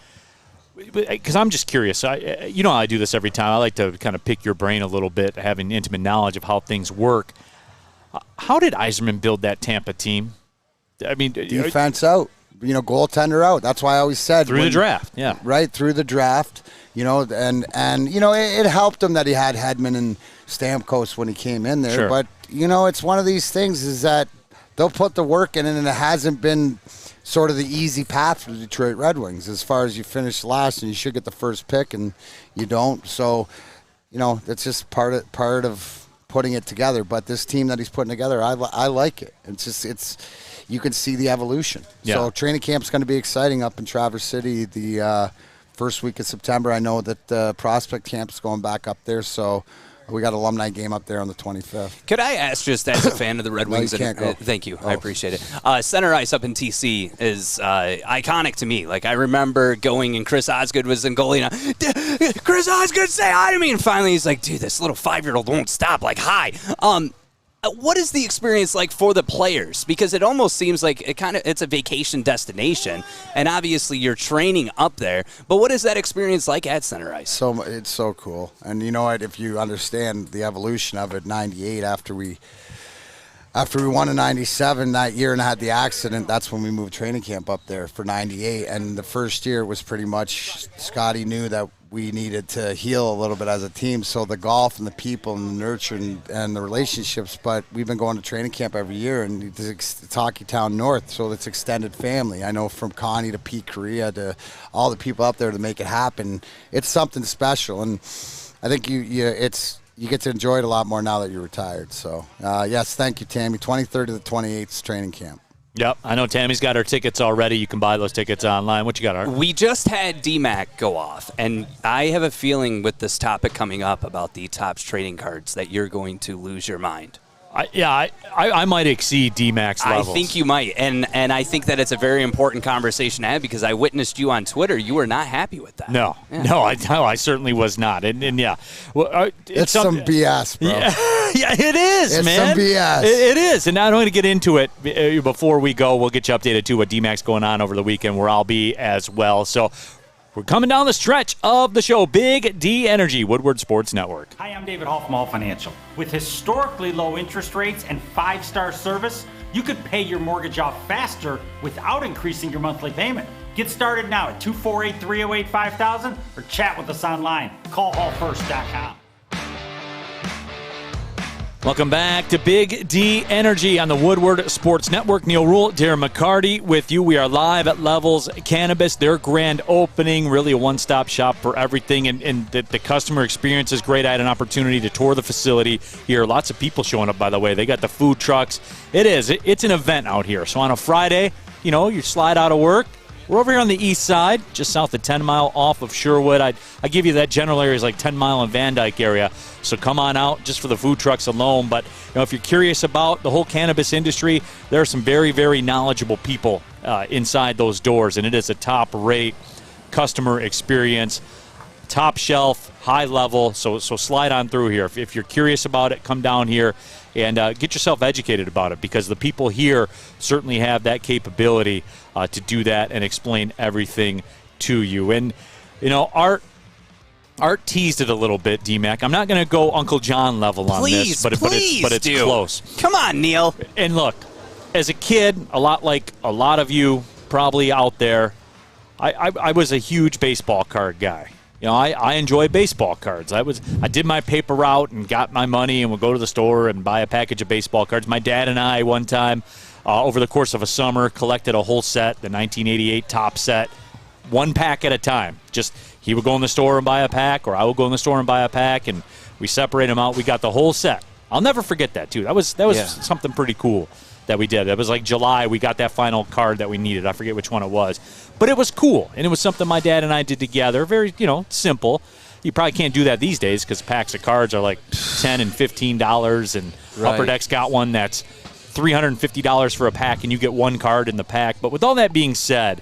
because I'm just curious. I do this every time. I like to kind of pick your brain a little bit, having intimate knowledge of how things work. How did Yzerman build that Tampa team? I mean, defense out, goaltender out. That's why I always said through the draft, yeah, right through the draft. It helped him that he had Hedman and Stamkos when he came in there. Sure. But it's one of these things is that they'll put the work in, and it hasn't been sort of the easy path for the Detroit Red Wings as far as you finish last and you should get the first pick and you don't. So, that's just part of putting it together. But this team that he's putting together, I like it. You can see the evolution. Yeah. So training camp's going to be exciting up in Traverse City the first week of September. I know that the prospect camp's going back up there, so we got an alumni game up there on the 25th. Could I ask, just as a fan of the Red Wings? You can't go. Thank you. I appreciate it. Center ice up in TC is iconic to me. Like, I remember going and Chris Osgood was in goalie. And Chris Osgood, say hi to me. And finally he's like, dude, this little 5-year-old won't stop. Like, hi. What is the experience like for the players? Because it almost seems like it's a vacation destination, and obviously you're training up there. But what is that experience like at Center Ice? So it's so cool, and you know what? If you understand the evolution of it, '98 after we won in '97 that year and had the accident, that's when we moved training camp up there for '98. And the first year was pretty much Scotty knew that we needed to heal a little bit as a team. So the golf and the people and the nurture and the relationships. But we've been going to training camp every year, and it's Hockey Town North, so it's extended family. I know from Connie to Pete Correa to all the people up there to make it happen. It's something special, and I think you get to enjoy it a lot more now that you're retired. So, yes, thank you, Tammy. 23rd to the 28th is training camp. Yep, I know Tammy's got her tickets already. You can buy those tickets online. What you got, Art? We just had DMAC go off, and I have a feeling with this topic coming up about the Topps trading cards that you're going to lose your mind. I might exceed D-Max levels. I think you might, and I think that it's a very important conversation to have because I witnessed you on Twitter. You were not happy with that. No, I certainly was not. And yeah. Well, it's some BS, bro. Yeah, it is, man. It's some BS. It is. And I'm going to get into it before we go. We'll get you updated, too, what D-Max going on over the weekend, where I'll be as well. So we're coming down the stretch of the show. Big D Energy, Woodward Sports Network. Hi, I'm David Hoff from All Financial. With historically low interest rates and 5-star service, you could pay your mortgage off faster without increasing your monthly payment. Get started now at 248-308-5000 or chat with us online. Call allfirst.com. Welcome back to Big D Energy on the Woodward Sports Network. Neal Ruhl, Darren McCarty with you. We are live at Levels Cannabis, their grand opening, really a one-stop shop for everything, and the customer experience is great. I had an opportunity to tour the facility here. Lots of people showing up, by the way. They got the food trucks. It's an event out here. So on a Friday, you slide out of work, we're over here on the east side, just south of 10 Mile off of Sherwood. I give you that general area is like 10 Mile and Van Dyke area. So come on out just for the food trucks alone. But if you're curious about the whole cannabis industry, there are some very, very knowledgeable people inside those doors. And it is a top-rate customer experience, top shelf, high level. So slide on through here. If you're curious about it, come down here and get yourself educated about it, because the people here certainly have that capability to do that and explain everything to you. And, Art teased it a little bit, D-Mac. I'm not going to go Uncle John level on this, but it's do. close. Come on, Neal. And look, as a kid, a lot like a lot of you probably out there, I was a huge baseball card guy. I enjoy baseball cards. I did my paper route and got my money and would go to the store and buy a package of baseball cards. My dad and I, one time, over the course of a summer, collected a whole set, the 1988 top set, one pack at a time. Just he would go in the store and buy a pack, or I would go in the store and buy a pack, and we separate them out. We got the whole set. I'll never forget that, too. That was something pretty cool that we did. It was like July. We got that final card that we needed. I forget which one it was. But it was cool, and it was something my dad and I did together. Very, simple. You probably can't do that these days because packs of cards are like $10 and $15, and Upper Deck's got one that's $350 for a pack, and you get one card in the pack. But with all that being said,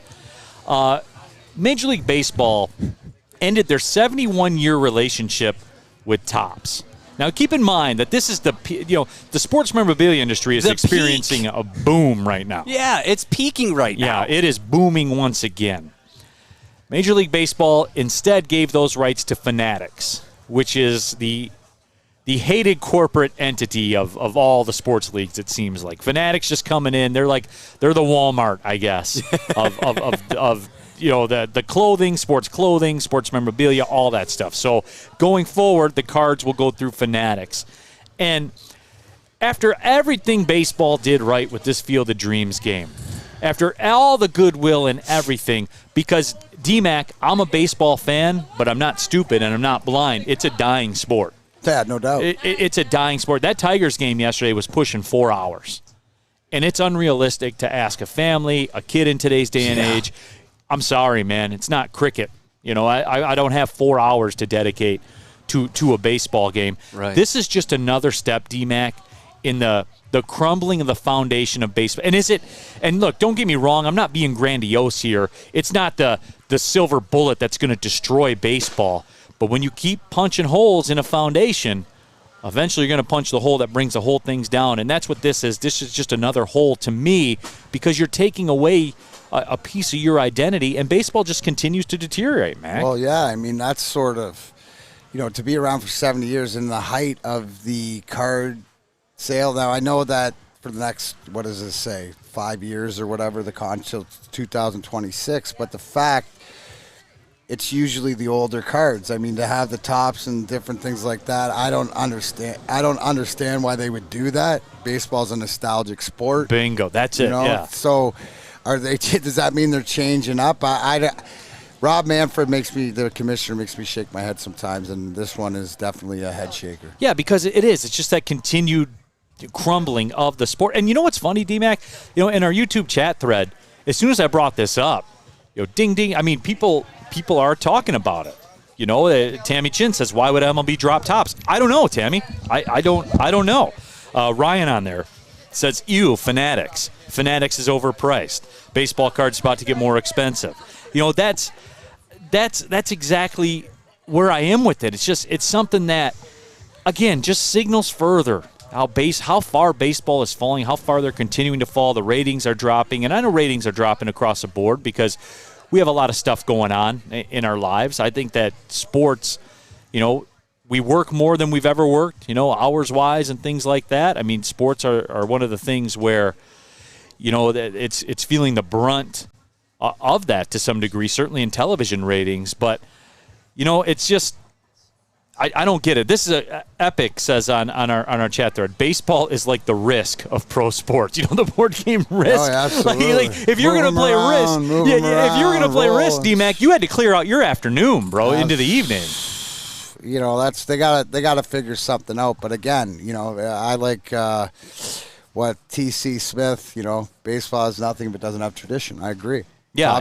Major League Baseball ended their 71-year relationship with Topps. Now, keep in mind that this is the sports memorabilia industry is experiencing a boom right now. Yeah, it's peaking right now. Yeah, it is booming once again. Major League Baseball instead gave those rights to Fanatics, which is the hated corporate entity of all the sports leagues, it seems like. Fanatics just coming in. They're the Walmart, I guess, of the clothing, sports memorabilia, all that stuff. So going forward, the cards will go through Fanatics. And after everything baseball did right with this Field of Dreams game, after all the goodwill and everything, because D-Mac, I'm a baseball fan, but I'm not stupid and I'm not blind. It's a dying sport. Yeah, no doubt. It's a dying sport. That Tigers game yesterday was pushing 4 hours. And it's unrealistic to ask a family, a kid in today's day and age, I'm sorry, man, it's not cricket. I don't have 4 hours to dedicate to a baseball game. Right. This is just another step, D-Mac, in the crumbling of the foundation of baseball. And look, don't get me wrong, I'm not being grandiose here. It's not the silver bullet that's going to destroy baseball. But when you keep punching holes in a foundation, eventually you're going to punch the hole that brings the whole things down. And that's what this is. This is just another hole to me, because you're taking away a piece of your identity, and baseball just continues to deteriorate, man. Well, yeah, that's sort of, to be around for 70 years in the height of the card sale. Now, I know that for the next, 5 years or whatever, the contract 2026, but the fact it's usually the older cards. To have the tops and different things like that, I don't understand why they would do that. Baseball's a nostalgic sport. Bingo, that's it, yeah. So does that mean they're changing up? Rob Manfred the commissioner makes me shake my head sometimes, and this one is definitely a head shaker. Yeah, because it is. It's just that continued crumbling of the sport. And you know what's funny, D-Mac? In our YouTube chat thread, as soon as I brought this up, ding, ding, people are talking about it. Tammy Chin says, why would MLB drop Topps? I don't know, Tammy. I don't know. Ryan on there says, ew, Fanatics. Fanatics is overpriced. Baseball cards about to get more expensive. That's exactly where I am with it. It's something that, again, just signals further how far baseball is falling, how far they're continuing to fall. The ratings are dropping, and I know ratings are dropping across the board because we have a lot of stuff going on in our lives. I think that sports, we work more than we've ever worked, hours-wise and things like that. Sports are one of the things where, that it's feeling the brunt of that to some degree, certainly in television ratings. But, it's just, I don't get it. This is Epic says on our chat thread, baseball is like the Risk of pro sports. The board game Risk. Oh, yeah, absolutely. If you're going to play Risk, if you're going to play Risk, D-Mac, you had to clear out your afternoon, bro, into the evening. They gotta figure something out. But again, I like what T.C. Smith, baseball is nothing but doesn't have tradition. I agree. Yeah,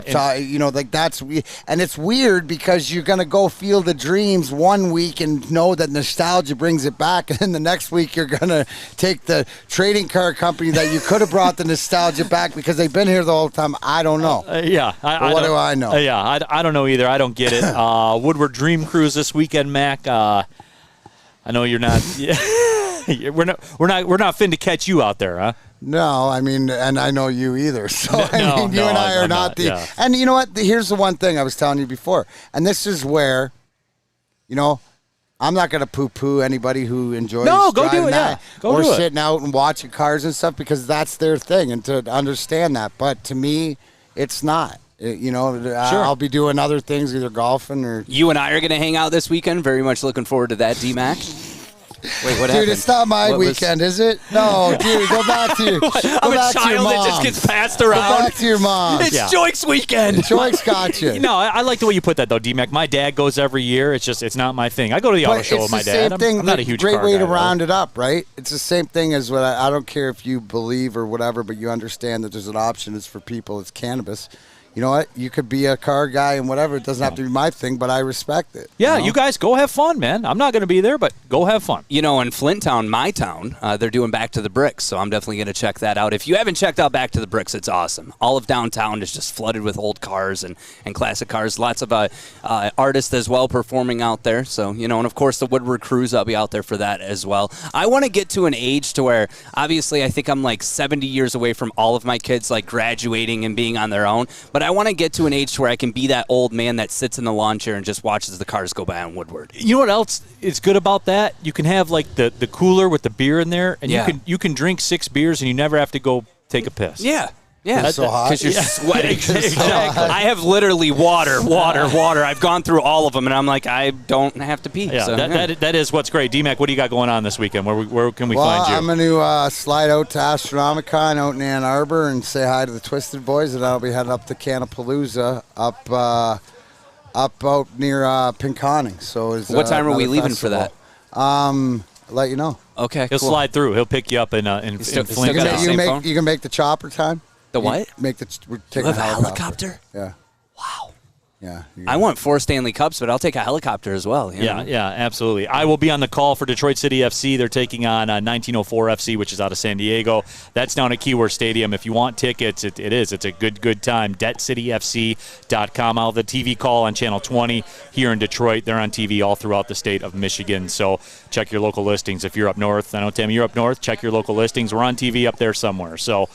and it's weird because you're going to go Field of Dreams one week and know that nostalgia brings it back, and then the next week you're going to take the trading card company that you could have brought the nostalgia back because they've been here the whole time. I don't know. What do I know? I don't know either. I don't get it. Woodward Dream Cruise this weekend, Mac. I know you're not. We're not fin to catch you out there, huh? No, I mean, and I know you either. So, you and I are not the... Yeah. And you know what? Here's the one thing I was telling you before. And this is where, I'm not going to poo-poo anybody who enjoys go do driving it, that Go or do it. sitting out and watching cars and stuff because that's their thing and to understand that. But to me, it's not. I'll be doing other things, either golfing or... You and I are going to hang out this weekend. Very much looking forward to that, D-Mac. Wait, what happened? Dude, it's not my weekend, is it? No, dude, go back to your I'm a child that just gets passed around. Go back to your mom. It's Joyke's weekend. Joyke's got you. No, I like the way you put that, though, D-Mac. My dad goes every year. It's not my thing. I go to the auto show with my dad. I'm not a huge car guy. Great way to round it up, right? It's the same thing as what I don't care if you believe or whatever, but you understand that there's an option. It's for people. It's cannabis. You know what? You could be a car guy and whatever. It doesn't have to be my thing, but I respect it. Yeah, you guys go have fun, man. I'm not going to be there, but go have fun. In Flint Town, my town, they're doing Back to the Bricks, so I'm definitely going to check that out. If you haven't checked out Back to the Bricks, it's awesome. All of downtown is just flooded with old cars and classic cars. Lots of artists as well performing out there. So, and of course the Woodward Cruise, I'll be out there for that as well. I want to get to an age to where, obviously, I think I'm like 70 years away from all of my kids like graduating and being on their own, but I want to get to an age to where I can be that old man that sits in the lawn chair and just watches the cars go by on Woodward. You know what else is good about that? You can have like the cooler with the beer in there, and you can drink 6 beers and you never have to go take a piss. Yeah. Yeah, it's so hot. Because you're sweating. Exactly. I have literally water. I've gone through all of them, and I'm like, I don't have to pee. Yeah, so, that is what's great. D-Mac, what do you got going on this weekend? Where can we find you? I'm going to slide out to Astronomicon out in Ann Arbor and say hi to the Twisted Boys, and I'll be heading up to Canapalooza up out near Pinconning. So what time are we leaving for that? I'll let you know. Okay, He'll slide through. He'll pick you up in Flint. You can make the chopper time? The what? Take a helicopter? Yeah. Wow. Yeah. I want 4 Stanley Cups, but I'll take a helicopter as well. Yeah, absolutely. I will be on the call for Detroit City FC. They're taking on 1904 FC, which is out of San Diego. That's down at Keyworth Stadium. If you want tickets, it's a good time. DebtCityFC.com. I'll have the TV call on Channel 20 here in Detroit. They're on TV all throughout the state of Michigan. So check your local listings. If you're up north, I know, Tammy, you're up north, check your local listings. We're on TV up there somewhere. So,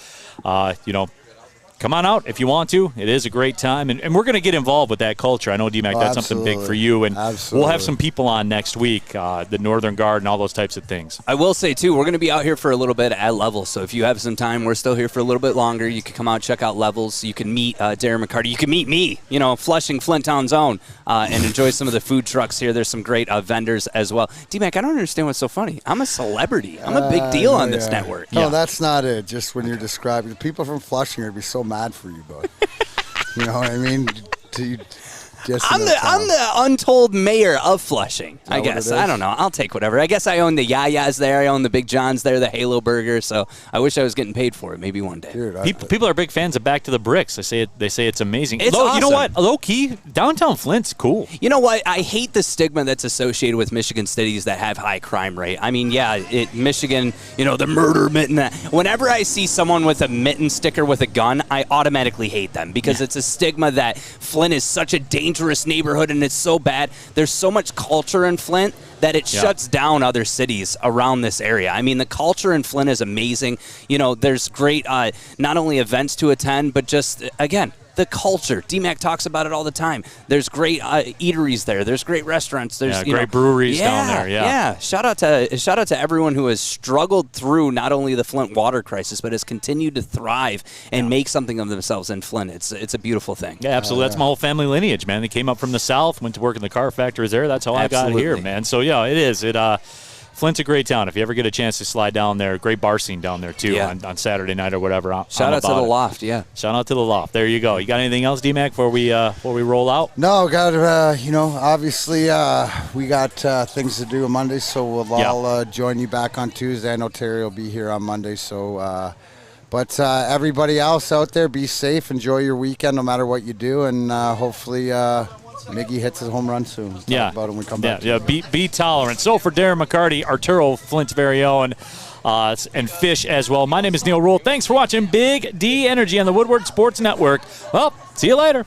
come on out if you want to. It is a great time, and we're going to get involved with that culture. I know, D-Mac, that's something big for you, and we'll have some people on next week, the Northern Guard and all those types of things. I will say, too, we're going to be out here for a little bit at Levels, so if you have some time, we're still here for a little bit longer. You can come out, check out Levels. You can meet Darren McCarty. You can meet me, Flushing, Flint Town's own, and enjoy some of the food trucks here. There's some great vendors as well. D-Mac, I don't understand what's so funny. I'm a celebrity. I'm a big deal on this network. No, that's not it. Just when you're describing, people from Flushing are going to be so mad for you, bud. You know what I mean? I'm the untold mayor of Flushing, I guess. I don't know. I'll take whatever. I guess I own the Yayas there. I own the Big John's there, the Halo Burger. So I wish I was getting paid for it. Maybe one day. Dude, people are big fans of Back to the Bricks. They say it's amazing. It's awesome. You know what? Low key, downtown Flint's cool. You know what? I hate the stigma that's associated with Michigan cities that have high crime rate. I mean, Michigan, the murder mitten. Whenever I see someone with a mitten sticker with a gun, I automatically hate them because it's a stigma that Flint is such a dangerous neighborhood and it's so bad. There's so much culture in Flint that it shuts down other cities around this area. I mean, the culture in Flint is amazing. There's great not only events to attend, but just, again, the culture. D-Mac talks about it all the time. There's great eateries there. There's great restaurants. There's great breweries down there. Yeah. Shout out to everyone who has struggled through not only the Flint water crisis, but has continued to thrive and make something of themselves in Flint. It's a beautiful thing. Yeah, absolutely. That's my whole family lineage, man. They came up from the South, went to work in the car factories there. That's how I got here, man. So yeah, it is. Flint's a great town. If you ever get a chance to slide down there, great bar scene down there, too, on Saturday night or whatever. Shout out to the Loft, yeah. Shout out to the Loft. There you go. You got anything else, D-Mac, before we roll out? No, got obviously we got things to do on Monday, so we'll all join you back on Tuesday. I know Terry will be here on Monday, so but everybody else out there, be safe, enjoy your weekend no matter what you do, and hopefully Miggy hits his home run soon. We'll talk about it when we come back. Be tolerant. So for Darren McCarty, Arturo, Flint's very own, and Fish as well. My name is Neal Ruhl. Thanks for watching Big D Energy on the Woodward Sports Network. Well, see you later.